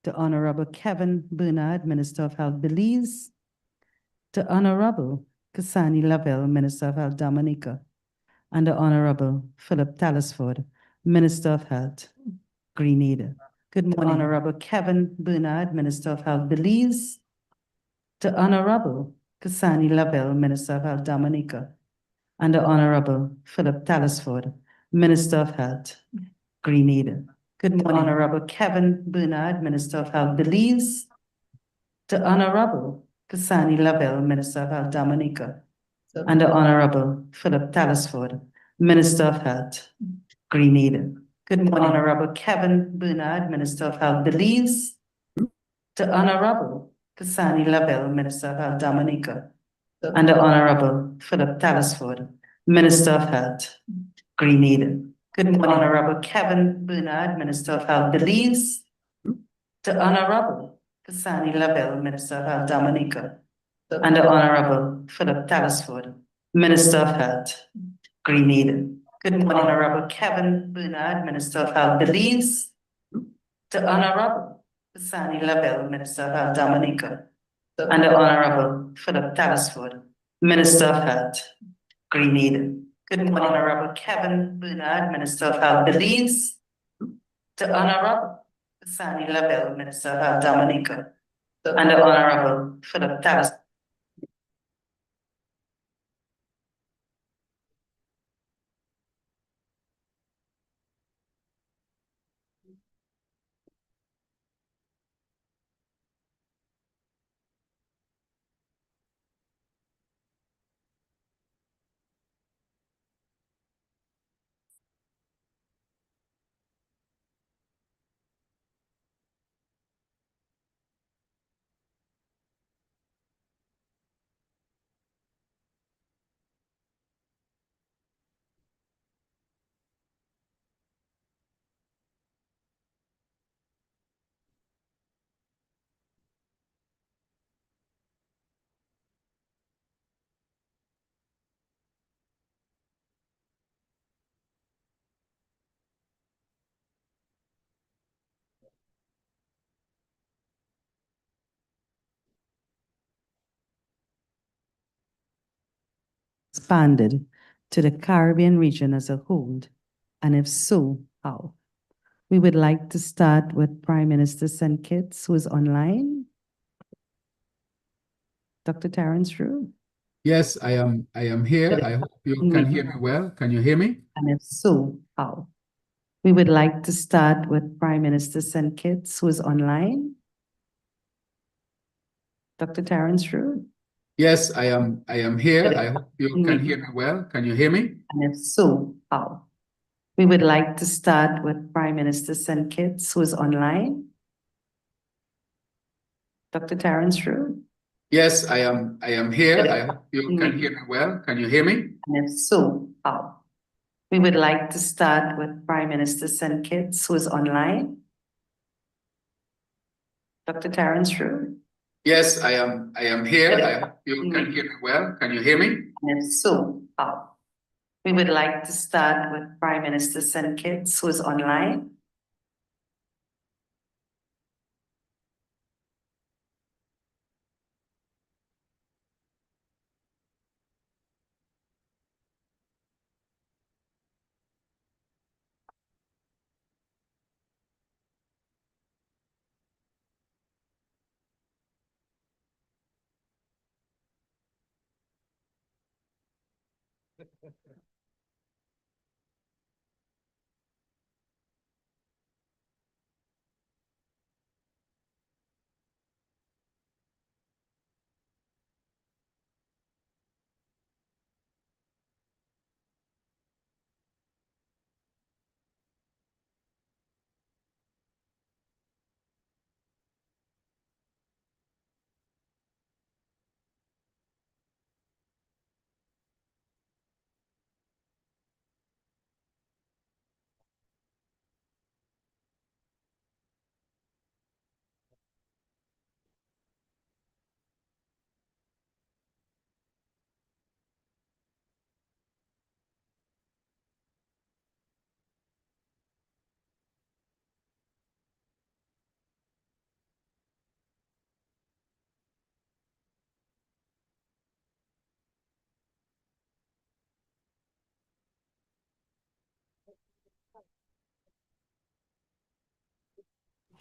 The Honorable Kevin Bernard, Minister of Health, Belize. The Honorable Kasani Lavelle, Minister of Health, Dominica. And the Honorable Philip Tallisford, Minister of Health, Grenada. Good morning. Honorable Kevin Bernard, Minister of Health, Belize. The Honorable Kasani Lavelle, Minister of Health, Dominica. And the Honorable Philip Tallisford, Minister of Health, Grenada. Good morning. Honorable Kevin Bernard, Minister of Health, Belize. The Honorable Kasani Lavelle, Minister of Health, Dominica. And the Honorable Philip Tallisford, Minister of Health, Grenada. Good morning. Honorable Kevin Bernard, Minister of Health, Belize. The Honorable Kasani Lavelle, Minister of Health, Dominica. And the Honorable Philip Tallisford, Minister of Health, Grenada. Good morning. Honorable Kevin Bernard, Minister of Health, Belize. The Honorable Kasani Lavelle, Minister of Health, Dominica. And the Honorable Philip Tallisford, Minister of Health, Grenada. Good morning, Honorable Kevin Bernard, Minister of Health, Belize. The Honorable Sani Lavelle, Minister of Health, Dominica. And the Honorable Philip Tavisford, Minister of Health, Grenada. Good morning, Honorable Kevin Bernard, Minister of Health, Belize. The Honorable Sani Lavelle, Minister of Health, Dominica. And the Honorable Philip Tavisford. Expanded to the Caribbean region as a whole? And if so, how? We would like to start with Prime Minister St. Kitts, who is online. Dr. Terence Rue. Yes, I am here. I hope you can hear me well. Can you hear me? And if so, how? We would like to start with Prime Minister St. Kitts, who is online. Dr. Terence Rue. Yes, I am here. I hope you can hear me well. Can you hear me? And if so, how? We would like to start with Prime Minister St. Kitts, who is online. Dr. Terence Rue. Yes, I am here. I hope you can hear me well. Can you hear me? And if so, how? We would like to start with Prime Minister St. Kitts, who is online. Dr. Terence Rue. Yes, I am here. I hope you can hear me well. Can you hear me? And if so, how? We would like to start with Prime Minister St. Kitts, who is online.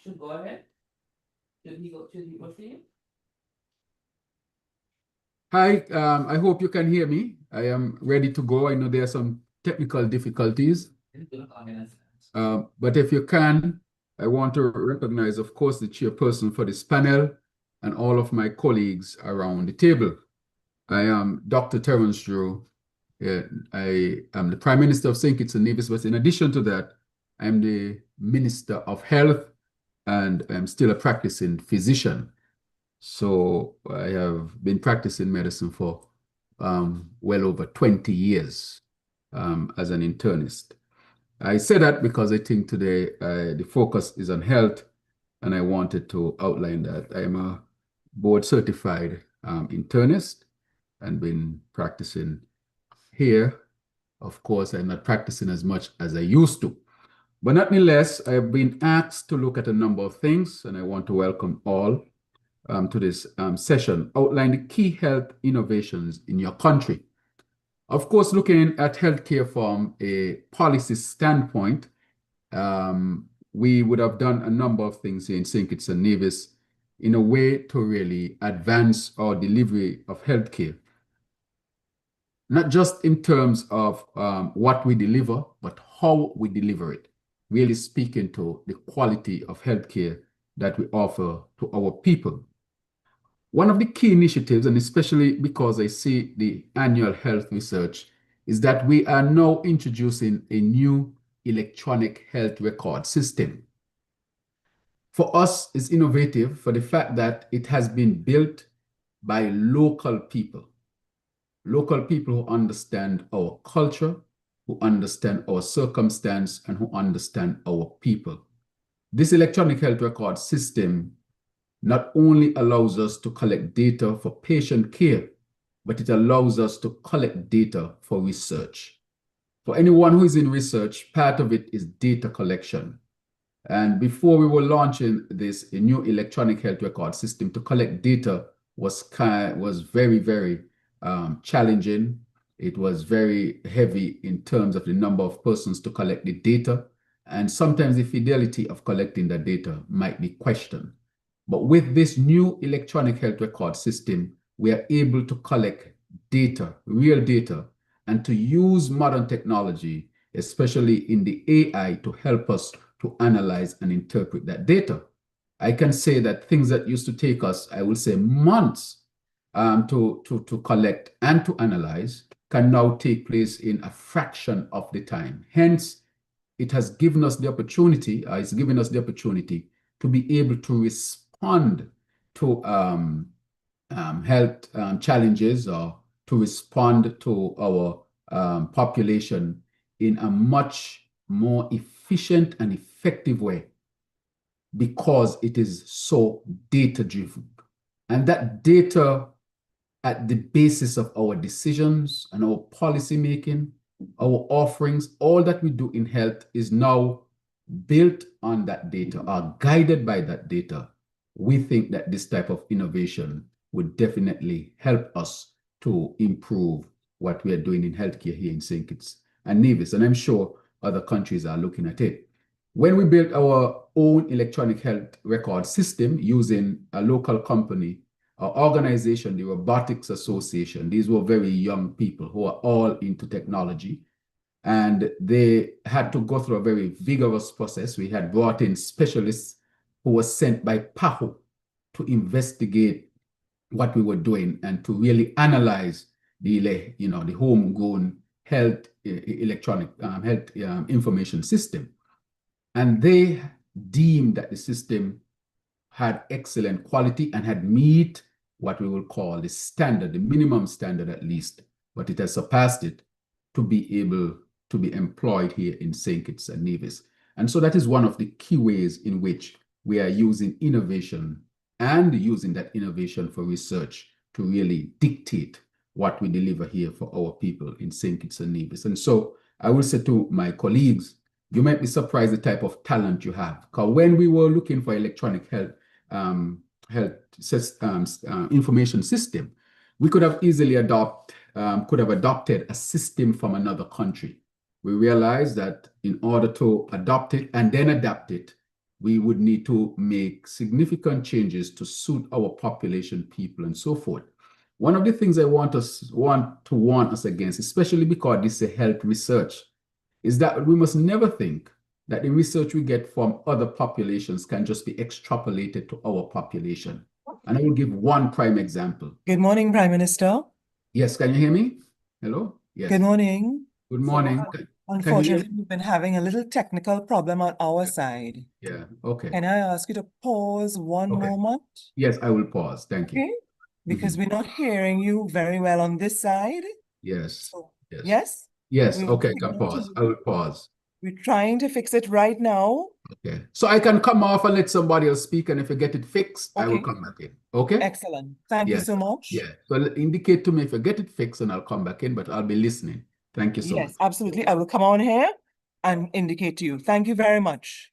Should go ahead. Should he go for you? Hi, I hope you can hear me. I am ready to go. I know there are some technical difficulties. But if you can, I want to recognize, of course, the chairperson for this panel and all of my colleagues around the table. I am Dr. Terence Drew. I am the Prime Minister of St. Kitts and Nevis, but in addition to that, I am the Minister of Health and I'm still a practicing physician. So I have been practicing medicine for well over 20 years as an internist. I say that because I think today the focus is on health, and I wanted to outline that. I am a board certified internist and been practicing here Of course, I'm not practicing as much as I used to. But nonetheless, I have been asked to look at a number of things, and I want to welcome all to this session, outline the key health innovations in your country. Of course, looking at healthcare from a policy standpoint, we would have done a number of things here in St. Kitts and Nevis in a way to really advance our delivery of healthcare. Not just in terms of what we deliver, but how we deliver it, really speaking to the quality of healthcare that we offer to our people. One of the key initiatives, and especially because I see the annual health research, is that we are now introducing a new electronic health record system. For us, it's innovative for the fact that it has been built by local people who understand our culture, who understand our circumstance, and who understand our people. This electronic health record system not only allows us to collect data for patient care, but it allows us to collect data for research. For anyone who is in research, part of it is data collection. And before we were launching this, a new electronic health record system to collect data was very, very challenging. It was very heavy in terms of the number of persons to collect the data. And sometimes the fidelity of collecting the data might be questioned. But with this new electronic health record system, we are able to collect data, real data, and to use modern technology, especially in the AI, to help us to analyze and interpret that data. I can say that things that used to take us, I will say, months to collect and to analyze can now take place in a fraction of the time. Hence, it has given us the opportunity, it's given us the opportunity to be able to respond to health challenges or to respond to our population in a much more efficient and effective way because it is so data-driven. And that data at the basis of our decisions and our policy making, our offerings, all that we do in health is now built on that data, are guided by that data. We think that this type of innovation would definitely help us to improve what we are doing in healthcare here in St. Kitts and Nevis, and I'm sure other countries are looking at it. When we built our own electronic health record system using a local company, our organization, the Robotics Association, these were very young people who are all into technology, and they had to go through a very vigorous process. We had brought in specialists who were sent by PAHO to investigate what we were doing and to really analyze the homegrown health electronic health information system. And they deemed that the system had excellent quality and had meet what we will call the standard, the minimum standard at least, but it has surpassed it to be able to be employed here in St. Kitts and Nevis. And so that is one of the key ways in which we are using innovation and using that innovation for research to really dictate what we deliver here for our people in St. Kitts and Nevis. And so I will say to my colleagues, you might be surprised the type of talent you have. Because when we were looking for electronic health information system, we could have easily adopted a system from another country. We realized that in order to adopt it and then adapt it, we would need to make significant changes to suit our population, people, and so forth. One of the things I want to warn us against, especially because this is a health research, is that we must never think that the research we get from other populations can just be extrapolated to our population. And I will give one prime example. Good morning, Prime Minister. Yes, can you hear me? Hello? Yes. Good morning. Good morning. Unfortunately, we've been having a little technical problem on our side. Yeah, okay. Can I ask you to pause one moment? Yes, I will pause. Thank you. Okay, because we're not hearing you very well on this side. Yes. So, Yes. yes? Yes, We okay, I will can fix pause. it. I will pause. We're trying to fix it right now. Okay. So I can come off and let somebody else speak, and if I get it fixed, I will Okay. come back in. Okay? Excellent. Thank you Yes. so much. Yeah. So indicate to me if I get it fixed and I'll come back in, but I'll be listening. Thank you so much. Yes, absolutely. I will come on here and indicate to you. Thank you very much.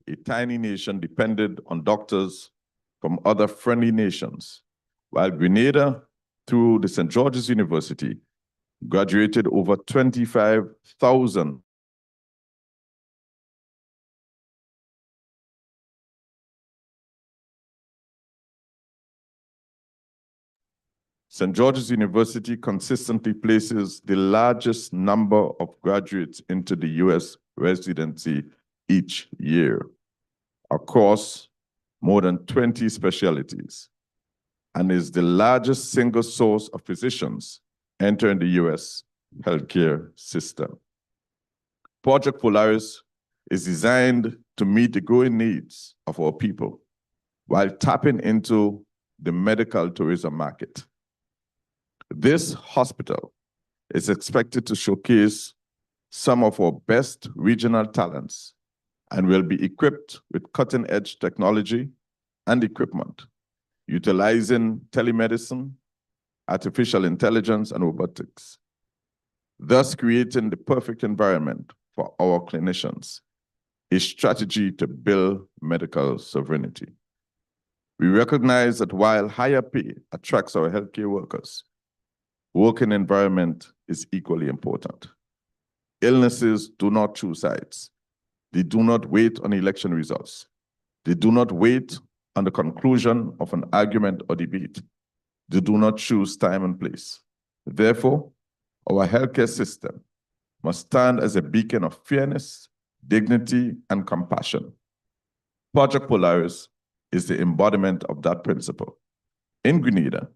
A tiny nation depended on doctors from other friendly nations, while Grenada, through the St. George's University, graduated over 25,000 St. George's University consistently places the largest number of graduates into the U.S. residency each year across more than 20 specialties, and is the largest single source of physicians entering the U.S. healthcare system. Project Polaris is designed to meet the growing needs of our people while tapping into the medical tourism market. This hospital is expected to showcase some of our best regional talents and will be equipped with cutting-edge technology and equipment, utilizing telemedicine, artificial intelligence, and robotics, thus creating the perfect environment for our clinicians, a strategy to build medical sovereignty. We recognize that while higher pay attracts our healthcare workers, working environment is equally important. Illnesses do not choose sides. They do not wait on election results. They do not wait on the conclusion of an argument or debate. They do not choose time and place. Therefore, our healthcare system must stand as a beacon of fairness, dignity, and compassion. Project Polaris is the embodiment of that principle. In Grenada,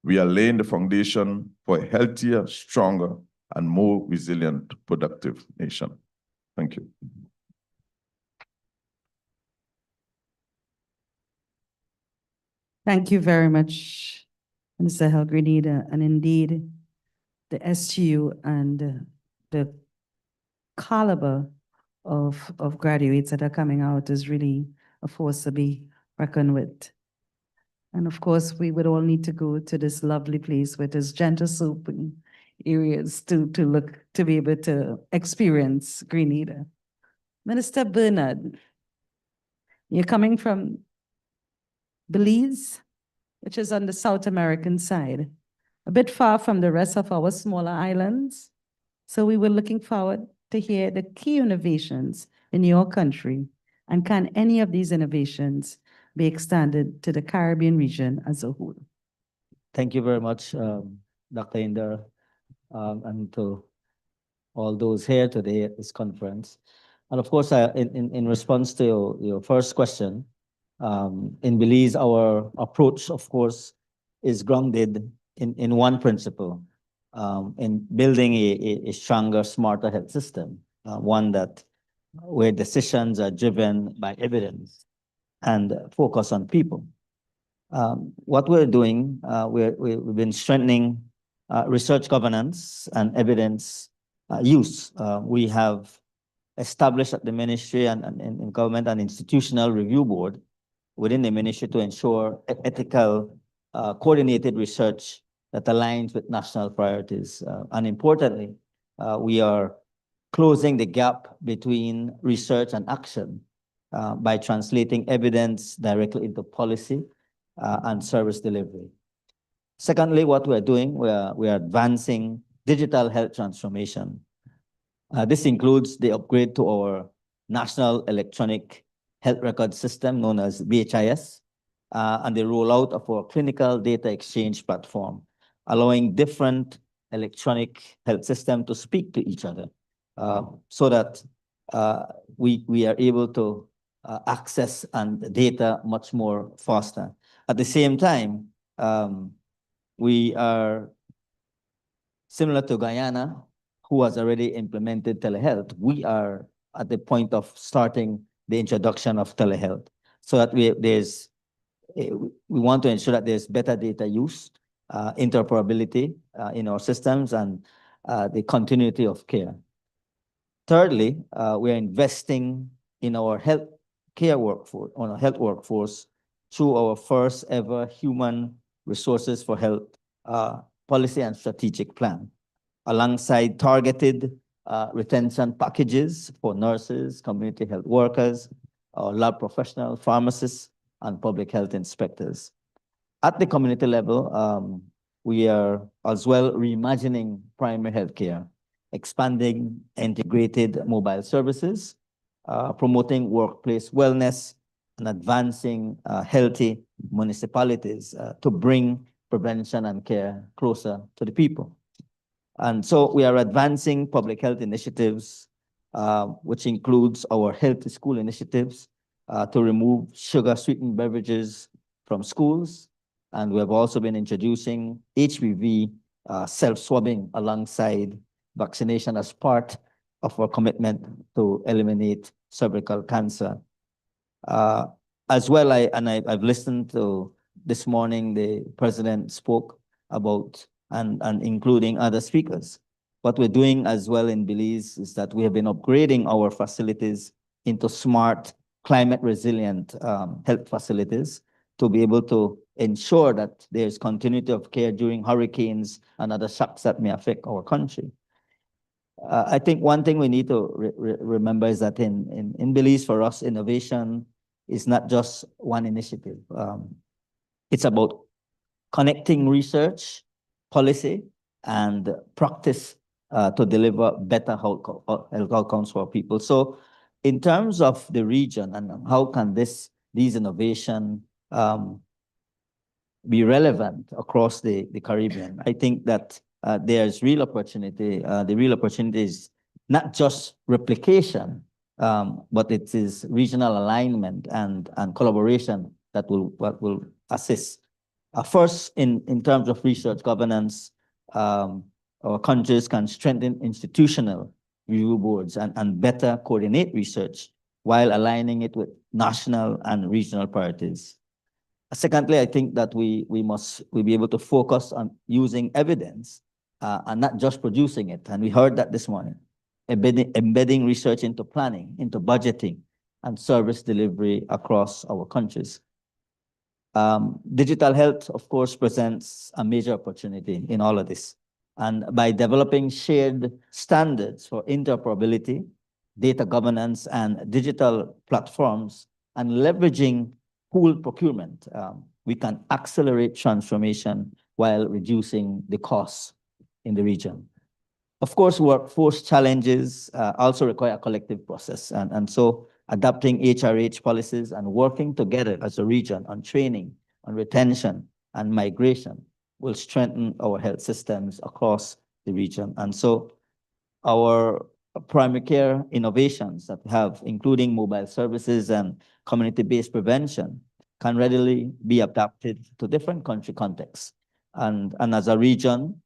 we are laying the foundation for a healthier, stronger, and more resilient, productive nation. Thank you. Thank you very much, Mr. Grenada. And indeed, the STU and the caliber of graduates that are coming out is really a force to be reckoned with. And of course, we would all need to go to this lovely place with this gentle soup and areas to be able to experience Grenada. Minister Bernard, you're coming from Belize, which is on the South American side, a bit far from the rest of our smaller islands. So we were looking forward to hear the key innovations in your country, and can any of these innovations be extended to the Caribbean region as a whole? Thank you very much, Dr. Inder, and to all those here today at this conference. And of course, in response to your first question, in Belize, our approach, of course, is grounded in one principle, in building a stronger, smarter health system, one that where decisions are driven by evidence and focus on people. What we're doing, we've been strengthening research governance and evidence use. We have established at the ministry and in government an institutional review board within the ministry to ensure ethical, coordinated research that aligns with national priorities. And importantly, we are closing the gap between research and action by translating evidence directly into policy and service delivery. Secondly, what we're doing, we are advancing digital health transformation. This includes the upgrade to our National Electronic Health Record System, known as BHIS, and the rollout of our clinical data exchange platform, allowing different electronic health systems to speak to each other, so that we are able to access and data much more faster. At the same time, we are similar to Guyana, who has already implemented telehealth. We are at the point of starting the introduction of telehealth, so that we want to ensure that there's better data use, interoperability in our systems, and the continuity of care. Thirdly, we are investing in our health workforce through our first ever human resources for health policy and strategic plan, alongside targeted retention packages for nurses, community health workers, lab professionals, pharmacists, and public health inspectors. At the community level, we are as well reimagining primary health care, expanding integrated mobile services, promoting workplace wellness, and advancing healthy municipalities to bring prevention and care closer to the people. And so we are advancing public health initiatives, which includes our healthy school initiatives to remove sugar-sweetened beverages from schools. And we have also been introducing HPV self-swabbing alongside vaccination as part of our commitment to eliminate cervical cancer. As well, I've listened to this morning, the president spoke about, and including other speakers. What we're doing as well in Belize is that we have been upgrading our facilities into smart, climate resilient health facilities to be able to ensure that there's continuity of care during hurricanes and other shocks that may affect our country. I think one thing we need to remember is that in Belize, for us, innovation is not just one initiative. It's about connecting research, policy, and practice to deliver better health outcomes for people. So in terms of the region and how can these innovations be relevant across the Caribbean, I think that there's real opportunity. The real opportunity is not just replication, but it is regional alignment and collaboration that will assist. First, in terms of research governance, our countries can strengthen institutional review boards and better coordinate research while aligning it with national and regional priorities. Secondly, I think that we'll be able to focus on using evidence and not just producing it. And we heard that this morning, embedding research into planning, into budgeting, and service delivery across our countries. Digital health, of course, presents a major opportunity in all of this. And by developing shared standards for interoperability, data governance, and digital platforms, and leveraging pooled procurement, we can accelerate transformation while reducing the costs in the region. Of course, workforce challenges also require a collective process. And so adapting HRH policies and working together as a region on training, on retention, and migration will strengthen our health systems across the region. And so our primary care innovations that we have, including mobile services and community-based prevention, can readily be adapted to different country contexts. And as a region,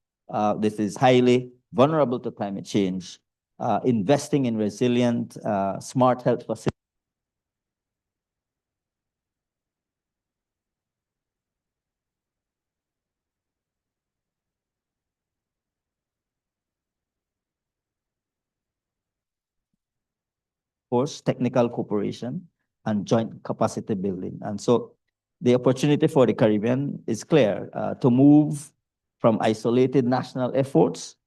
this is highly vulnerable to climate change. Investing in resilient, smart health facilities force, technical cooperation, and joint capacity building. And so the opportunity for the Caribbean is clear, to move from isolated national efforts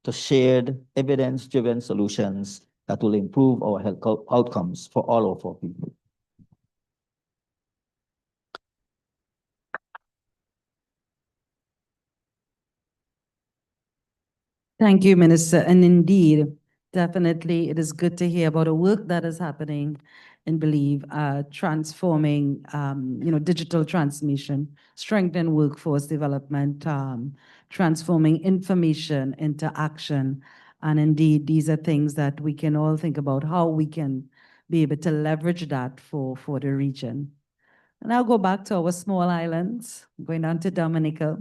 to shared evidence-driven solutions that will improve our health outcomes for all of our people. Thank you, Minister. And indeed, definitely, it is good to hear about the work that is happening and believe transforming, digital transmission, strengthen workforce development, transforming information into action. And indeed, these are things that we can all think about how we can be able to leverage that for the region. And I'll go back to our small islands, going down to Dominica.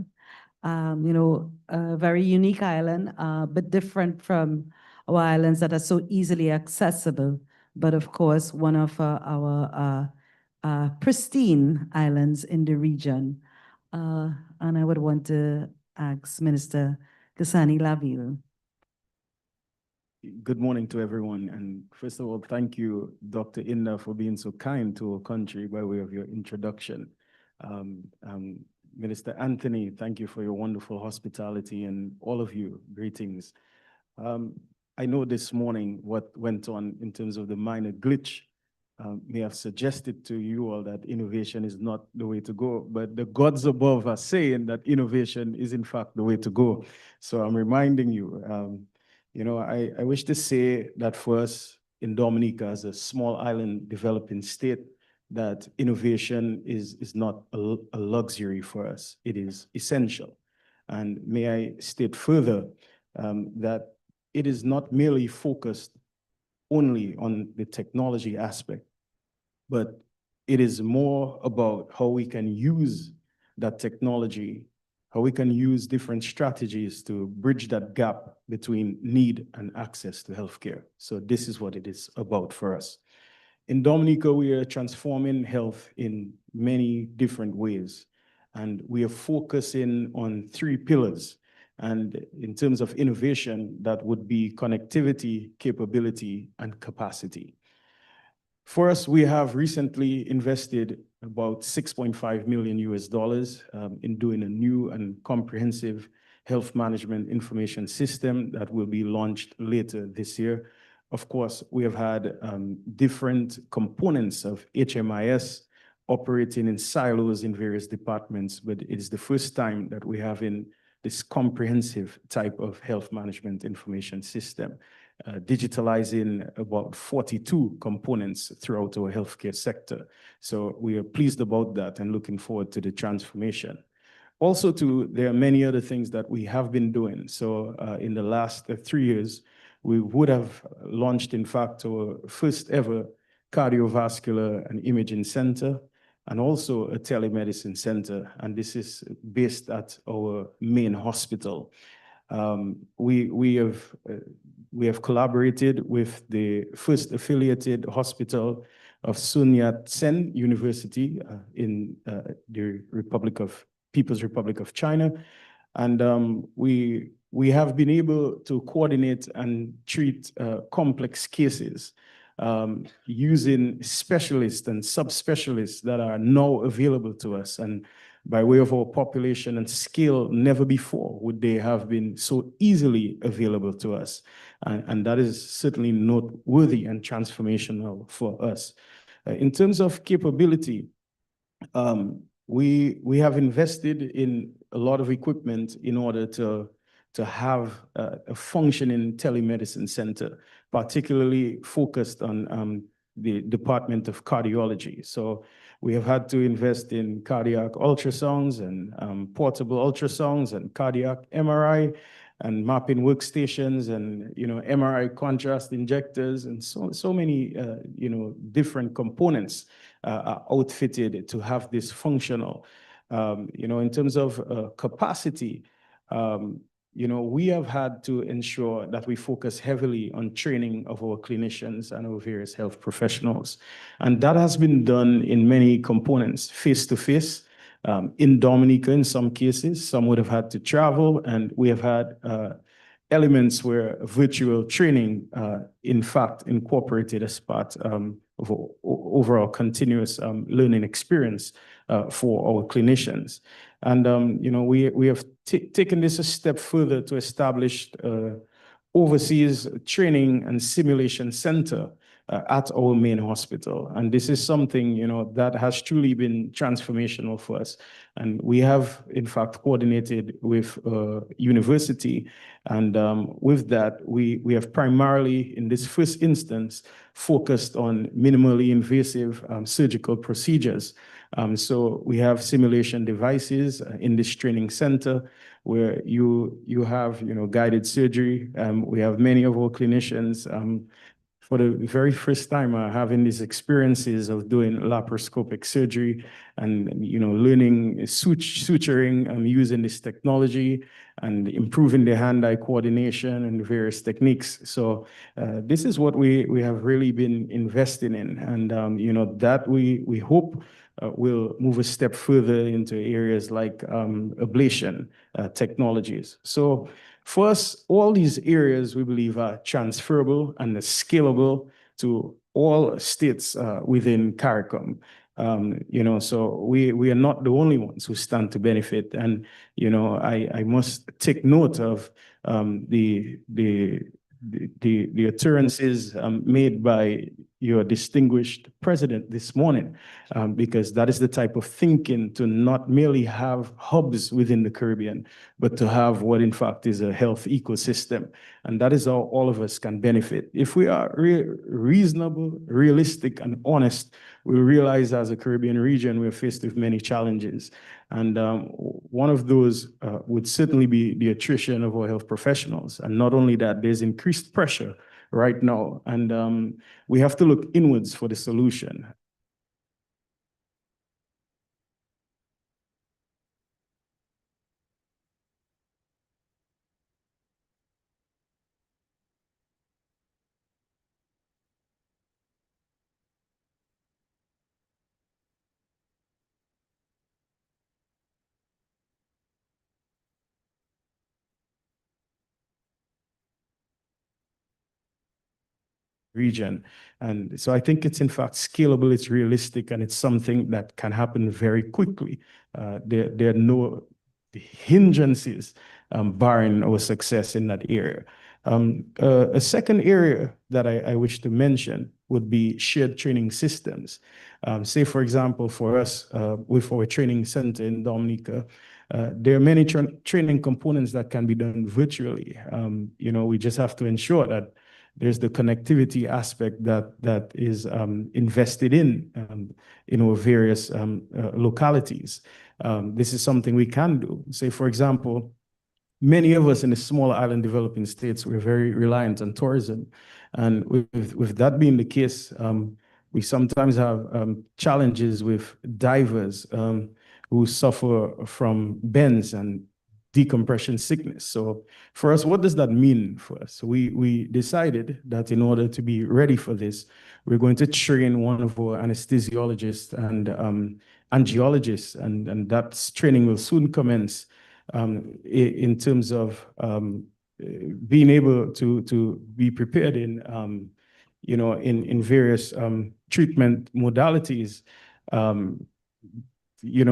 A very unique island, but different from our islands that are so easily accessible. But of course, one of our pristine islands in the region. And I would want to ask Minister Kasani Laville. Good morning to everyone. And first of all, thank you, Dr. Inda, for being so kind to our country by way of your introduction. Minister Anthony, thank you for your wonderful hospitality, and all of you, greetings. I know this morning what went on in terms of the minor glitch may have suggested to you all that innovation is not the way to go, but the gods above are saying that innovation is in fact the way to go. So I'm reminding you, I wish to say that for us in Dominica, as a small island developing state, that innovation is not a luxury for us. It is essential. And may I state further that it is not merely focused only on the technology aspect, but it is more about how we can use that technology, how we can use different strategies to bridge that gap between need and access to healthcare. So this is what it is about for us. In Dominica, we are transforming health in many different ways, and we are focusing on 3 pillars. And in terms of innovation, that would be connectivity, capability, and capacity. For us, we have recently invested about $6.5 million in doing a new and comprehensive health management information system that will be launched later this year. Of course, we have had different components of HMIS operating in silos in various departments, but it is the first time that we have in this comprehensive type of health management information system, digitalizing about 42 components throughout our healthcare sector. So we are pleased about that and looking forward to the transformation. Also, there are many other things that we have been doing. So in the last 3 years, we would have launched, in fact, our first ever cardiovascular and imaging center, and also a telemedicine center. And this is based at our main hospital. We have collaborated with the first affiliated hospital of Sun Yat-sen University in the People's Republic of China. And we we have been able to coordinate and treat complex cases using specialists and subspecialists that are now available to us. And by way of our population and scale, never before would they have been so easily available to us. And that is certainly noteworthy and transformational for us. In terms of capability, we have invested in a lot of equipment in order to have a functioning telemedicine center, particularly focused on the Department of Cardiology. So we have had to invest in cardiac ultrasounds and portable ultrasounds and cardiac MRI and mapping workstations and MRI contrast injectors and so many different components are outfitted to have this functional. In terms of capacity, we have had to ensure that we focus heavily on training of our clinicians and our various health professionals. And that has been done in many components, face-to-face, in Dominica in some cases. Some would have had to travel, and we have had elements where virtual training, in fact, incorporated as part of overall continuous learning experience for our clinicians. And, we have taken this a step further to establish overseas training and simulation center at our main hospital. And this is something, that has truly been transformational for us. And we have, in fact, coordinated with university. And with that, we have primarily, in this first instance, focused on minimally invasive surgical procedures. So we have simulation devices in this training center where you have, guided surgery. We have many of our clinicians for the very first time having these experiences of doing laparoscopic surgery and learning suturing using this technology and improving the hand-eye coordination and various techniques. So this is what we have really been investing in, and that we hope will move a step further into areas like ablation technologies. So for us, all these areas we believe are transferable and scalable to all states within CARICOM. So we are not the only ones who stand to benefit. And, I must take note of the utterances made by your distinguished president this morning, because that is the type of thinking to not merely have hubs within the Caribbean, but to have what in fact is a health ecosystem. And that is how all of us can benefit. If we are reasonable, realistic, and honest, we realize as a Caribbean region, we're faced with many challenges. And one of those would certainly be the attrition of our health professionals. And not only that, there's increased pressure right now. And we have to look inwards for the solution. Region. And so I think it's in fact scalable, it's realistic, and it's something that can happen very quickly. There are no hindrances barring our success in that area. A second area that I wish to mention would be shared training systems. Say, for example, for us, with our training center in Dominica, there are many training components that can be done virtually. We just have to ensure that there's the connectivity aspect that is invested in our various localities. This is something we can do. Say, for example, many of us in the small island developing states, we're very reliant on tourism. And with that being the case, we sometimes have challenges with divers who suffer from bends and decompression sickness. So for us, what does that mean for us? We decided that in order to be ready for this, we're going to train one of our anesthesiologists and angiologists, and that training will soon commence in terms of being able to be prepared in in various treatment modalities.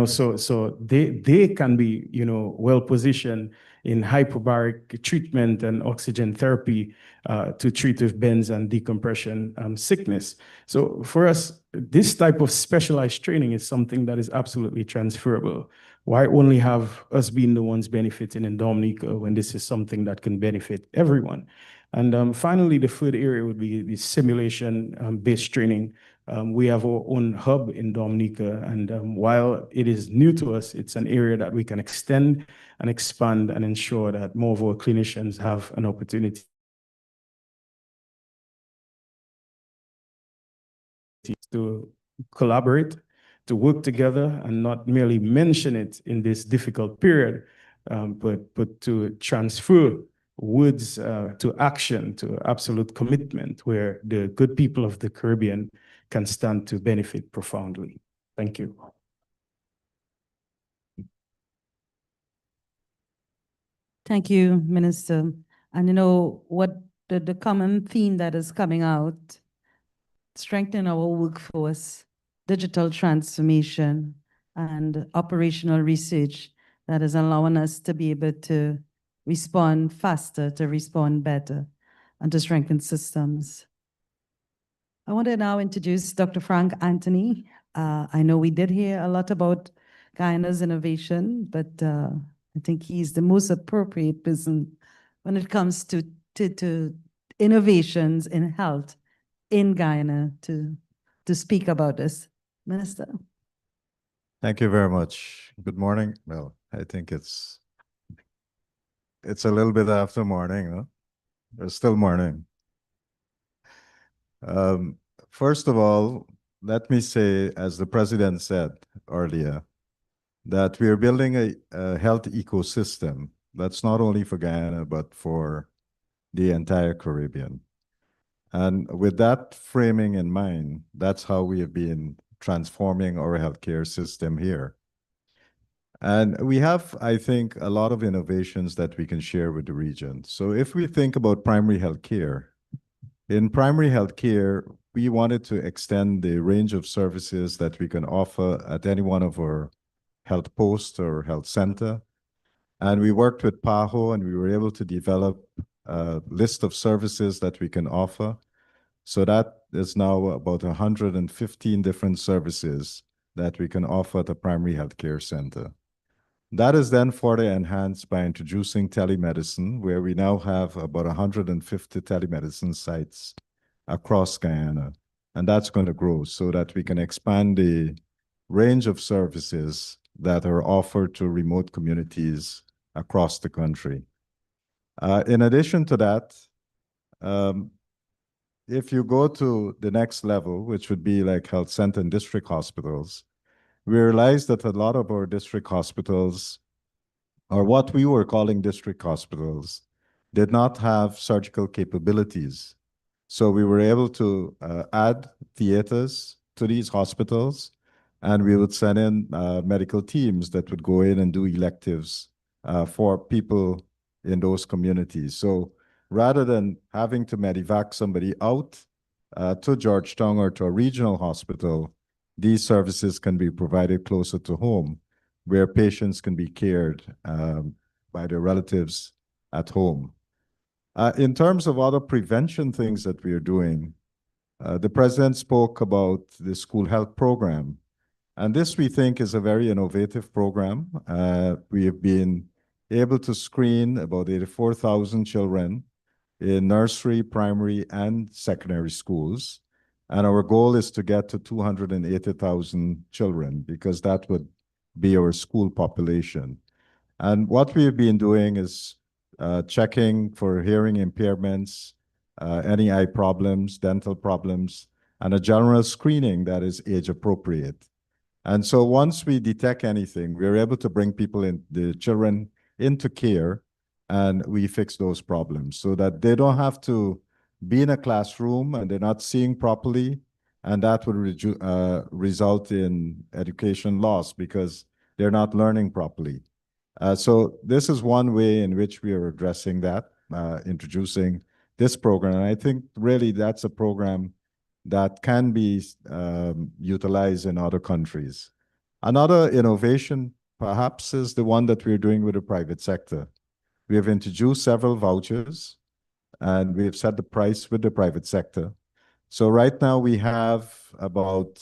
So they can be, well positioned in hyperbaric treatment and oxygen therapy to treat with bends and decompression sickness. So for us, this type of specialized training is something that is absolutely transferable. Why only have us being the ones benefiting in Dominica when this is something that can benefit everyone? And finally, the third area would be the simulation-based training. We have our own hub in Dominica, and while it is new to us, it's an area that we can extend and expand and ensure that more of our clinicians have an opportunity to collaborate, to work together, and not merely mention it in this difficult period, but to transfer words to action, to absolute commitment, where the good people of the Caribbean can stand to benefit profoundly. Thank you. Thank you, Minister. And what the common theme that is coming out, strengthening our workforce, digital transformation, and operational research that is allowing us to be able to respond faster, to respond better, and to strengthen systems. I want to now introduce Dr. Frank Anthony. I know we did hear a lot about Guyana's innovation, but I think he's the most appropriate person when it comes to innovations in health in Guyana to speak about this. Minister. Thank you very much. Good morning. Well, I think it's a little bit after morning, huh? It's still morning. First of all, let me say, as the president said earlier, that we are building a health ecosystem that's not only for Guyana, but for the entire Caribbean. And with that framing in mind, that's how we have been transforming our healthcare system here. And we have, I think, a lot of innovations that we can share with the region. So if we think about primary healthcare, in primary healthcare, we wanted to extend the range of services that we can offer at any one of our health posts or health center. And we worked with PAHO, and we were able to develop a list of services that we can offer. So that is now about 115 different services that we can offer at a primary healthcare center. That is then further enhanced by introducing telemedicine, where we now have about 150 telemedicine sites across Guyana. And that's going to grow so that we can expand the range of services that are offered to remote communities across the country. In addition to that, if you go to the next level, which would be like health center and district hospitals, we realized that a lot of our district hospitals, or what we were calling district hospitals, did not have surgical capabilities. So we were able to add theaters to these hospitals, and we would send in medical teams that would go in and do electives for people in those communities. So rather than having to medevac somebody out to Georgetown or to a regional hospital, these services can be provided closer to home, where patients can be cared by their relatives at home. In terms of other prevention things that we are doing, the president spoke about the school health program. And this, we think, is a very innovative program. We have been able to screen about 84,000 children in nursery, primary, and secondary schools. And our goal is to get to 280,000 children, because that would be our school population. And what we've been doing is checking for hearing impairments, any eye problems, dental problems, and a general screening that is age appropriate. And so once we detect anything, we're able to bring the children into care, and we fix those problems so that they don't have to be in a classroom and they're not seeing properly, and that would result in education loss because they're not learning properly. So this is one way in which we are addressing that, introducing this program. And I think really that's a program that can be utilized in other countries. Another innovation perhaps is the one that we're doing with the private sector. We have introduced several vouchers and we have set the price with the private sector. So right now we have about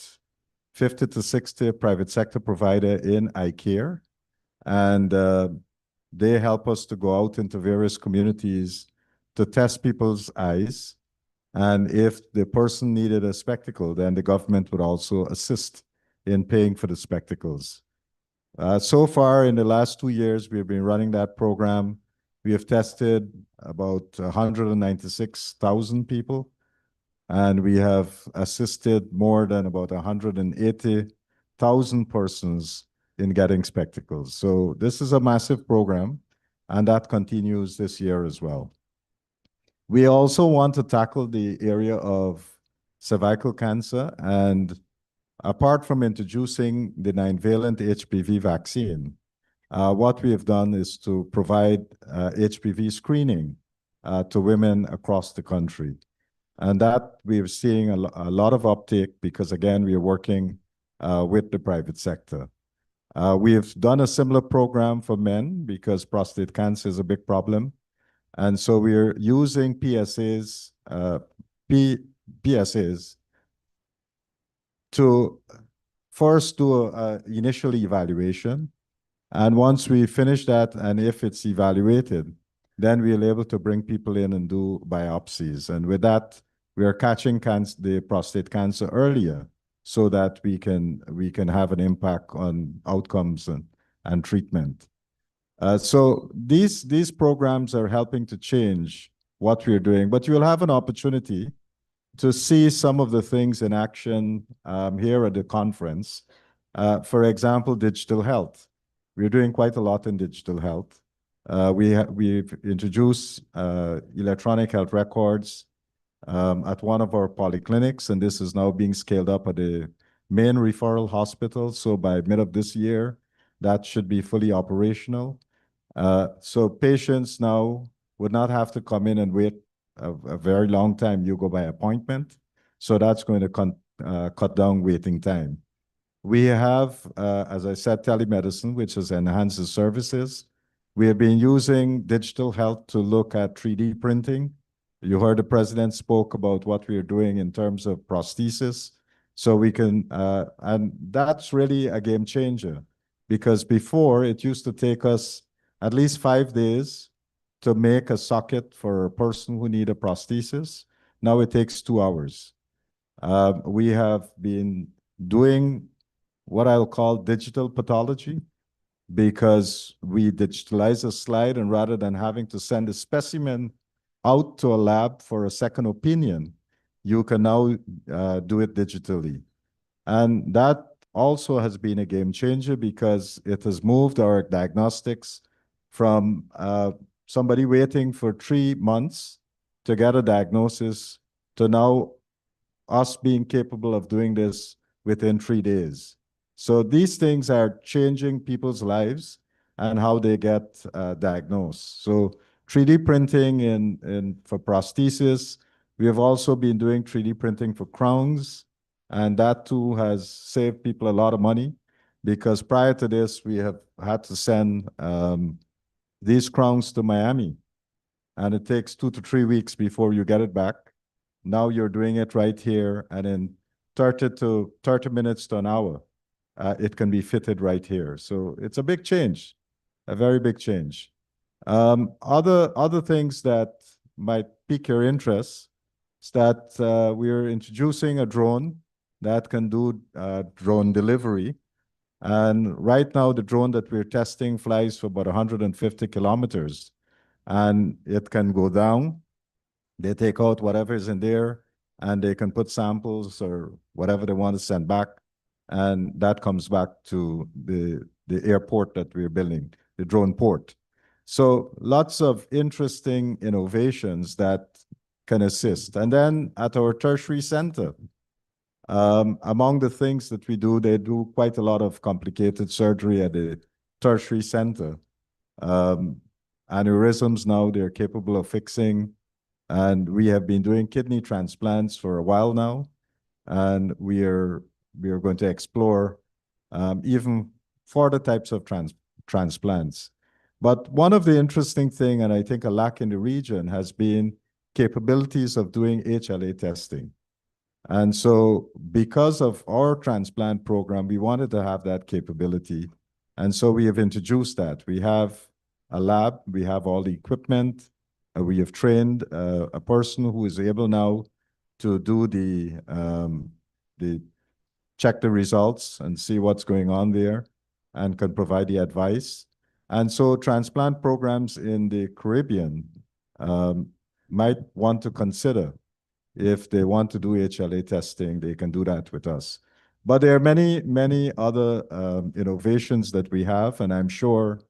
50 to 60 private sector provider in eye care, and they help us to go out into various communities to test people's eyes. And if the person needed a spectacle, then the government would also assist in paying for the spectacles. So far, in the last 2 years, we've been running that program. We have tested about 196,000 people, and we have assisted more than about 180,000 persons in getting spectacles. So this is a massive program, and that continues this year as well. We also want to tackle the area of cervical cancer, and apart from introducing the 9-valent HPV vaccine, what we have done is to provide HPV screening to women across the country. And that we're seeing a lot of uptake because, again, we are working with the private sector. We have done a similar program for men because prostate cancer is a big problem. And so we're using PSAs to first do an initial evaluation. And once we finish that, and if it's evaluated, then we're able to bring people in and do biopsies. And with that, we are catching the prostate cancer earlier so that we can have an impact on outcomes and treatment. So these programs are helping to change what we're doing, but you'll have an opportunity to see some of the things in action here at the conference. For example, digital health. We're doing quite a lot in digital health. We've introduced electronic health records at one of our polyclinics, and this is now being scaled up at the main referral hospital. So by mid of this year, that should be fully operational. So patients now would not have to come in and wait a very long time. You go by appointment. So that's going to cut down waiting time. We have, as I said, telemedicine, which has enhanced the services. We have been using digital health to look at 3D printing. You heard the president spoke about what we are doing in terms of prosthesis. So we can, and that's really a game changer because before it used to take us at least 5 days to make a socket for a person who need a prosthesis. Now it takes 2 hours. We have been doing what I'll call digital pathology because we digitalize a slide, and rather than having to send a specimen out to a lab for a second opinion, you can now do it digitally. And that also has been a game changer because it has moved our diagnostics from somebody waiting for 3 months to get a diagnosis to now us being capable of doing this within 3 days. So these things are changing people's lives and how they get diagnosed. So 3D printing for prosthesis. We have also been doing 3D printing for crowns, and that too has saved people a lot of money because prior to this, we have had to send these crowns to Miami, and it takes 2 to 3 weeks before you get it back. Now you're doing it right here, and in 30 minutes to an hour, it can be fitted right here. So it's a big change, a very big change. Other things that might pique your interest is that we're introducing a drone that can do drone delivery. And right now, the drone that we're testing flies for about 150 kilometers, and it can go down. They take out whatever is in there, and they can put samples or whatever they want to send back, and that comes back to the airport that we're building, the drone port. So lots of interesting innovations that can assist. And then at our tertiary center, among the things that we do, they do quite a lot of complicated surgery at the tertiary center. aneurysms now they're capable of fixing. And we have been doing kidney transplants for a while now. And we are going to explore even further types of transplants. But one of the interesting thing, and I think a lack in the region, has been capabilities of doing HLA testing. And so because of our transplant program, we wanted to have that capability. And so we have introduced that. We have a lab, we have all the equipment, we have trained a person who is able now to do the check the results and see what's going on there and can provide the advice. And so transplant programs in the Caribbean might want to consider if they want to do HLA testing, they can do that with us. But there are many, many other innovations that we have, and I'm sure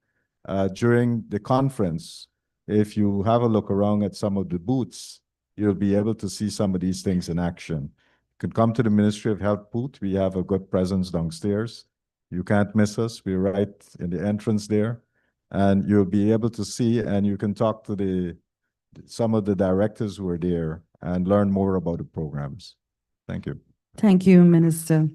during the conference, if you have a look around at some of the booths, you'll be able to see some of these things in action. You can come to the Ministry of Health booth. We have a good presence downstairs. You can't miss us. We're right in the entrance there. And you'll be able to see, and you can talk to some of the directors who are there and learn more about the programs. Thank you. Thank you, Minister.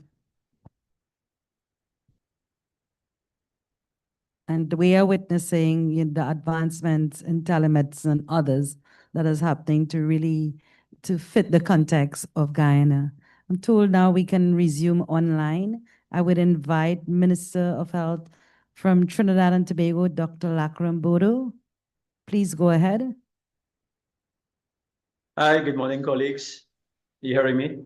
And we are witnessing the advancements in telemedicine and others that is happening to fit the context of Guyana. I'm told now we can resume online. I would invite Minister of Health from Trinidad and Tobago, Dr. Lakram Bodo. Please go ahead. Hi, good morning, colleagues. You hearing me?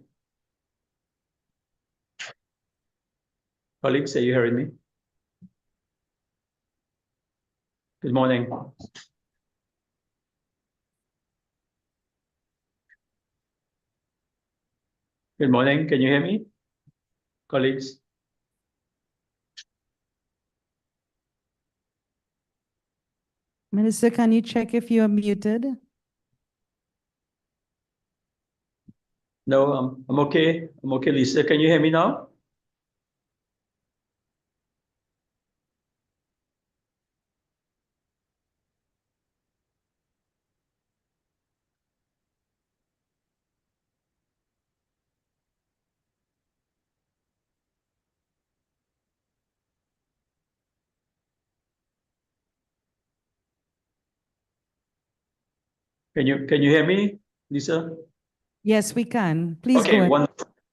Colleagues, are you hearing me? Good morning. Good morning. Can you hear me, colleagues? Minister, can you check if you're muted? No, I'm okay. I'm okay, Lisa. Can you hear me now? Can you hear me, Lisa? Yes, we can. Please go Okay, ahead.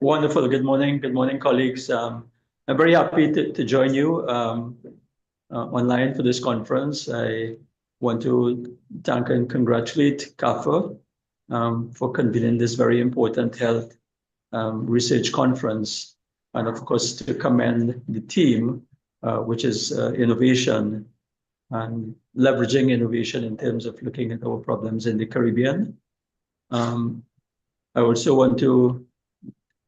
wonderful. Good morning. Good morning, colleagues. I'm very happy to join you online for this conference. I want to thank and congratulate CARPHA for convening this very important health research conference, and of course to commend the team, which is innovation and leveraging innovation in terms of looking at our problems in the Caribbean. I also want to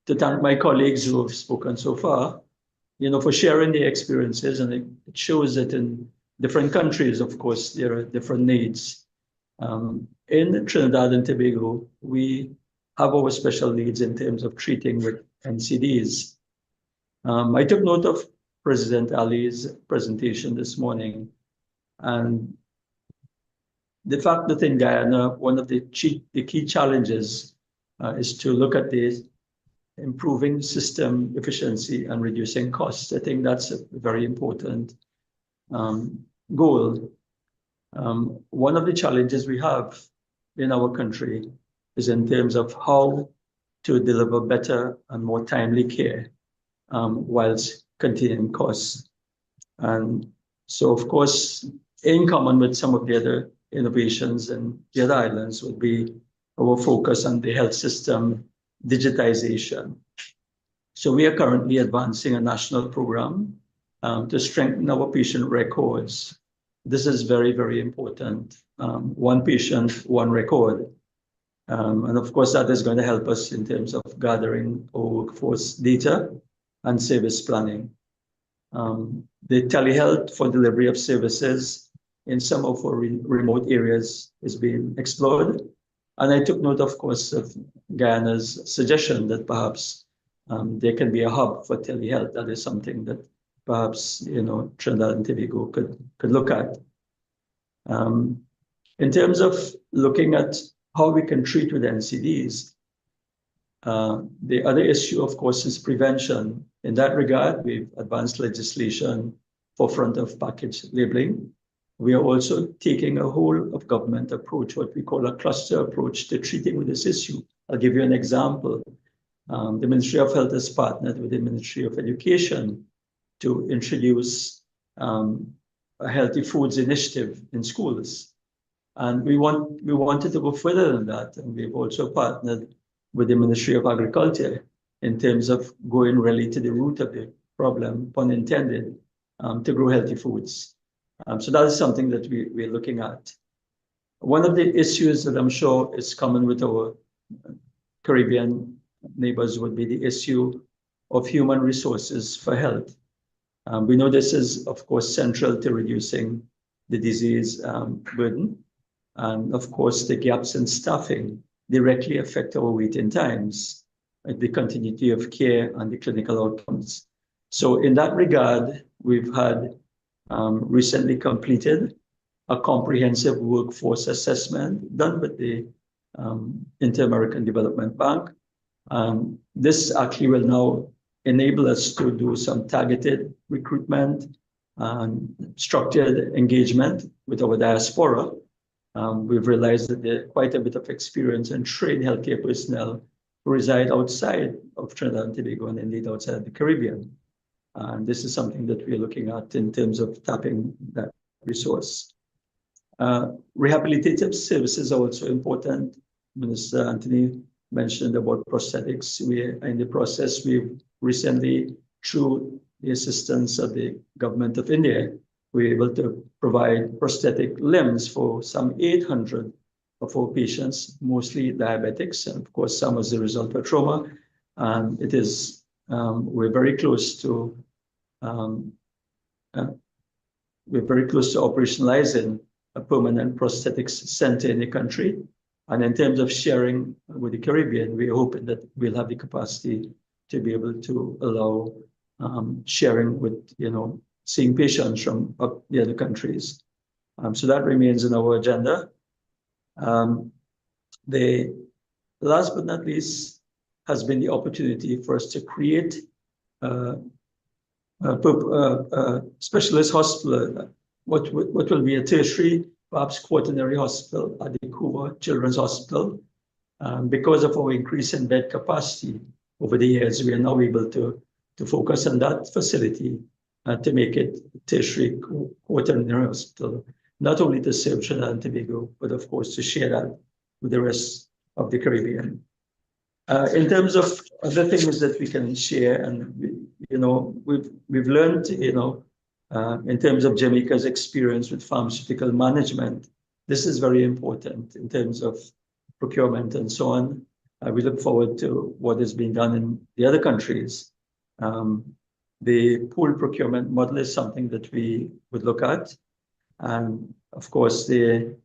thank my colleagues who have spoken so far, for sharing their experiences, and it shows that in different countries, of course, there are different needs. In Trinidad and Tobago, we have our special needs in terms of treating with NCDs. I took note of President Ali's presentation this morning, and the fact that in Guyana, one of the key challenges is to look at the improving system efficiency and reducing costs. I think that's a very important goal. One of the challenges we have in our country is in terms of how to deliver better and more timely care whilst containing costs. And so, of course, in common with some of the other innovations in the other islands would be our focus on the health system digitization. So we are currently advancing a national program to strengthen our patient records. This is very, very important. One patient, one record. And of course, that is going to help us in terms of gathering our workforce data and service planning. The telehealth for delivery of services in some of our remote areas is being explored. And I took note, of course, of Guyana's suggestion that perhaps there can be a hub for telehealth. That is something that perhaps Trinidad and Tobago could look at. In terms of looking at how we can treat with NCDs, the other issue, of course, is prevention. In that regard, we've advanced legislation for front of package labeling. We are also taking a whole of government approach, what we call a cluster approach to treating with this issue. I'll give you an example. The Ministry of Health has partnered with the Ministry of Education to introduce a healthy foods initiative in schools. And we wanted to go further than that. And we've also partnered with the Ministry of Agriculture in terms of going really to the root of the problem, pun intended, to grow healthy foods. So that is something that we're looking at. One of the issues that I'm sure is common with our Caribbean neighbors would be the issue of human resources for health. We know this is, of course, central to reducing the disease burden. And of course, the gaps in staffing directly affect our waiting times, the continuity of care and the clinical outcomes. So in that regard, we've had recently completed a comprehensive workforce assessment done with the Inter-American Development Bank. This actually will now enable us to do some targeted recruitment and structured engagement with our diaspora. We've realized that there are quite a bit of experience and trained healthcare personnel who reside outside of Trinidad and Tobago and indeed outside the Caribbean. And this is something that we're looking at in terms of tapping that resource. Rehabilitative services are also important. Minister Anthony mentioned about prosthetics. We are in the process. We've recently, through the assistance of the government of India, we're able to provide prosthetic limbs for some 800 of our patients, mostly diabetics, and of course, some as a result of trauma. And it is, we're very close to operationalizing a permanent prosthetics center in the country. And in terms of sharing with the Caribbean, we're hoping that we'll have the capacity to be able to allow sharing with, seeing patients from the other countries. So that remains in our agenda. The last but not least has been the opportunity for us to create a specialist hospital, what will be a tertiary, perhaps quaternary hospital at the Cuba Children's Hospital. Because of our increase in bed capacity over the years, we are now able to focus on that facility to make it tertiary quaternary hospital, not only to serve Trinidad and Tobago, but of course to share that with the rest of the Caribbean. In terms of other things that we can share, and we've learned, in terms of Jamaica's experience with pharmaceutical management, this is very important in terms of procurement and so on. We look forward to what is being done in the other countries. The pool procurement model is something that we would look at. And of course, the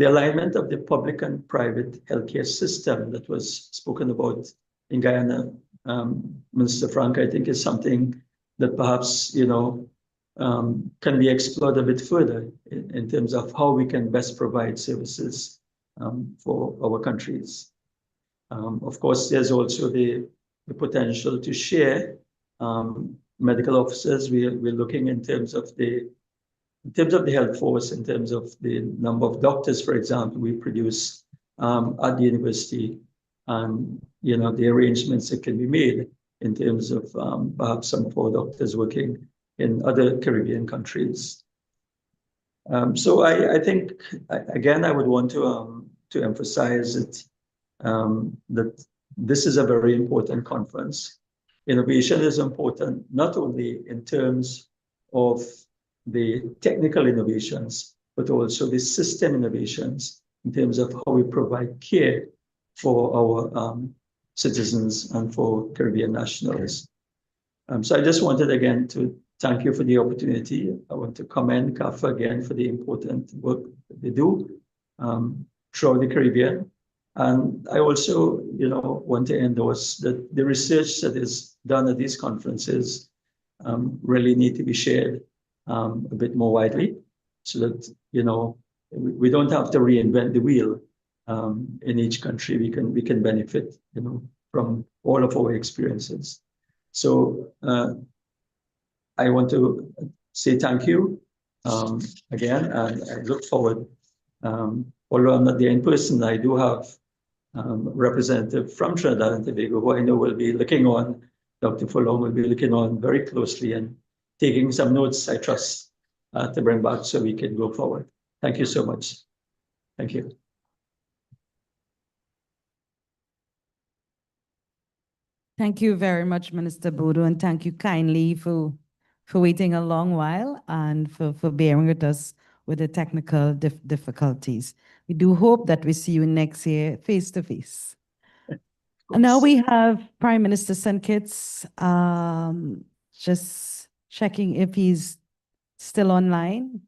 alignment of the public and private healthcare system that was spoken about in Guyana, Minister Frank, I think is something that perhaps, can be explored a bit further in terms of how we can best provide services for our countries. Of course, there's also the potential to share medical officers. We're looking in terms of the health force, in terms of the number of doctors, for example, we produce at the university, and the arrangements that can be made in terms of perhaps some of our doctors working in other Caribbean countries. So I think, again, I would want to emphasize that this is a very important conference. Innovation is important, not only in terms of the technical innovations, but also the system innovations in terms of how we provide care for our citizens and for Caribbean nationals. So I just wanted again to thank you for the opportunity. I want to commend CARPHA again for the important work that they do throughout the Caribbean. And I also, want to endorse that the research that is done at these conferences really need to be shared a bit more widely, so that, we don't have to reinvent the wheel in each country. We can benefit, from all of our experiences. So I want to say thank you again, and I look forward. Although I'm not there in person, I do have representative from Trinidad and Tobago who I know will be looking on. Dr. Fulong will be looking on very closely and taking some notes, I trust, to bring back so we can go forward. Thank you so much. Thank you. Thank you very much, Minister Bodo, and thank you kindly for waiting a long while and for bearing with us with the technical difficulties. We do hope that we see you next year face to face. And now we have Prime Minister St. Kitts, just checking if he's still online.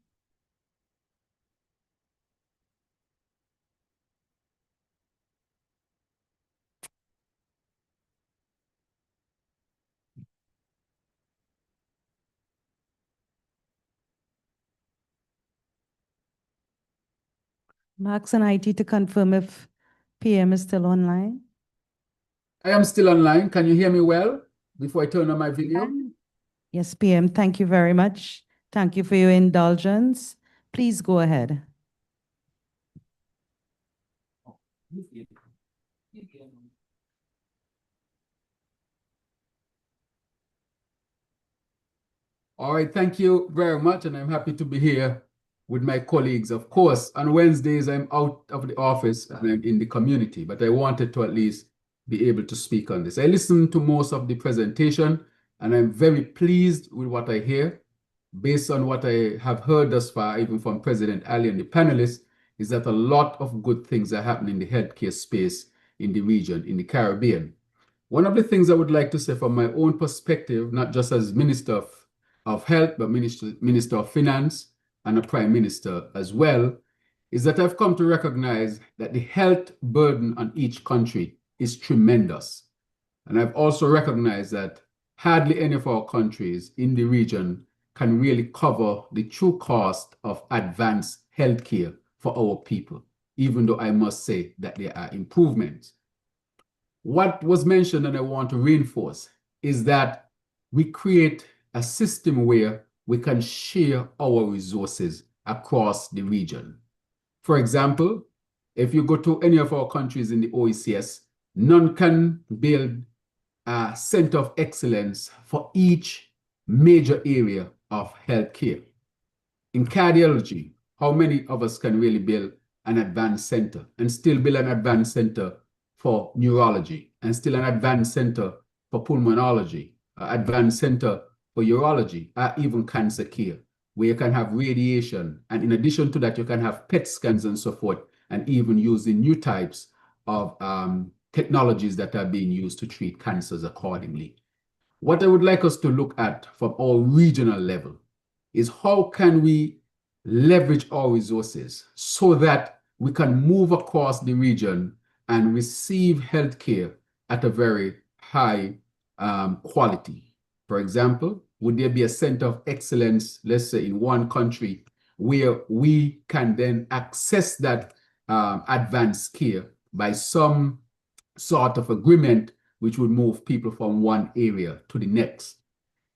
Max and IT to confirm if PM is still online. I am still online. Can you hear me well before I turn on my video? Yes, PM, thank you very much. Thank you for your indulgence. Please go ahead. All right, thank you very much, and I'm happy to be here with my colleagues. Of course, on Wednesdays, I'm out of the office and I'm in the community, but I wanted to at least be able to speak on this. I listened to most of the presentation, and I'm very pleased with what I hear. Based on what I have heard thus far, even from President Ali and the panelists, is that a lot of good things are happening in the healthcare space in the region, in the Caribbean. One of the things I would like to say from my own perspective, not just as Minister of Health, but Minister of Finance and a Prime Minister as well, is that I've come to recognize that the health burden on each country is tremendous. And I've also recognized that hardly any of our countries in the region can really cover the true cost of advanced healthcare for our people, even though I must say that there are improvements. What was mentioned, and I want to reinforce, is that we create a system where we can share our resources across the region. For example, if you go to any of our countries in the OECS, none can build a center of excellence for each major area of healthcare. In cardiology, how many of us can really build an advanced center and still build an advanced center for neurology and still an advanced center for pulmonology, advanced center for urology, or even cancer care, where you can have radiation. And in addition to that, you can have PET scans and so forth, and even using new types of technologies that are being used to treat cancers accordingly. What I would like us to look at from our regional level is how can we leverage our resources so that we can move across the region and receive healthcare at a very high quality. For example, would there be a center of excellence, let's say in one country, where we can then access that advanced care by some sort of agreement which would move people from one area to the next?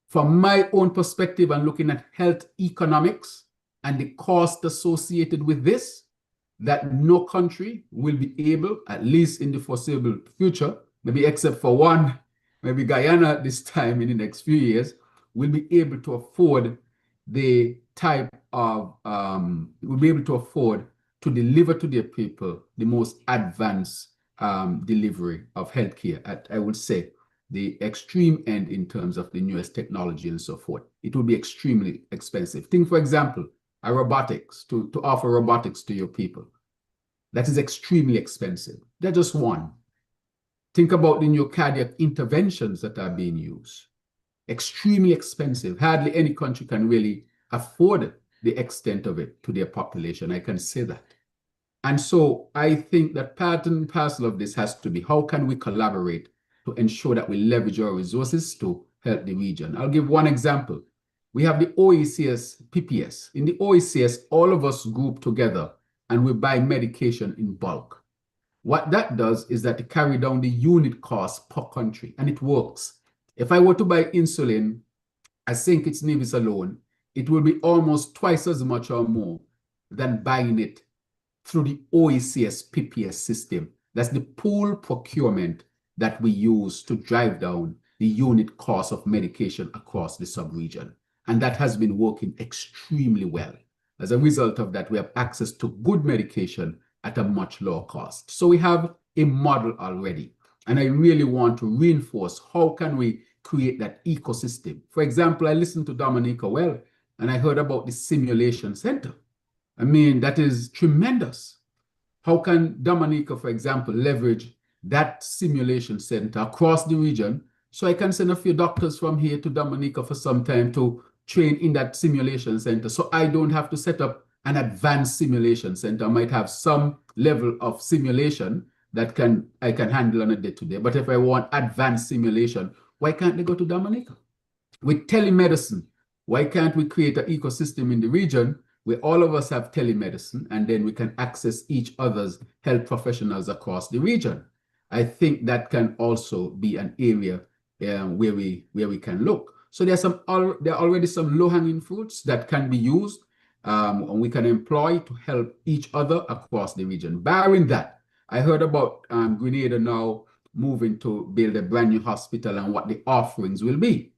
From my own perspective and looking at health economics and the cost associated with this, that no country will be able, at least in the foreseeable future, maybe except for one, maybe Guyana this time in the next few years, will be able to afford the type of, will be able to afford to deliver to their people the most advanced delivery of healthcare at, I would say, the extreme end in terms of the newest technology and so forth. It will be extremely expensive. Think, for example, a robotics, to offer robotics to your people. That is extremely expensive. They're just one. Think about the new cardiac interventions that are being used. Extremely expensive. Hardly any country can really afford the extent of it to their population. I can say that. And so I think that part and parcel of this has to be, how can we collaborate to ensure that we leverage our resources to help the region? I'll give one example. We have the OECS PPS. In the OECS, all of us group together and we buy medication in bulk. What that does is that it carry down the unit cost per country, and it works. If I were to buy insulin, I think it's Nevis alone, it will be almost twice as much or more than buying it through the OECS PPS system. That's the pool procurement that we use to drive down the unit cost of medication across the sub-region. And that has been working extremely well. As a result of that, we have access to good medication at a much lower cost. So we have a model already. And I really want to reinforce how can we create that ecosystem. For example, I listened to Dominica well, and I heard about the simulation center. I mean, that is tremendous. How can Dominica, for example, leverage that simulation center across the region so I can send a few doctors from here to Dominica for some time to train in that simulation center, so I don't have to set up an advanced simulation center. I might have some level of simulation that I can handle on a day-to-day. But if I want advanced simulation, why can't they go to Dominica? With telemedicine, why can't we create an ecosystem in the region where all of us have telemedicine, and then we can access each other's health professionals across the region? I think that can also be an area where we can look. So there are already some low-hanging fruits that can be used and we can employ to help each other across the region. Barring that, I heard about Grenada now moving to build a brand new hospital and what the offerings will be.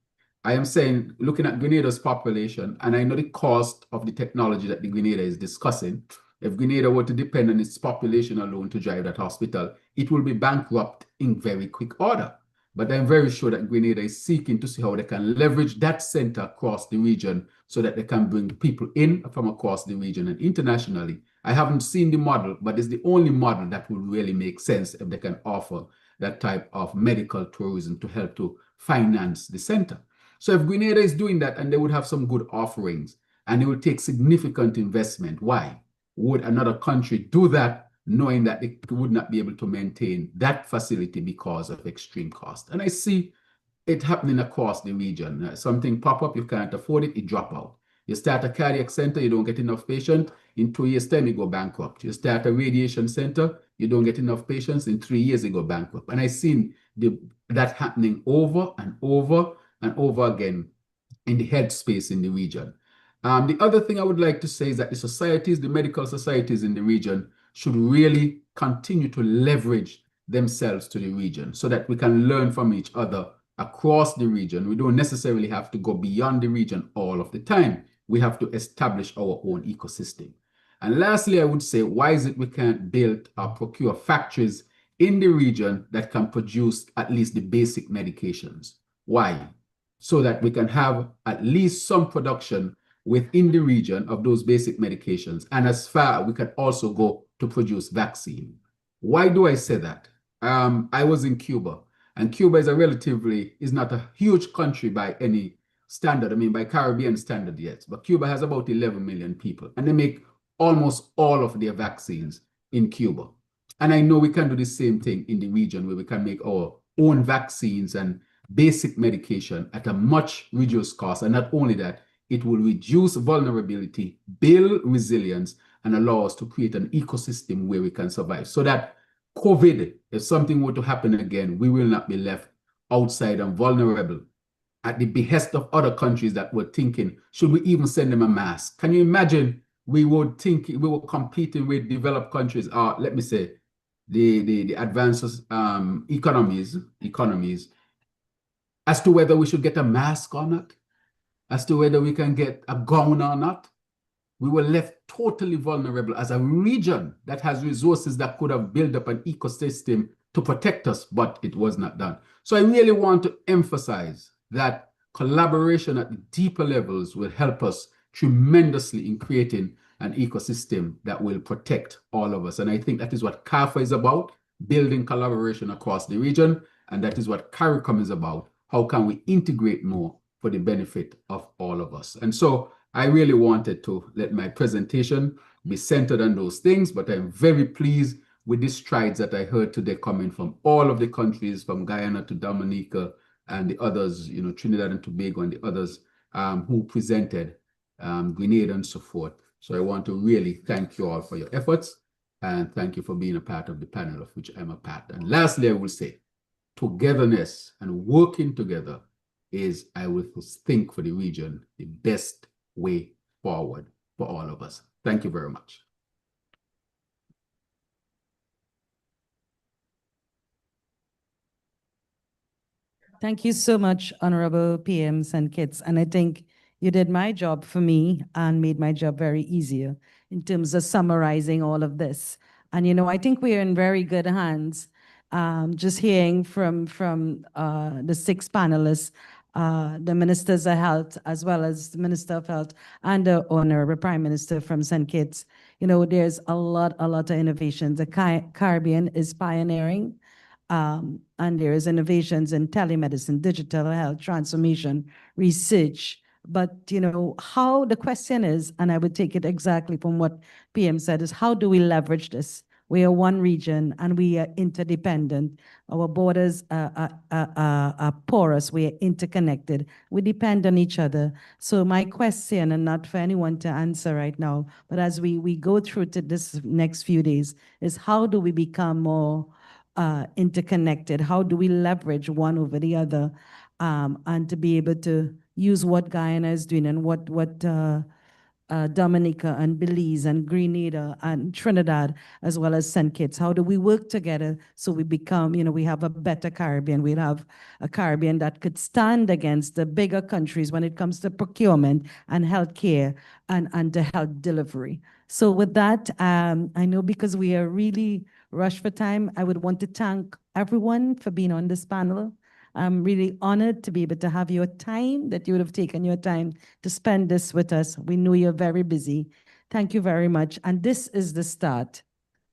I am saying, looking at Grenada's population, and I know the cost of the technology that the Grenada is discussing, if Grenada were to depend on its population alone to drive that hospital, it will be bankrupt in very quick order. But I'm very sure that Grenada is seeking to see how they can leverage that center across the region so that they can bring people in from across the region and internationally. I haven't seen the model, but it's the only model that will really make sense if they can offer that type of medical tourism to help to finance the center. So if Grenada is doing that and they would have some good offerings and it will take significant investment, why would another country do that knowing that they would not be able to maintain that facility because of extreme cost? And I see it happening across the region. Something pop up, you can't afford it, it drop out. You start a cardiac center, you don't get enough patients. In 2 years' time, you go bankrupt. You start a radiation center, you don't get enough patients. In 3 years, you go bankrupt. And I've seen that happening over and over and over again in the health space in the region. The other thing I would like to say is that the societies, the medical societies in the region should really continue to leverage themselves to the region so that we can learn from each other across the region. We don't necessarily have to go beyond the region all of the time. We have to establish our own ecosystem. And lastly, I would say, why is it we can't build or procure factories in the region that can produce at least the basic medications? Why? So that we can have at least some production within the region of those basic medications. And as far, we can also go to produce vaccine. Why do I say that? I was in Cuba, and Cuba is not a huge country by any standard. I mean, by Caribbean standard yet, but Cuba has about 11 million people, and they make almost all of their vaccines in Cuba. And I know we can do the same thing in the region where we can make our own vaccines and basic medication at a much reduced cost. And not only that, it will reduce vulnerability, build resilience, and allow us to create an ecosystem where we can survive. So that COVID, if something were to happen again, we will not be left outside and vulnerable at the behest of other countries that were thinking, should we even send them a mask? Can you imagine we were competing with developed countries, let me say, the advanced economies, as to whether we should get a mask or not, as to whether we can get a gown or not? We were left totally vulnerable as a region that has resources that could have built up an ecosystem to protect us, but it was not done. So I really want to emphasize that collaboration at the deeper levels will help us tremendously in creating an ecosystem that will protect all of us. And I think that is what CARPHA is about, building collaboration across the region. And that is what CARICOM is about. How can we integrate more for the benefit of all of us? And so I really wanted to let my presentation be centered on those things, but I'm very pleased with the strides that I heard today coming from all of the countries, from Guyana to Dominica and the others, Trinidad and Tobago and the others who presented, Grenada and so forth. So I want to really thank you all for your efforts and thank you for being a part of the panel of which I'm a part. And lastly, I will say, togetherness and working together is, I will think, for the region, the best way forward for all of us. Thank you very much. Thank you so much, Honorable PM St. Kitts. And I think you did my job for me and made my job very easier in terms of summarizing all of this. And, you know, I think we are in very good hands. Just hearing from the 6 panelists, the Ministers of Health, as well as the Minister of Health and the Honorable Prime Minister from St. Kitts. You know, there's a lot of innovations. The Caribbean is pioneering. And there is innovations in telemedicine, digital health, transformation, research. But, you know, how the question is, and I would take it exactly from what PM said, is how do we leverage this? We are one region and we are interdependent. Our borders are porous, we are interconnected. We depend on each other. So my question, and not for anyone to answer right now, but as we go through to this next few days, is how do we become more interconnected? How do we leverage one over the other, and to be able to use what Guyana is doing and what Dominica and Belize and Grenada and Trinidad, as well as St. Kitts? How do we work together so we become, you know, we have a better Caribbean? We'll have a Caribbean that could stand against the bigger countries when it comes to procurement and healthcare and the health delivery. So with that, I know because we are really rushed for time, I would want to thank everyone for being on this panel. I'm really honored to be able to have your time, that you would have taken your time to spend this with us. We know you're very busy. Thank you very much. And this is the start.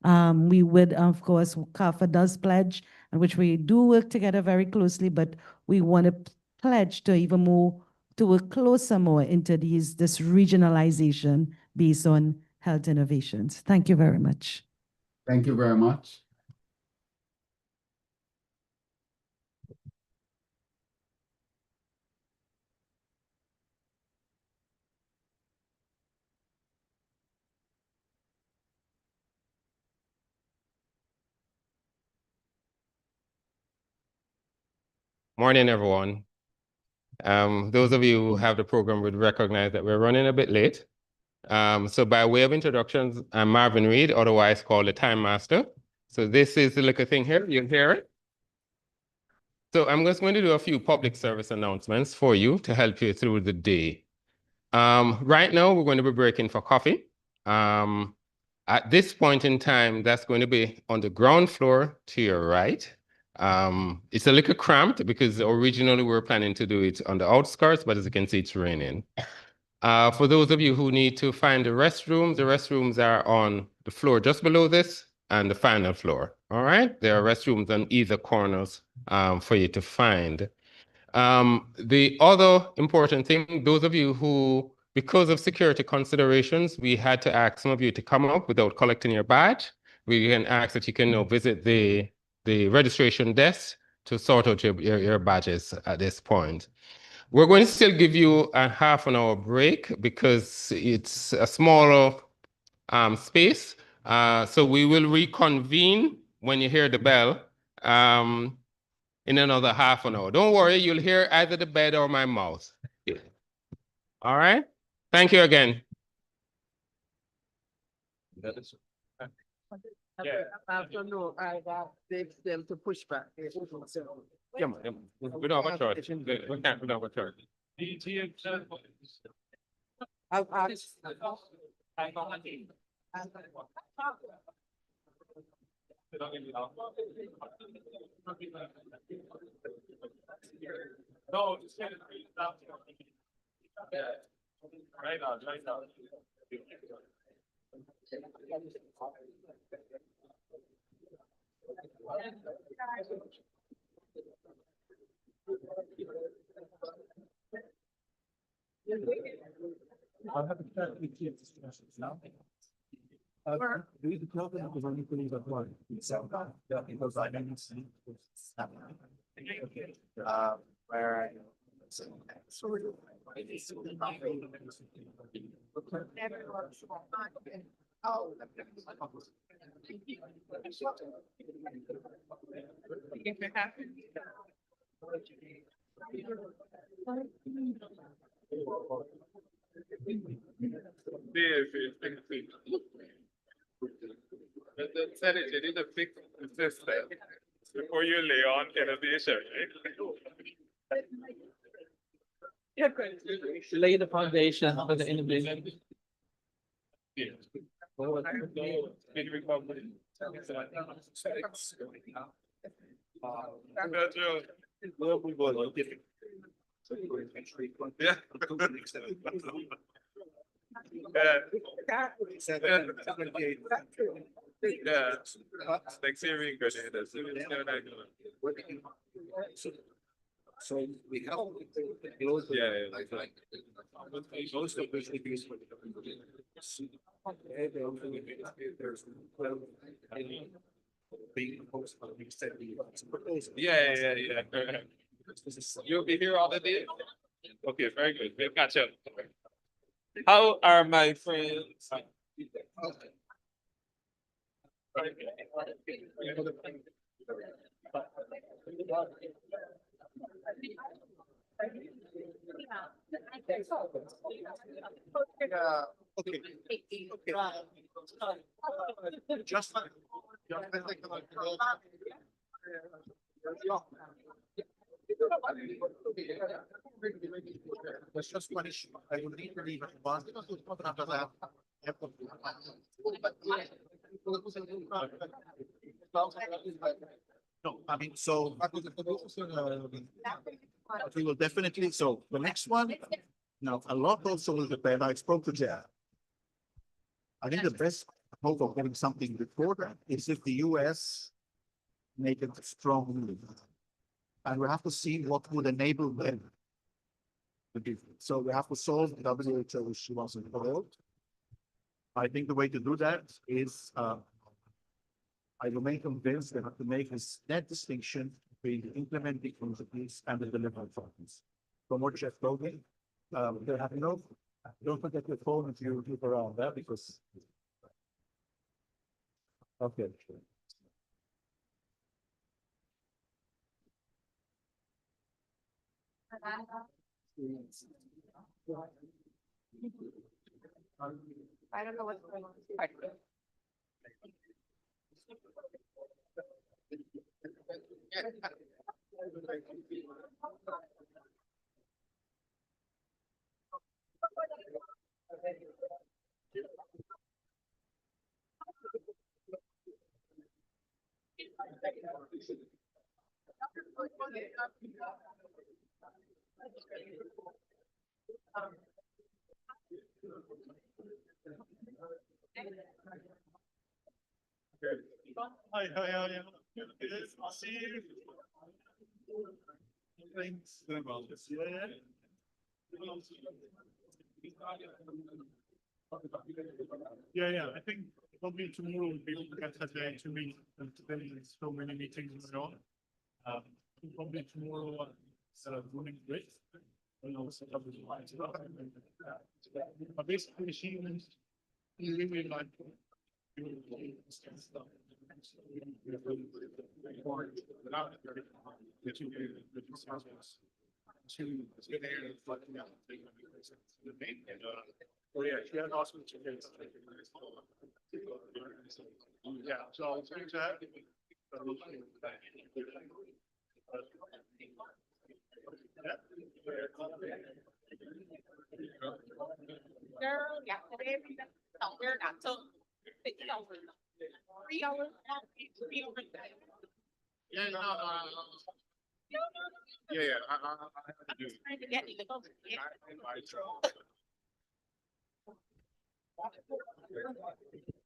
We would, of course, CARPHA does pledge, and which we do work together very closely, but we want to pledge to even more, to work closer more into this regionalization based on health innovations. Thank you very much. Thank you very much. Morning, everyone. Those of you who have the program would recognize that we're running a bit late. So by way of introductions, I'm Marvin Reed, otherwise called the Time Master. So this is the little thing here, you'll hear it. So I'm just going to do a few public service announcements for you to help you through the day. Right now, we're going to be breaking for coffee. At this point in time, that's going to be on the ground floor to your right. It's a little cramped because originally we were planning to do it on the outskirts, but as you can see, it's raining. For those of you who need to find the restrooms are on the floor just below this and the final floor. All right, there are restrooms on either corners for you to find. The other important thing, those of you who, because of security considerations, we had to ask some of you to come up without collecting your badge. We can ask that you can now visit the registration desk to sort out your badges at this point. We're going to still give you a half an hour break because it's a smaller space. So we will reconvene when you hear the bell in another half an hour. Don't worry, you'll hear either the bed or my mouth. All right? Thank you again. Them to push back. Yeah, man. We don't have a choice. We can't, we don't have a choice. I've asked. No, right now, right now. I'll have a chat with you discussions now. Do you tell them because I'm going to one? Yeah, because I didn't see. Okay. Where are you? The Senate, you need to fix the system before you lay on innovation, right? Lay the foundation for the innovation. Big recovery. Yeah. Yeah. Next year we go to this. So we have. Most of which we use for being proposed on the extent Yeah. You'll be here all the day? Okay, very good. We'll catch up. How are my friends? Okay. Just. That's just one issue. I would need to leave at one. After that. No, I mean, so. We will definitely, so the next one, now a lot also will depend, I spoke to Jeff. I think the best hope of getting something before that is if the US make it strong. And we have to see what would enable them. So we have to solve the WHO issue once and for all. I think the way to do that is, I remain convinced they have to make this net distinction between the implementing entities and the delivery partners. From what Jeff told me, they have don't forget your phone if you look around there because. Okay. I don't know what's going on. Hi, I'll see you. Thanks. Yeah, I think probably tomorrow will be a better day to meet and today there's so many meetings going on. Probably tomorrow, running great. And also have the lines up. But basically, she really like. Oh yeah, she had awesome chickens. Yeah, so I'll speak to her. Girl, yesterday, somewhere not till 6 hours. 3 hours, 3 hours. Yeah, no. Yeah, I have to do. Trying to get me to go. I